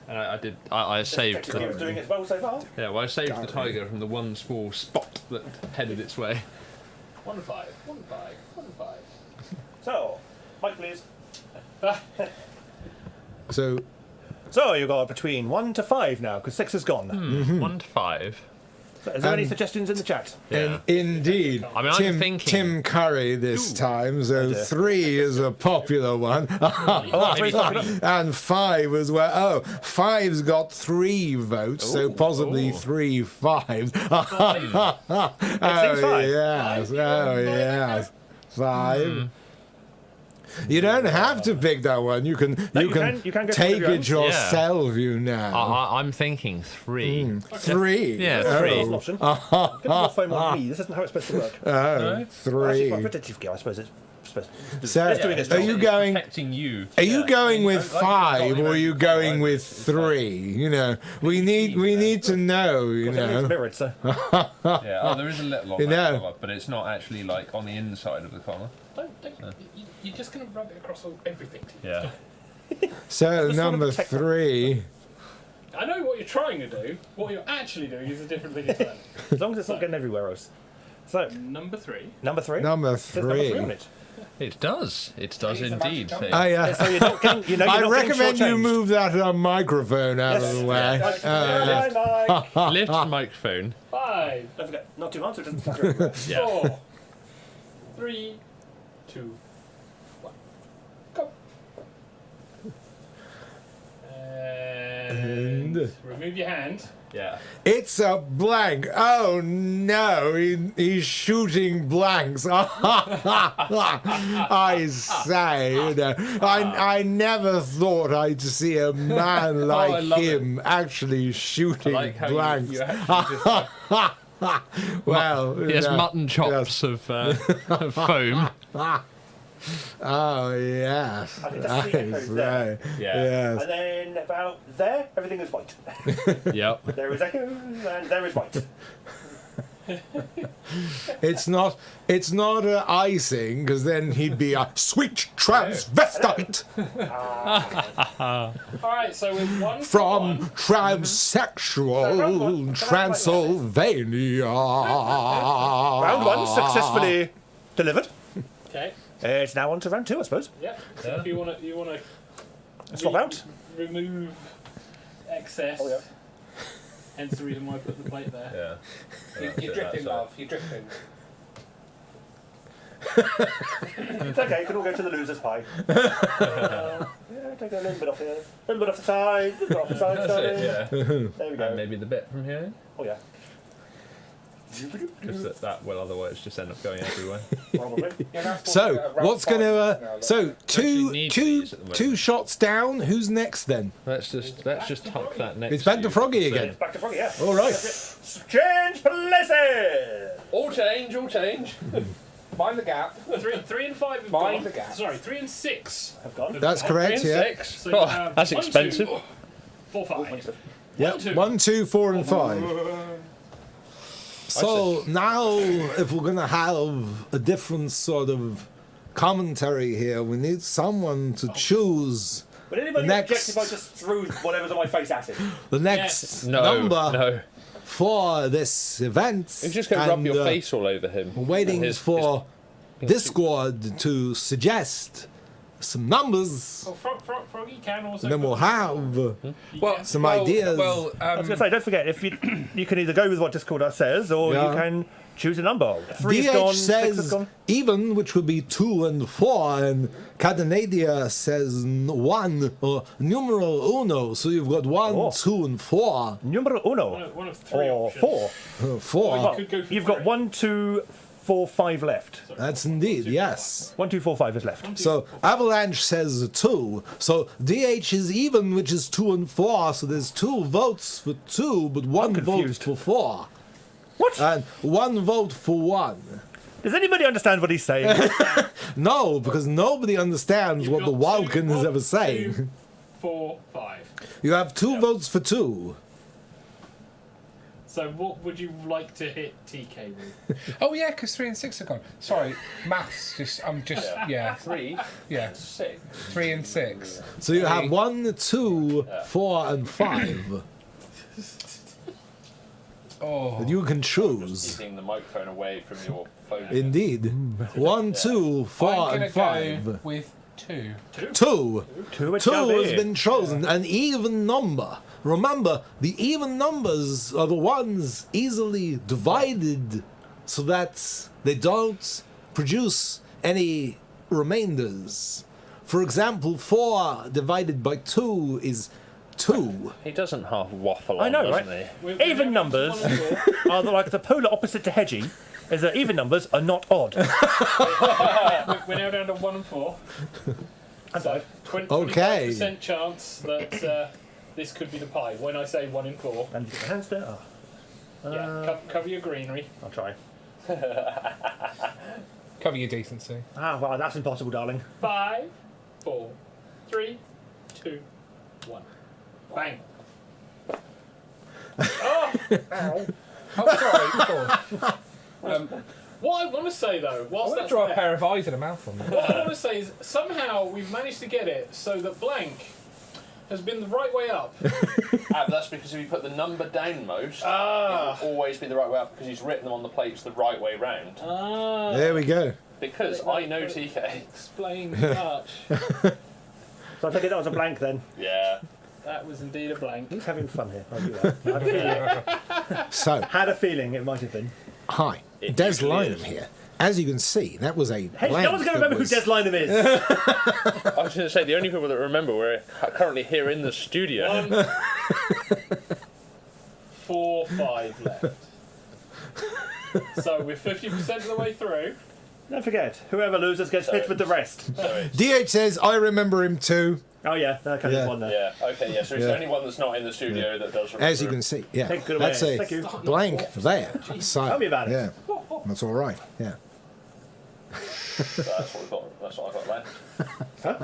And I did. I saved. Technically, it's doing it well so far. Yeah, well, I saved the tiger from the one small spot that headed its way. 1 5, 1 5, 1 5. So, Mike, please. So So you got between 1 to 5 now, because 6 is gone. 1 to 5. So is there any suggestions in the chat? Yeah. indeed, I mean, I'm thinking. Tim Curry this time. So dear. 3 is a popular one. Oh, three's popular. And 5 as well. Oh, 5's got 3 votes, so possibly 3 5s. Oh, five. yes. Oh, yes. 5. You don't have to pick that one. You can you can go for take your own. it yourself, you know. I'm thinking 3. 3. Yeah, 3. That's an option. Get more foam on me. This isn't how it's supposed to work. Oh, Actually, it's quite 3. repetitive game, I suppose it's supposed to. So, It's doing its are job. you going? Protecting you. Are you going with like 5 or are you going with 3? You know, we need to know. You It's know. mirrored, so. Yeah, oh, there is a little on You that know. collar, but it's not actually like on the inside of the collar. You're just going to rub it across everything. Yeah. So Just number wanna protect them. 3. I know what you're trying to do. What you're actually doing is a different thing entirely. As long as it's not getting everywhere else. So, Number 3. number 3. Number Says number 3 on 3. it. It does. It does indeed. Oh yeah. So you're not getting, you know, you're I not getting recommend you shortchanged. move that microphone out of the way. Bye, Mike. Lift the microphone. 5, Don't forget, not too hard so it doesn't stutter everywhere. Yeah. 4, 3, 2, 1. Go. And remove your hand. Yeah. It's a blank. Oh no, he's shooting blanks. I say, you know, I never thought I'd see a man I like love him actually shooting I like how blanks. you actually just Well, you yes, know, mutton chops of foam. Oh yes, I can just see echoes there. Yeah. Yes. And then about there, everything is white. Yep. There is echoes, and there is white. It's not icing, because then he'd be a sweet transvestite Alright, so with 1 from for transsexual Transylvania. Round 1 successfully delivered. 1. Okay. It's now on to round 2, I suppose. Yep. So if you want to Swap out. remove excess. Oh, yeah. Hence the reason why I put the plate there. Yeah. You're drifting, love. You're drifting. It's okay, it can all go to the loser's pie. take a little bit off here. A little bit off the side. A little bit off the side. That's it, yeah. There we go. And maybe the bit from here. Oh, yeah. Just that will otherwise just end up going everywhere. Probably. So what's going to? So need these at the moment. two shots down. Who's next then? Let's just tuck that next. It's back to you. Froggy So- again. Back to Froggy, yeah. All right. Change places! All change. Mind the gap. 3 and 5 have Mind gone. the gap. Sorry, 3 and 6 have gone. That's correct. Yeah. 6. So you Oh, have that's 1, expensive. 2, 4, 5. Yep. 1, 2, 4, and 5. So now, if we're gonna have a different sort of commentary here, we need someone to choose Would anybody the object next if I just threw whatever's on my face at him? the next No, number no. for this event. You just go rub and, your face all over him. We're waiting His- for Discord to suggest some numbers, Oh, Froggy can also. and then we'll have Well, some ideas. Well, I was going to say, don't forget, if you can either go with what Discord says, or Yeah. you can choose a number. 3 is DH gone, 6 is says gone. even, which would be 2 and 4, and Cadenadia says 1, or numeral uno, so you've got 1, 2, and 4. Numero uno. One of 3 Or options. 4. 4. Well, could go for You've got 3. 1, 2, 4, 5 left. That's indeed, yes. 1, 2, 4, 5 is left. So Avalanche says 2. So DH is even, which is 2 and 4. So there's 2 votes for 2, but 1 vote confused. for 4. What? And 1 vote for 1. Does anybody understand what he's saying? No, because nobody understands You've what the got Wildkin is 1, ever saying. 2, 4, 5. You have 2 votes for 2. So what would you like to hit TK with? oh yeah, because 3 and 6 are gone. Sorry, maths. I'm just yeah. 3. Yeah. 6. 3 and 6. So you have 1, 2, 4, and 5. Oh. that you can choose. Keeping the microphone away from your phone. Indeed. 1, 2, 4, I'm and gonna 5. go with 2. 2. it shall Two has be. been chosen. An even number. Remember, the even numbers are the ones easily divided so that they don't produce any remainders. For example, 4 divided by 2 is 2. He doesn't half waffle I on, know, doesn't right? he? Even numbers are like the polar opposite to hedging, is that even numbers are not odd. We're now down to 1 and 4. And 5. Okay. 25% chance that this could be the pie. When I say 1 in 4. And you get your hands there. Oh. Yeah, cover your greenery. I'll try. Cover your decency. Ah, well, that's impossible, darling. 5, 4, 3, 2, 1. Bang. Oh! Oh, sorry. What I want to say though, I whilst want to that's draw a there, pair of eyes and a mouth on what I them. want to say is somehow we've managed to get it so that blank has been the right way up. But that's because if you put the number down most, it will always be the right way up because he's written them on the plates the right way round. There we go. Because I know TK. Explain much. So I take it that was a blank then. Yeah. That was indeed a blank. He's having fun here. I'll do that. I had a feeling. So, Had a feeling it might have been. hi. It Des usually Lynam is. here. As you can see, that was a Hey, blank no one's going to that remember was- who Des Lynam is. I was going to say, the only people that remember were currently here in the studio. 1, 4, 5 left. So we're 50% of the way through. Don't forget, whoever loses gets hit with the rest. DH says, I remember him too. Oh yeah, that kind Yeah. of one there. Yeah, okay, yeah, so it's Yeah. the only one that's not in the studio that does remember. As you can see, yeah. Take it away. That's a Thank you. blank there. So, Tell me about it. Yeah, that's all right. Yeah. So that's what we've got. That's what I've got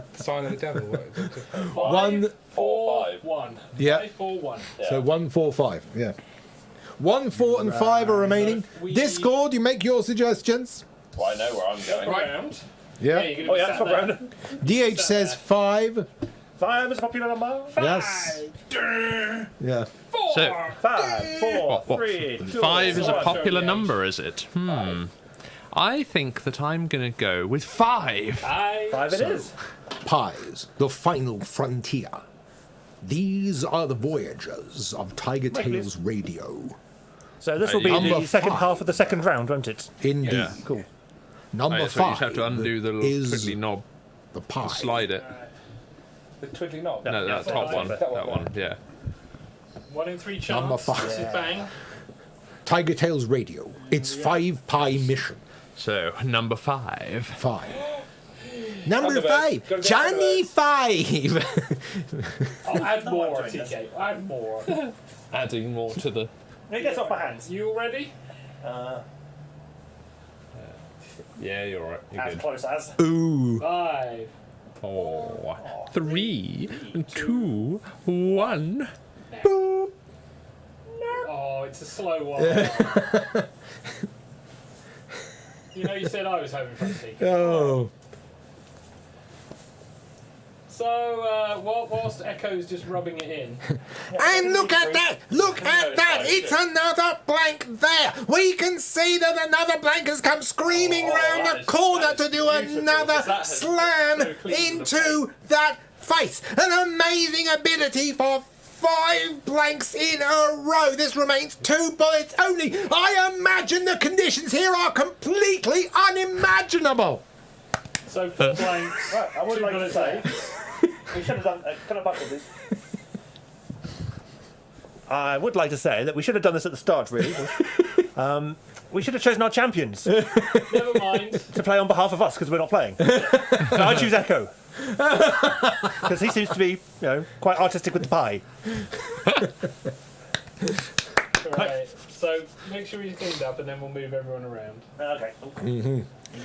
left. Sign of the devil. 5, 1, 4, 5. 1. Yeah. 5, 4, 1. So 1, 4, 5. Yeah. 1, 4, and 5 are remaining. Discord, you make your suggestions. Well, I know where I'm going. Round. Yeah. you're gonna Oh be yeah, sat swap there. round. DH says 5. 5 is a popular number. Yes. Yeah. So, 5, 4, 3, 2, 5 is a 1. popular number, is it? I think that I'm going to go with 5. 5 it is. Pies, the final frontier. These are the voyagers of TigerTails Radio. So this will be Number the second 5. half of the second round, won't it? Indeed. Yeah. Cool. Number So you 5 just have to undo the little is twiddly knob the pie. to slide it. The twiddly knob. No, that top one. That one, yeah. 1 in 3 chance. Number 5. This is bang. TigerTails Radio. It's 5 pie mission. So, number 5. 5. Number 5. Johnny 5. I'll add more, TK. Add more. Adding more to the... It gets off my hands. You all ready? Yeah, you're right. You're As good. close as. Ooh. 5. 4, 3, 2, 1. Oh, it's a slow one. You know, you said I was hoping for a TK. Oh. So, whilst Echo's just rubbing it in. And look at that! Look at that! It's another blank there! We can see that another blank has come screaming round the corner to do another slam into that face! An amazing ability for 5 blanks in a row. This remains 2 bullets only. I imagine the conditions here are completely unimaginable. So 4 blanks. Right, I would 2 like to bullets say, left. we should have done. Can I buckle this? I would like to say that we should have done this at the start, really. We should have chosen our champions Never mind. to play on behalf of us because we're not playing. So I choose Echo because he seems to be, quite artistic with the pie. Right. So make sure he's cleaned up, and then we'll move everyone around. Okay.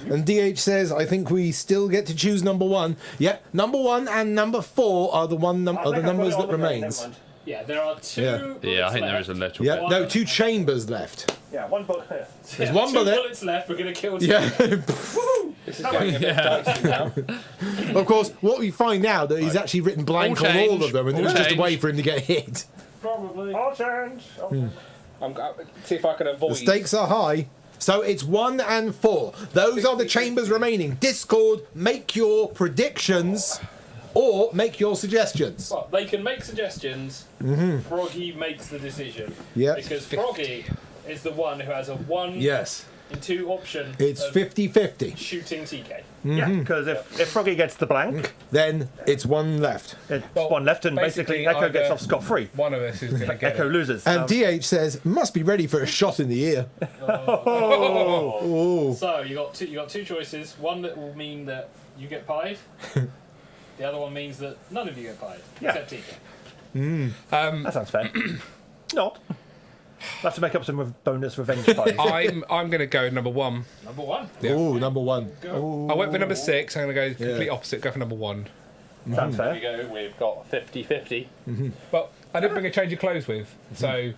And DH says, I think we still get to choose number 1. Yep, number 1 and number 4 are the numbers that remains. Yeah, there are 2. Yeah, I think there is a little Yeah, bit. no, 2 chambers left. Yeah, 1 bullet. There's 1 bullet. 2 bullets left. We're going to kill 2. Yeah. This is getting a bit dicey now. Of course, what we find now that he's actually written blank All on all change, of them, and it all was just a change. way for him to get hit. Probably. I'll change. I'm see if I can avoid. The stakes are high. So it's 1 and 4. Those are the chambers remaining. Discord, make your predictions or make your suggestions. Well, they can make suggestions. Froggy makes the decision. Yep. Because Froggy is the one who has a 1 Yes. in 2 option. It's of 50-50. shooting TK. Yeah, because if Froggy gets the blank, Then it's 1 left. it's 1 left, and basically Echo gets off scot-free. One of us is going to get Echo it. loses. And DH says, must be ready for a shot in the ear. Oh. So you got 2 choices. One that will mean that you get pied. The other one means that none of you get pied, except TK. That sounds fair. Not. We'll have to make up some bonus revenge pies. I'm going to go number 1. Number 1. Oh, number 1. I went for number 6. I'm going to go complete opposite. Go for number 1. Sounds fair. There we go. We've got 50-50. Well, I didn't bring a change of clothes with, so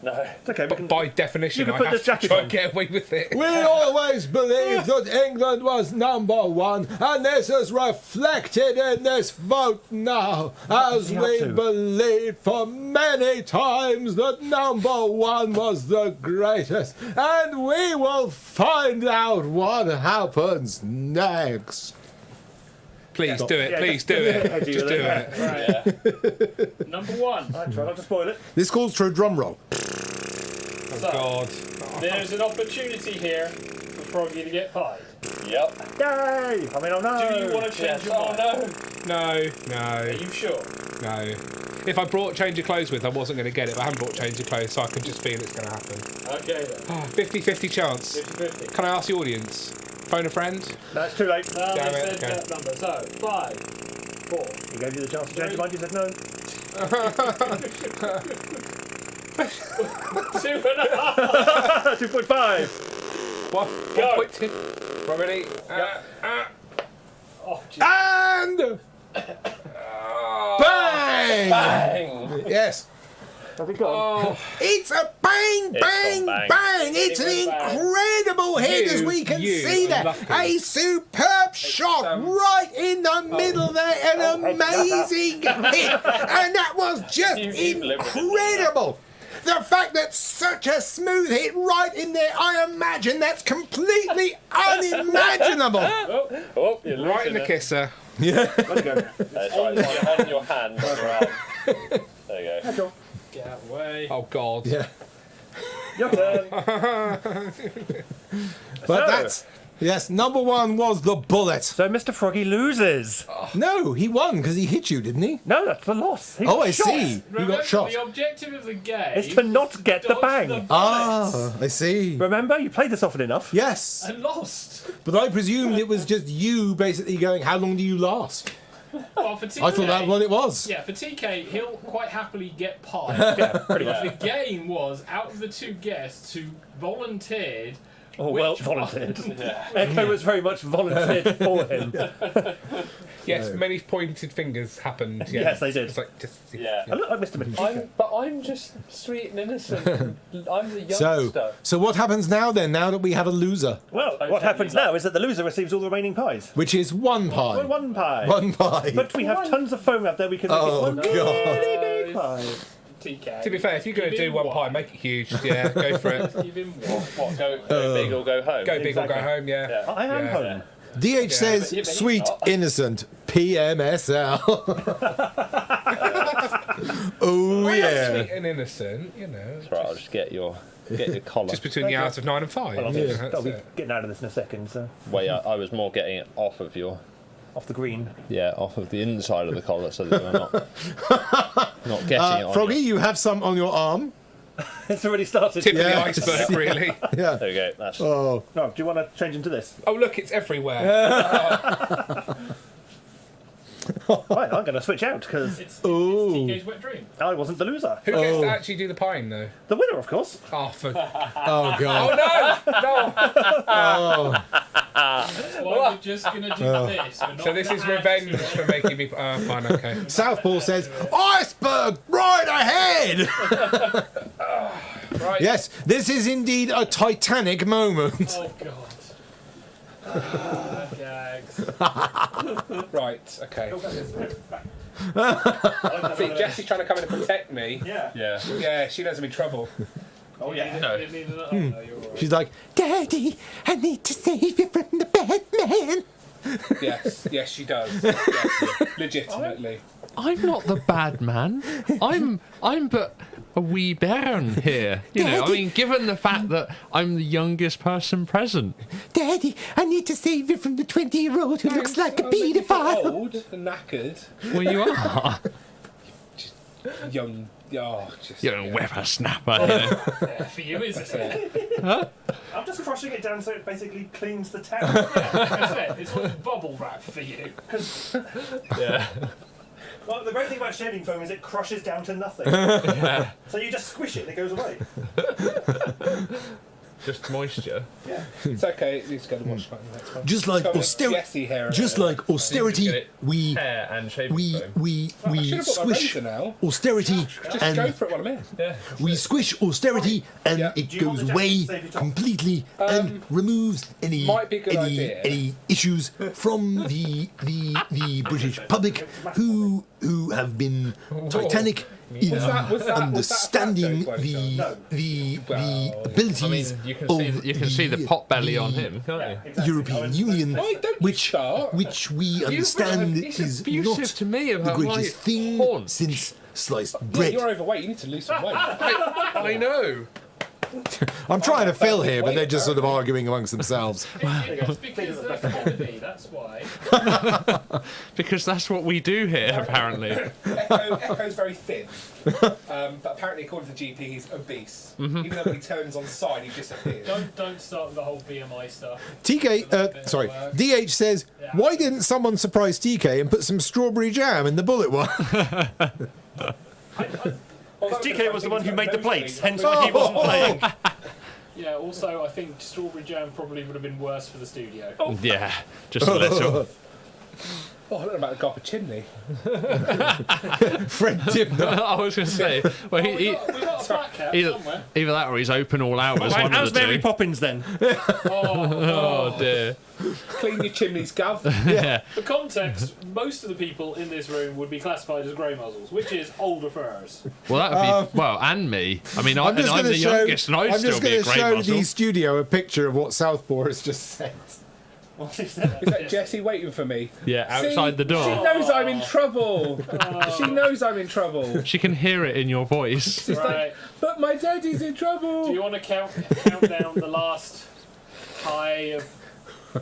No, it's okay. We can, by definition, you can I put have this to jacket try on. and get away with it. We always believed that England was number 1, and this is reflected in this vote now, as You we have to. believed for many times that number 1 was the greatest, and we will find out what happens next. Please do it. Yeah, Please just do do it. it. Just do it. Right. Number 1. I try not to spoil it. This calls for a drum roll. Oh, God. There's an opportunity here for Froggy to get pied. Yep. Yay! I mean, oh no. Do you want to change your mind? No. Are you sure? No. If I brought change of clothes with, I wasn't going to get it, but I haven't brought change of clothes, so I can just feel it's going to happen. Okay then. 50-50 chance. 50-50. Can I ask the audience? Phone a friend? No, it's too late. No, Damn they it, said okay. that number. So, 5, 4. He gave you the chance to change your mind. You said no. 2.5. 2.5. What? Go. 1.2. Right, ready? Oh, geez. And bang! Bang! Yes. Have we gone? Oh, It's a bang, bang, gone bang. bang. It's an It went bang. incredible hit, as we can see there. unlucky. A superb shot right in the middle there. An amazing hit. And that was just incredible. The fact that such a smooth hit right in there, I imagine that's completely unimaginable. Oh, you're right in the kisser. Let's go. That's right. On your hand, on your arm. There you go. Get out of the way. Oh, God. Yeah. Your turn. But Yes, number 1 was the bullet. So Mr. Froggy loses. No, he won because he hit you, didn't he? No, that's the loss. He Oh, got I shot. see. You Remember, got shot. the objective of the game It's to not get the dodge bang. bullets Ah, I see. Remember, you played this often enough. Yes. and lost. But I presumed it was just you basically going, how long do you last? Well, for TK, I thought that's what it was. Yeah, for TK, he'll quite happily get pied. Yeah, pretty much. The game was, out of the 2 guests who volunteered... Oh, well, volunteered. Echo was very much volunteered for him. Yes, many pointed fingers happened. Yeah. Yes, they did. It's like just, I look like Mr. Magica. But I'm just sweet and innocent. I'm the youngster. So what happens now then, now that we have a loser? Well, what happens now is that the loser receives all the remaining pies. Which is 1 pie. Well, 1 pie. 1 pie. But we have tons of foam out there. We can make Oh, it 1 God. really big pie. TK. To be fair, if you're going to do 1 pie, make it huge. Yeah, go for it. You've been what? Go big or go home. Go big or Exactly. go home, yeah. I am home. DH says, but sweet, not. innocent, PMSL. Oh, yeah. Sweet and innocent, you know. That's right, I'll just get your collar. Just between the hours of 9 and 5. Well, Yeah, I'll that's be it. getting out of this in a second, so Wait, I was more getting it off of your... off the green. Yeah, off of the inside of the collar so that you're not getting it on Froggy, you. you have some on your arm. It's already started. Tip of the Yes. iceberg, really. Yeah. There we go. That's... Oh. No, do you want to change into this? Oh, look, it's everywhere. Right, I'm going to switch out because It's TK's wet dream. I wasn't the loser. Who gets to actually do the pieing, though? The winner, of course. Oh, for... Oh, God. no! Oh. Why we're just going to do this. We're not So this is gonna revenge for making me... Oh, fine, okay. Southpaw says, iceberg right ahead! Right. Yes, this is indeed a Titanic moment. Oh, God. Gags. Right, okay. See, Jessie's trying to come in and protect me. Yeah. Yeah, she knows I'm in trouble. Oh, yeah. No, you're all right. She's like, Daddy, I need to save you from the bad man. Yes, she does. Yes, legitimately. I'm not the bad man. I'm but a wee bairn here. You know, I mean, given the fact that I'm the youngest person present. Daddy, I need to save you from the 20-year-old who looks like a I'll make you feel paedophile. old and knackered. Well, you are. Young. Oh, just... You're a whippersnapper here. Yeah, for you, isn't it? I'm just crushing it down so it basically cleans the town. That's it. It's like bubble wrap for you. Yeah. Well, the great thing about shaving foam is it crushes down to nothing. So you just squish it and it goes away. Just moisture. Yeah. It's okay, it needs to go to wash. That's fine. Just like Got a austerity, Jessie hair in just it. like austerity, we Hair and shaving we foam. we I we should have got my squish razor now. austerity Just go and for it while I'm in. Yeah. we squish austerity and Yeah. it Do you want goes the away jacket to save your top? completely and removes any might be a good idea. any issues from the British public who have been Titanic in Was that a understanding fat joke, by the Well, abilities I mean, you can see the the- pot belly on the him, can't you? Exactly. European Union, Why don't you which start? we understand It's is abusive not to me the about my greatest thing haunch. since sliced Yeah, bread. you're overweight, you need to lose some weight. I know. I'm trying to fill here, but they're just sort of arguing amongst themselves. It's because they're comedy, that's why. Because that's what we do here, apparently. Echo's very thin, but apparently according to the GP he's obese. Even though when he turns on side he disappears. Don't start with the whole BMI stuff. Sorry, DH says, why didn't someone surprise TK and put some strawberry jam in the bullet one? TK was the one who made the plates, hence why he wasn't playing. Yeah, also I think strawberry jam probably would have been worse for the studio. Yeah, just a little. Oh, I don't know about the copper chimney. Fred Dibner. I was going to say, well, We got a flat cap somewhere. either that or he's open all hours. Right, one how's of the Mary two. Poppins then? Oh dear. Clean your chimneys, Gov. Yeah. For context, most of the people in this room would be classified as grey muzzles, which is older furs. Well, that would be I'm me. I mean, I'm the gonna youngest, and I'd I'm still just be going a to grey show muzzle. the studio a picture of what Southpaw has just said. What is that? Is that Jessie waiting for me? Yeah, outside the door. She knows I'm in trouble. She knows I'm in trouble. She can hear it in your voice. Right. But my daddy's in trouble. Do you want to count down the last high of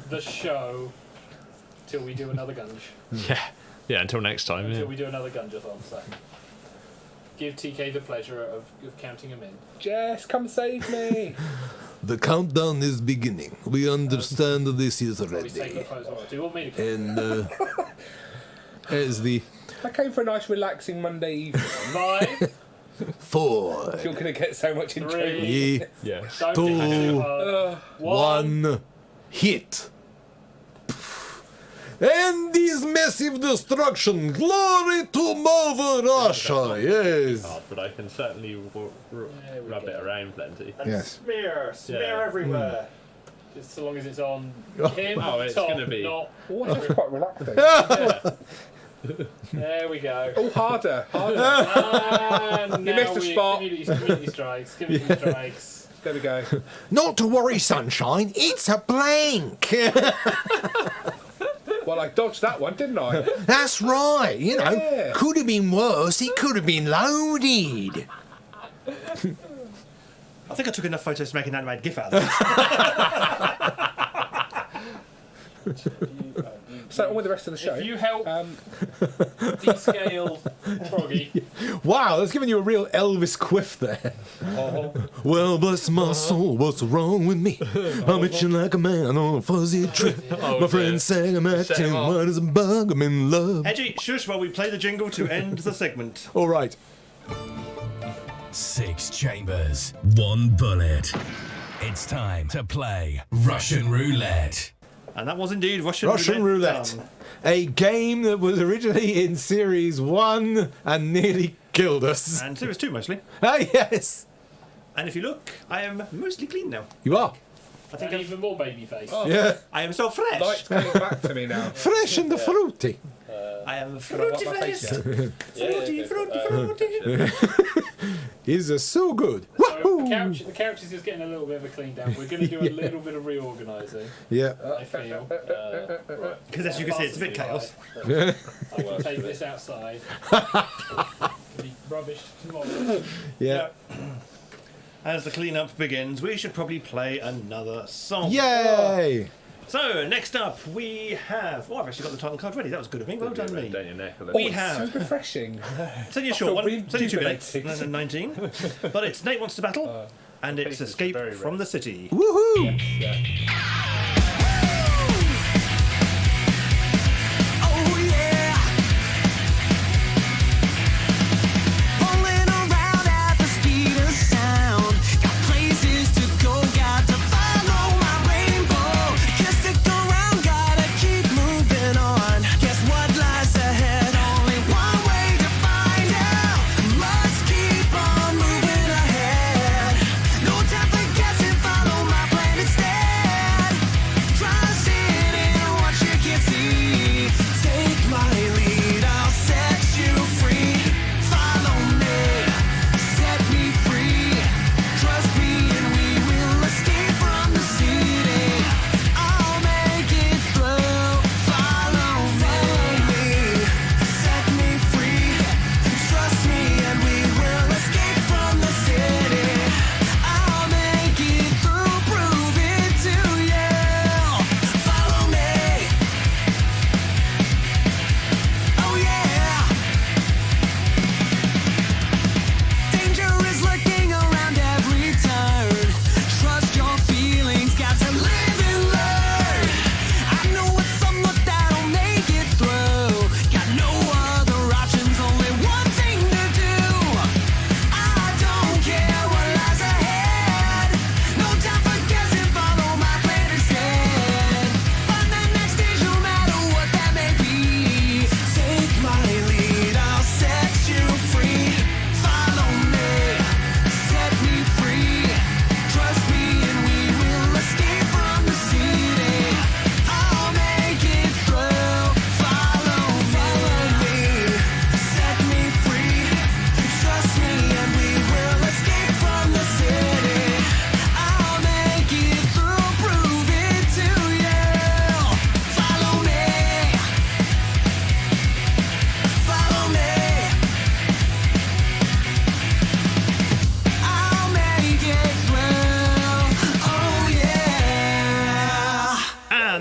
the show till we do another gunge. Yeah, until next time. Until Yeah. we do another gungeathon. So give TK the pleasure of counting them in. Jess, come save me. The countdown is beginning. We understand this is Probably take ready. the photo. Do you want me to? And as the I came for a nice, relaxing Monday evening. 5, 4, You're going to get so much enjoyment. 3, Yeah. don't think too 2, hard. 1, hit. And this massive destruction, glory to Mother Russia, yes. But I can certainly rub it around plenty. And Yes. smear everywhere. Just so long as it's on him. Oh, it's top, gonna be- Not. Oh, that's quite relaxing. There we go. Oh, harder. And You missed the spot. Community strikes. Community strikes. There we go. Not to worry, sunshine. It's a blank. Well, I dodged that one, didn't I? That's right. You know, Yeah. could have been worse. It could have been loaded. I think I took enough photos to make an animated GIF out of this. So on with the rest of the show. If you help descale Froggy. Wow, that's giving you a real Elvis quiff there. Well, bless my soul, what's wrong with me? I'm itching like a man on a fuzzy tree. My friend sang I'm acting, what is a bug? I'm in love. Edgy, shush while we play the jingle to end the segment. All right. 6 chambers, 1 bullet. It's time to play Russian Roulette. And that was indeed Russian Roulette. done. A game that was originally in Series 1 and nearly killed us. And Series 2 mostly. Ah, yes. And if you look, I am mostly clean now. You are. I think And even more baby face. Yeah. I am so fresh. Light's coming back to me now. Fresh and fruity. I am fruity my face faced. yet. Fruity. Is so good. So the couch is just getting a little bit of a clean down. We're going to do a little bit of reorganising. Yeah. I feel. Because as you can see, it's a bit chaos. I can take this outside. It'll be rubbish tomorrow. Yeah. As the clean-up begins, we should probably play another song. Yay! So, next up, we have... Oh, I've actually got the title card ready. That was good of me. Well done, me. Down your neck a little. We have... So refreshing. It's only a short one. It's only 2 minutes. rejuvenating. 19. But it's Nate Wants to Battle, and it's Escape from the City. Woohoo! No time for guessing, follow my plan instead.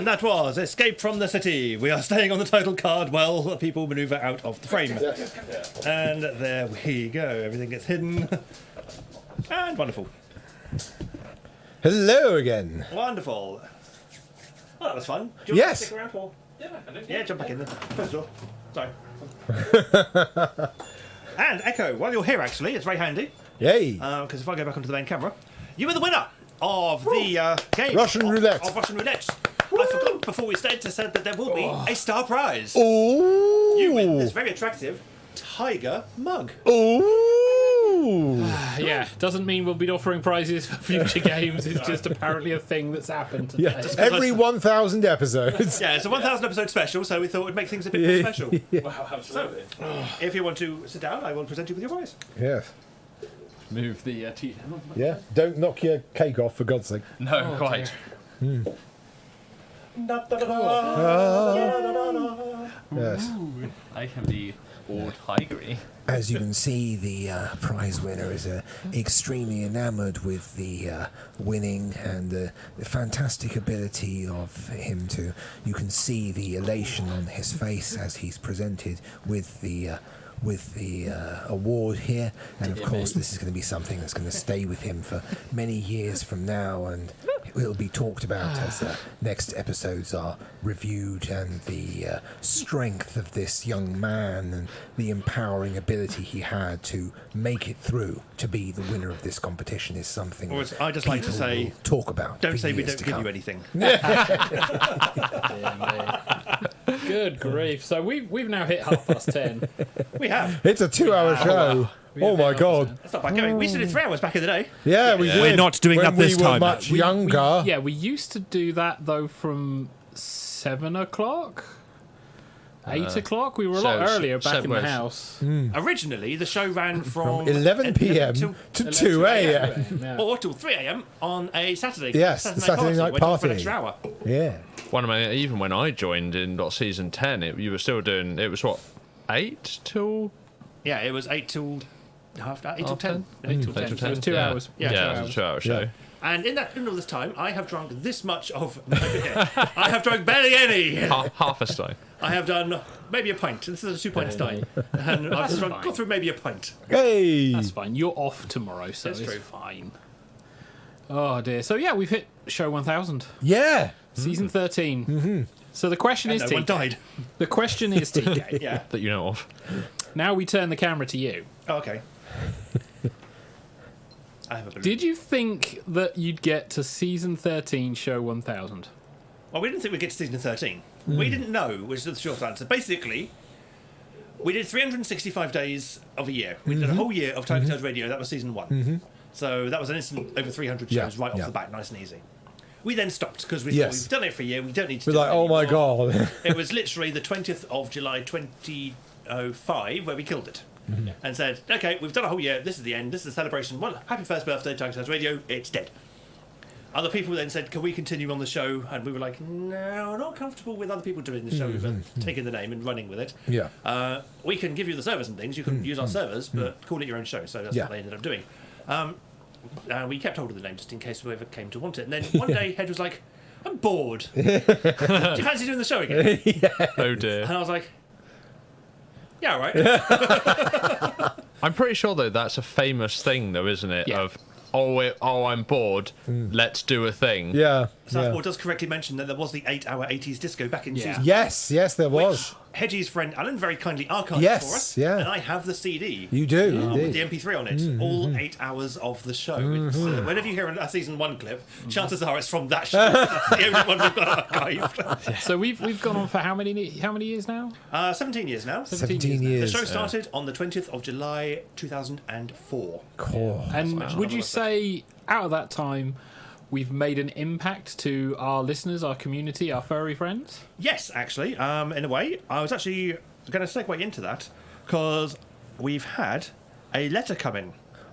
And that was Escape from the City. We are staying on the title card while people manoeuvre out of the frame. And there we go. Everything gets hidden. And wonderful. Hello again. Wonderful. Oh, that was fun. Do you want Yes. to stick around, Paul? Yeah, jump back in there. Close the door. Sorry. And Echo, while you're here, actually, it's very handy. Yay. Because if I go back onto the main camera, you were the winner of the game. Russian roulette. Of Russian roulette. I forgot before we started to say that there will be a star prize. Ooh. You win this very attractive Tiger mug. Ooh. Yeah, doesn't mean we'll be offering prizes for future games. It's just apparently a thing that's happened today. Yeah. Every 1,000 episodes. Yeah, it's a 1,000 episode special, so we thought it'd make things a bit more special. Wow, absolutely. So, if you want to sit down, I will present you with your prize. Yes. Move the Yeah. Don't knock your cake off, for God's sake. No, quite. Yes. I can be all tigery. As you can see, the prize winner is extremely enamoured with the winning and the fantastic ability of him to. You can see the elation on his face as he's presented with the award here, and of course this is going to be something that's going to stay with him for many years from now, and it'll be talked about as next episodes are reviewed, and the strength of this young man and the empowering ability he had to make it through to be the winner of this competition is something Or as I just people like to say, will talk about. Don't for say we years don't to give come. you anything. Good grief. So we've now hit 10:30. We have. It's a 2-hour show. Oh my God. That's not bad going. We used to do 3 hours back in the day. Yeah, we did. We're not doing when that this we were time. much younger. We used to do that though from 7 o'clock. 8 o'clock? We were a lot earlier back in the house. Originally, the show ran from 11 p.m. to 2 a.m. Or till 3 a.m. on a Saturday. Yes, Saturday night Went on for an party. extra hour. Yeah. One of my, even when I joined in season 10, you were still doing. It was what, 8 till. Yeah, it was 8 till 8 till 10. 8 till 10. So it was 2 hours. Yeah, it was a 2-hour show. And in all this time, I have drunk this much of beer. I have drunk barely any. Half a stein. I have done maybe a pint. This is a 2-pint stein. And I've got through maybe a pint. Hey! That's fine. You're off tomorrow, so That's it's true. fine. Oh dear. So yeah, we've hit show 1000. Yeah. Season 13. Mm-hmm. So the question is, no one TK. died. The question is, TK. Yeah. That you know of. Now we turn the camera to you. Oh, okay. I have a balloon. Did you think that you'd get to season 13, show 1000? Well, we didn't think we'd get to season 13. We didn't know, which is the short answer. Basically, we did 365 days of a year. We did a whole year of TigerTails Radio. That was season 1. So that was an instant over 300 shows right off the bat, nice and easy. We then stopped because we thought we've done it for a year. We don't need to We're do like, it oh my anymore. God. It was literally the 20th of July 2005 where we killed it. And said, okay, we've done a whole year. This is the end. This is the celebration. Well, happy first birthday, TigerTails Radio. It's dead. Other people then said, can we continue on the show? And we were like, no, we're not comfortable with other people doing the show, taking the name and running with it. Yeah. We can give you the servers and things. You can use our servers, but call it your own show. So that's what they ended up doing. We kept hold of the name just in case we ever came to want it. And then one day, Head was like, I'm bored. Do you fancy doing the show again? Oh dear. And I was like, yeah, all right. I'm pretty sure though that's a famous thing though, isn't it? Yeah. Of I'm bored. Let's do a thing. Yeah. Southport does correctly mention that there was the 8-hour 80s disco back in season. Yes, there was. Hedgie's friend Alan very kindly archived Yes, for us. yeah. And I have the CD. You do, with indeed. the MP3 on it. All 8 hours of the show. It's, whenever you hear a season 1 clip, chances are it's from that show. That's the only one we've got archived. So we've gone on for how many years now? 17 years now. 17 years. The show started on the 20th of July 2004. Cool. And would you say out of that time we've made an impact to our listeners, our community, our furry friends? Yes, actually, in a way. I was actually going to segue into that because we've had a letter come in.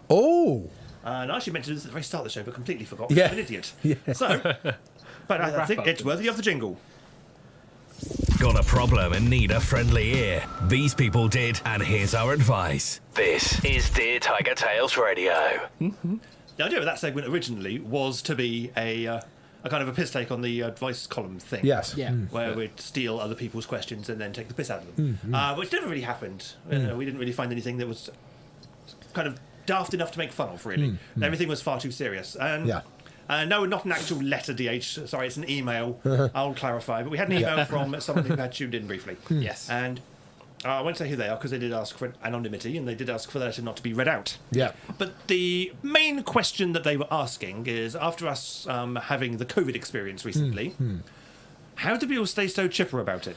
Oh. And I actually meant to do this at the very start of the show, but completely forgot. Yeah. I'm an idiot. Yeah. So, but I think it's worthy of the jingle. Got a problem and need a friendly ear? These people did, and here's our advice. This is Dear TigerTails Radio. The idea of that segment originally was to be a kind of a piss take on the advice column thing. Yes. Yeah. Where we'd steal other people's questions and then take the piss out of them. Which never really happened. We didn't really find anything that was kind of daft enough to make fun of, really. Everything was far too serious. And no, not an actual letter, DH. Sorry, it's an email. I'll clarify. But we had an email from someone who had tuned in briefly. Yes. And I won't say who they are because they did ask for anonymity and they did ask for the letter not to be read out. Yeah. But the main question that they were asking is, after us having the COVID experience recently, how do people stay so chipper about it?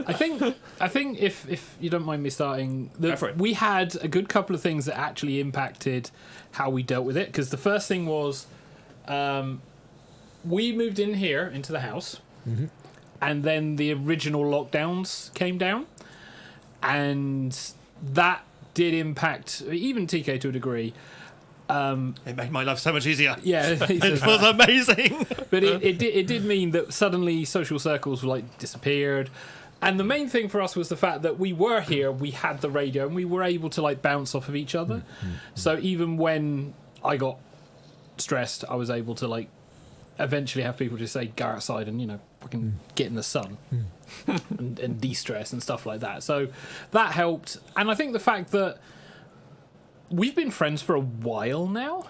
I think if you don't mind me starting, Go for it. we had a good couple of things that actually impacted how we dealt with it. Because the first thing was, we moved in here into the house, and then the original lockdowns came down, and that did impact even TK to a degree. It made my life so much easier. Yeah, it was amazing. But it did mean that suddenly social circles like disappeared, and the main thing for us was the fact that we were here, we had the radio, and we were able to like bounce off of each other. So even when I got stressed, I was able to like eventually have people just say go outside and fucking get in the sun and de-stress and stuff like that. So that helped, and I think the fact that we've been friends for a while now,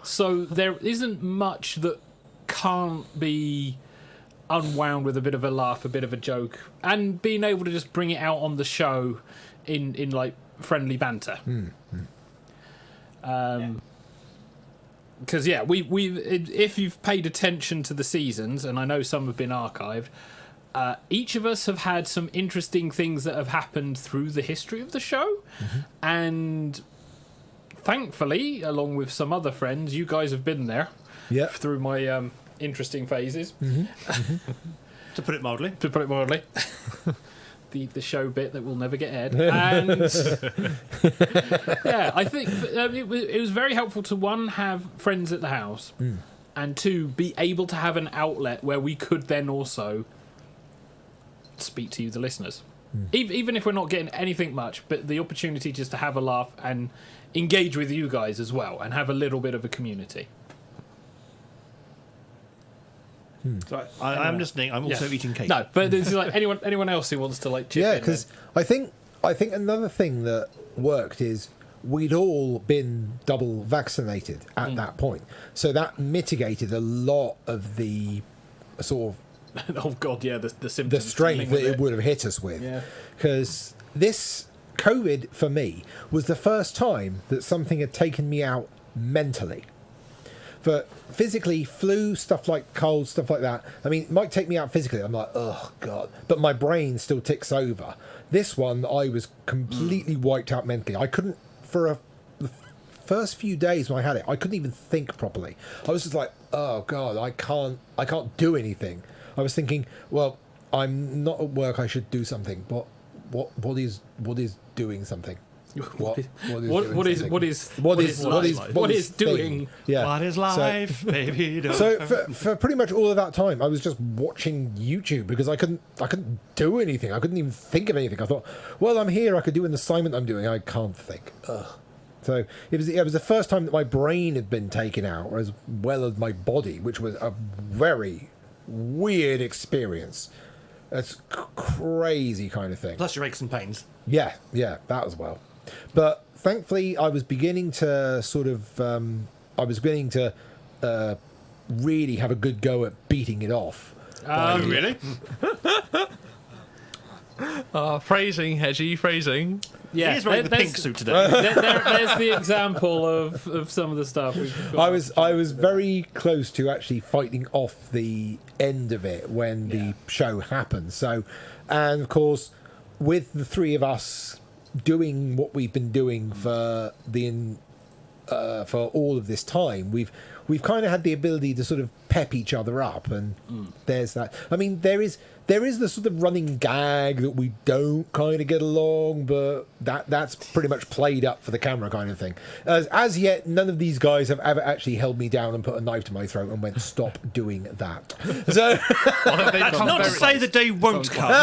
so there isn't much that can't be unwound with a bit of a laugh, a bit of a joke, and being able to just bring it out on the show in like friendly banter. Because if you've paid attention to the seasons, and I know some have been archived, each of us have had some interesting things that have happened through the history of the show, and thankfully, along with some other friends, you guys have been there through my interesting phases. To put it mildly. The show bit that will never get aired. And yeah, I think it was very helpful to, one, have friends at the house, and two, be able to have an outlet where we could then also speak to you, the listeners. Even if we're not getting anything much, but the opportunity just to have a laugh and engage with you guys as well and have a little bit of a community. So I'm listening. I'm also eating cake. No, but it's like anyone else who wants to like chip in. Yeah, because I think another thing that worked is we'd all been double vaccinated at that point, so that mitigated a lot of the sort of oh god, yeah, the symptoms, the strength that it would have hit us with. Because this COVID for me was the first time that something had taken me out mentally. But physically, flu, stuff like cold, stuff like that, I mean, it might take me out physically. I'm like, oh, God. But my brain still ticks over. This one, I was completely wiped out mentally. I couldn't, the first few days when I had it, I couldn't even think properly. I was just like, oh, God, I can't do anything. I was thinking, well, I'm not at work, I should do something. But what is doing something? What is doing? Yeah. What is life, baby? So for pretty much all of that time, I was just watching YouTube because I couldn't do anything. I couldn't even think of anything. I thought, well, I'm here. I could do an assignment I'm doing. I can't think. Ugh. So it was the first time that my brain had been taken out, as well as my body, which was a very weird experience. It's crazy kind of thing. Plus your aches and pains. Yeah, that as well. But thankfully, I was beginning to really have a good go at beating it off. Really? Phrasing, Hedgie, phrasing. Yeah, he's wearing the pink suit today. There's the example of some of the stuff we've got. I was very close to actually fighting off the end of it when the show happened. So, and of course, with the three of us doing what we've been doing for all of this time, we've kind of had the ability to sort of pep each other up, and there's that. I mean, there is the sort of running gag that we don't kind of get along, but that's pretty much played up for the camera kind of thing. As yet, none of these guys have ever actually held me down and put a knife to my throat and went, "Stop doing that." So that's not to say the day won't come.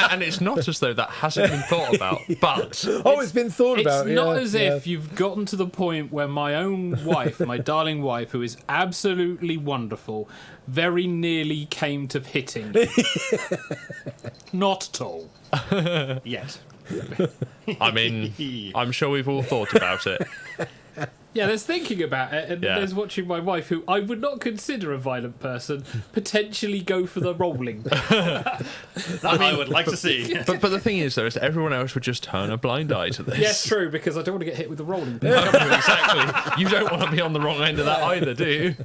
And it's not as though that hasn't been thought about, but it's been thought about. It's not as if you've gotten to the point where my own wife, my darling wife, who is absolutely wonderful, very nearly came to hitting. Not at all. Yet. I mean, I'm sure we've all thought about it. Yeah, there's thinking about it, and Yeah. there's watching my wife, who I would not consider a violent person, potentially go for the rolling. I would like to see. But the thing is, though, is that everyone else would just turn a blind eye to this. Yes, true, because I don't want to get hit with the rolling. Exactly. You don't want to be on the wrong end of that either, do you?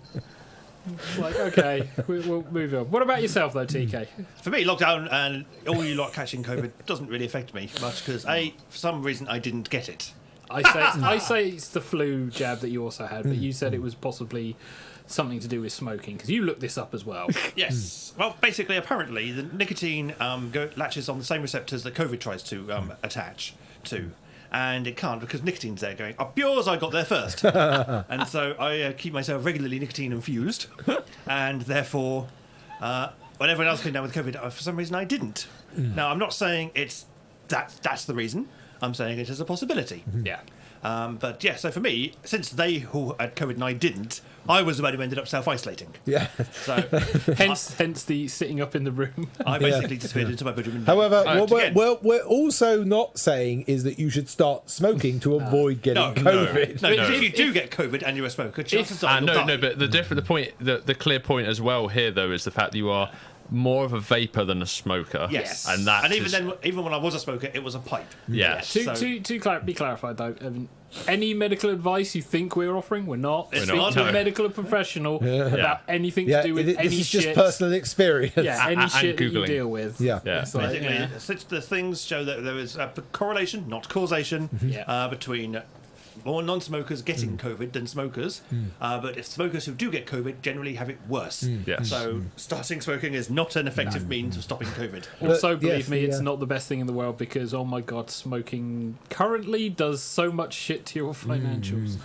Like, okay, we'll move on. What about yourself, though, TK? For me, lockdown and all you lot catching COVID doesn't really affect me much because, for some reason, I didn't get it. I say it's the flu jab that you also had, but you said it was possibly something to do with smoking, because you looked this up as well. Yes. Well, basically, apparently, the nicotine latches on the same receptors that COVID tries to attach to. And it can't because nicotine's there going, up yours, I got there first. And so I keep myself regularly nicotine infused. And therefore, when everyone else came down with COVID, for some reason I didn't. Now, I'm not saying that's the reason. I'm saying it is a possibility. Yeah. But yeah, so for me, since they who had COVID and I didn't, I was the one who ended up self-isolating. Yeah. So hence the sitting up in the room. I basically disappeared into my bedroom. However, what we're also not saying is that you should start smoking to avoid getting COVID. No. If you do get COVID and you're a smoker, chances are you'll die. But the clear point as well here, though, is the fact that you are more of a vapor than a smoker. Yes. And even when I was a smoker, it was a pipe. Yeah. To be clarified, though, any medical advice you think we're offering, we're not. It's Speak not, to no. a medical professional about anything to do with this any is shit. just personal experience. Yeah, any And shit that you Googling. deal with. Yeah. It's like, Basically, since the things show that there is a correlation, not causation, between more non-smokers getting COVID than smokers. But if smokers who do get COVID generally have it worse. Yes. So starting smoking is not an effective means of stopping COVID. Also, believe me, it's not the best thing in the world because, oh my god, smoking currently does so much shit to your financials.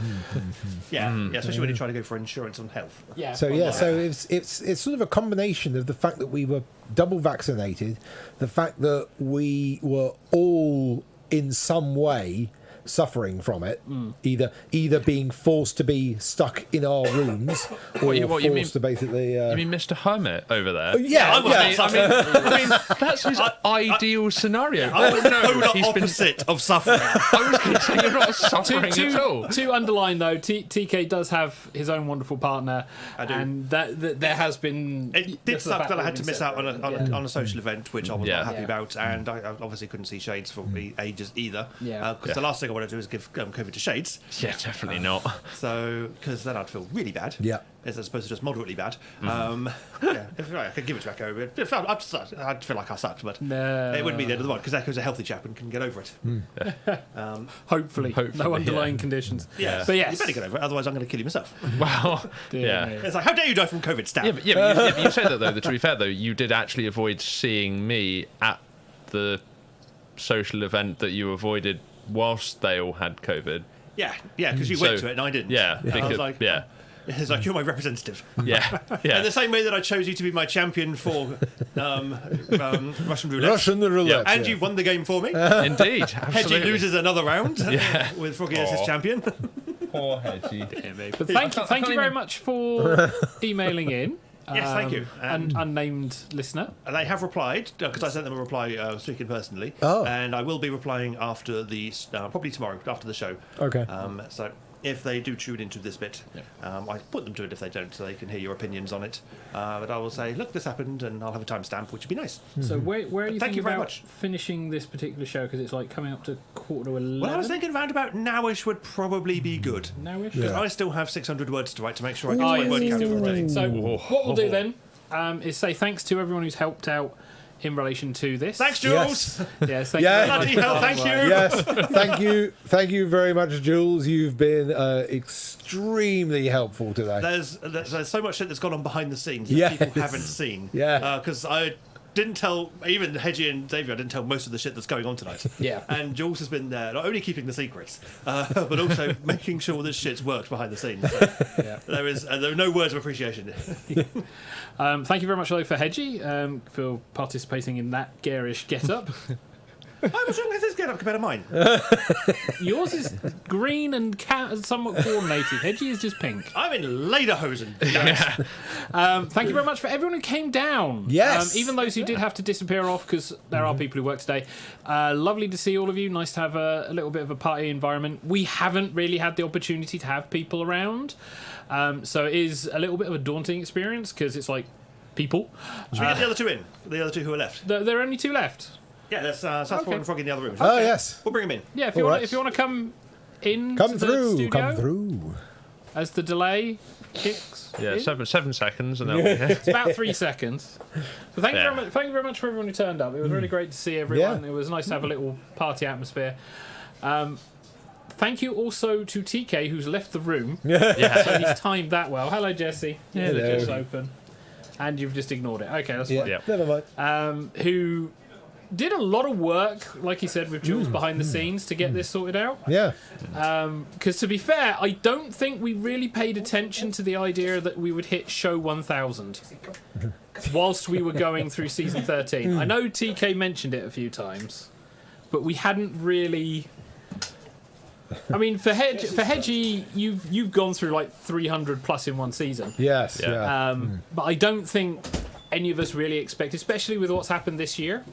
Especially when you try to go for insurance on health. Yeah. So it's sort of a combination of the fact that we were double vaccinated, the fact that we were all in some way suffering from it, either being forced to be stuck in our rooms or forced to basically. You mean Mr. Hermit over there? I mean that's his ideal scenario. I was the polar he's been- opposite of suffering. I was going to say you're not suffering at all. To underline though, TK does have his own wonderful partner, I do. and that there has been. It did suck that I had to miss out on a social event, which I was not happy Yeah. about, and I obviously couldn't see Shades for ages either. Yeah. Because the last thing I want to do is give COVID to Shades. Yeah, definitely not. So, because then I'd feel really bad. Yeah. As opposed to just moderately bad. If I could give it to Echo, I'd feel like I sucked, but it wouldn't be the end of the world because Echo's a healthy chap and can get over it. Hopefully, no underlying conditions. Yeah. But yes, You better get over it, otherwise I'm going to kill you myself. Wow. Yeah. It's like, how dare you die from COVID, stab? But you said that, though, to be fair, though, you did actually avoid seeing me at the social event that you avoided whilst they all had COVID. Yeah, because you went to it and I didn't. Yeah, I was because, like, yeah. It's like, you're my representative. Yeah. In the same way that I chose you to be my champion for Russian roulette. Russian roulette. And you won the game for me. Indeed, Hedgie absolutely. loses another round with Froggy as his champion. Poor Hedgie. But thank you very much for emailing in. Yes, thank you. Unnamed listener. And they have replied, because I sent them a reply speaking personally. Oh. And I will be replying after probably tomorrow, after the show. Okay. So if they do tune into this bit, I put them to it if they don't, so they can hear your opinions on it. But I will say, look, this happened, and I'll have a timestamp, which would be nice. So where are you Thank you very about much. finishing this particular show? Because it's like coming up to 11:15. Well, I was thinking round about nowish would probably be good. Nowish? Because I still have 600 words to write to make sure I get my word count for the day. So what we'll do then is say thanks to everyone who's helped out in relation to this. Thanks, Jules. Yes, thank you very much. Bloody hell, thank you. Yes, thank you very much, Jules. You've been extremely helpful today. There's so much shit that's gone on behind the scenes that people haven't seen. Yeah. Because I didn't tell, even Hedgie and Xavier, I didn't tell most of the shit that's going on tonight. Yeah. And Jules has been there, not only keeping the secrets, but also making sure this shit's worked behind the scenes. So there are no words of appreciation. Thank you very much, though, for Hedgie, for participating in that garish get-up. What's wrong with this get-up compared to mine? Yours is green and somewhat coordinated. Hedgie is just pink. I'm in lederhosen. Thank you very much for everyone who came down. Yes. Even those who did have to disappear off, because there are people who work today. Lovely to see all of you. Nice to have a little bit of a party environment. We haven't really had the opportunity to have people around. So it is a little bit of a daunting experience, because it's like people. Should we get the other two in? The other two who are left? There are only two left. Yeah, there's Southpaw and Froggy in the other room. Oh, yes. We'll bring him in. Yeah, if you want to come in Come to the through, studio, come through. as the delay kicks Yeah, in. 7 seconds, and then we'll be here. It's about 3 seconds. So thank you very much for everyone who turned up. It was really great to see everyone. Yeah. It was nice to have a little party atmosphere. Thank you also to TK, who's left the room. So he's timed that well. Hello, Jesse. Yeah, the hello. door's open. And you've just ignored it. Okay, that's fine. Yeah. Never mind. Who did a lot of work, like he said, with Jules behind the scenes to get this sorted out. Yeah. Because to be fair, I don't think we really paid attention to the idea that we would hit show 1000 whilst we were going through season 13. I know TK mentioned it a few times, but we hadn't really. I mean, for Hedgie, you've gone through like 300 plus in one season. Yes. Yeah. Yeah. But I don't think any of us really expect, especially with what's happened this year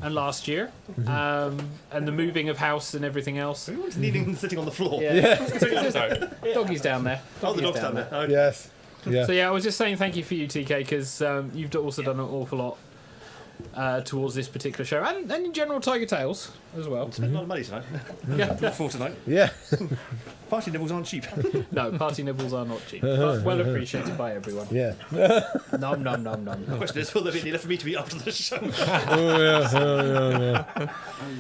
and last year, and the moving of house and everything else. Everyone's kneeling and sitting on the floor. Doggy's down there. Oh, the dog's down there. Okay. Yes. Yeah. So yeah, I was just saying thank you for you, TK, because you've also done an awful lot towards this particular show, and in general Tiger Tales as well. Spent a lot of money tonight. For tonight. Yeah. Party nibbles aren't cheap. No, party nibbles are not cheap, but well appreciated by everyone. Yeah. Nom nom nom nom. The question is, will there be any left for me to eat after the show? Oh, yes.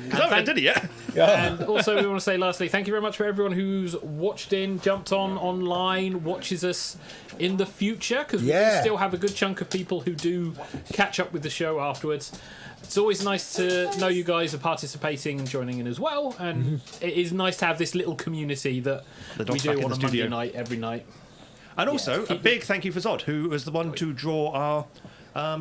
Because I haven't did it yet. And also, we want to say lastly, thank you very much for everyone who's watched in, jumped on online, watches us in the future, because we do still have a good chunk of people who do catch up with the show afterwards. It's always nice to know you guys are participating and joining in as well, and it is nice to have this little community that we do on a Monday night every night. And also, a big thank you for Zod, who was the one to draw our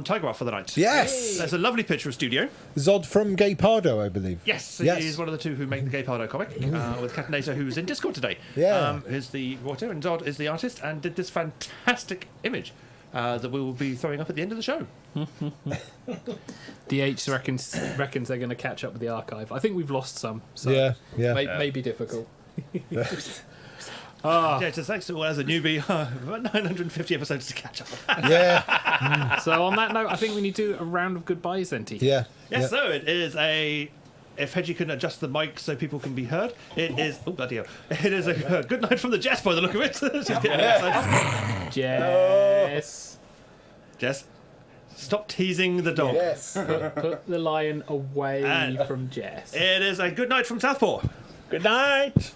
tiger off for the night. Yes. There's a lovely picture of studio. Zod from Gay Pardo, I believe. Yes, he's one of the two who make the Gay Pardo comic, with Cataneta, who's in Discord today. Yeah. Is the writer, and Zod is the artist, and did this fantastic image that we will be throwing up at the end of the show. DH reckons they're going to catch up with the archive. I think we've lost some, so may be difficult. Yeah, just thanks to as a newbie, about 950 episodes to catch up. So on that note, I think we need to do a round of goodbyes then, T. Yeah. Yes, so it is a. If Hedgie can adjust the mic so people can be heard, it is. Oh, bloody hell. It is a good night from the Jess by the look of it. She's getting excited. Jess. Jess, stop teasing the dog. Yes. Put the lion away And from Jess. It is a good night from Southpaw. Good night.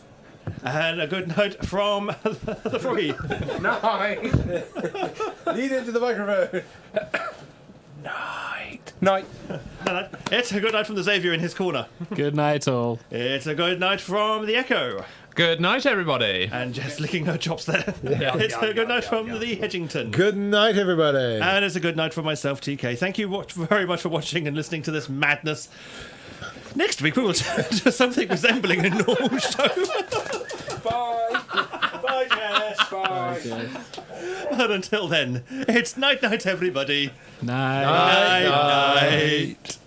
And a good night from the Froggy. Night. Lean into the microphone. Night. It's a good night from the Xavier in his corner. Good night, all. It's a good night from the Echo. Good night, everybody. And just licking her chops there. It's a good night from the Hedgington. Good night, everybody. And it's a good night from myself, TK. Thank you very much for watching and listening to this madness. Next week we will turn to something resembling a normal show. Bye. Bye, Jess. Bye. But until then, it's night night, everybody. Night. Night. Night.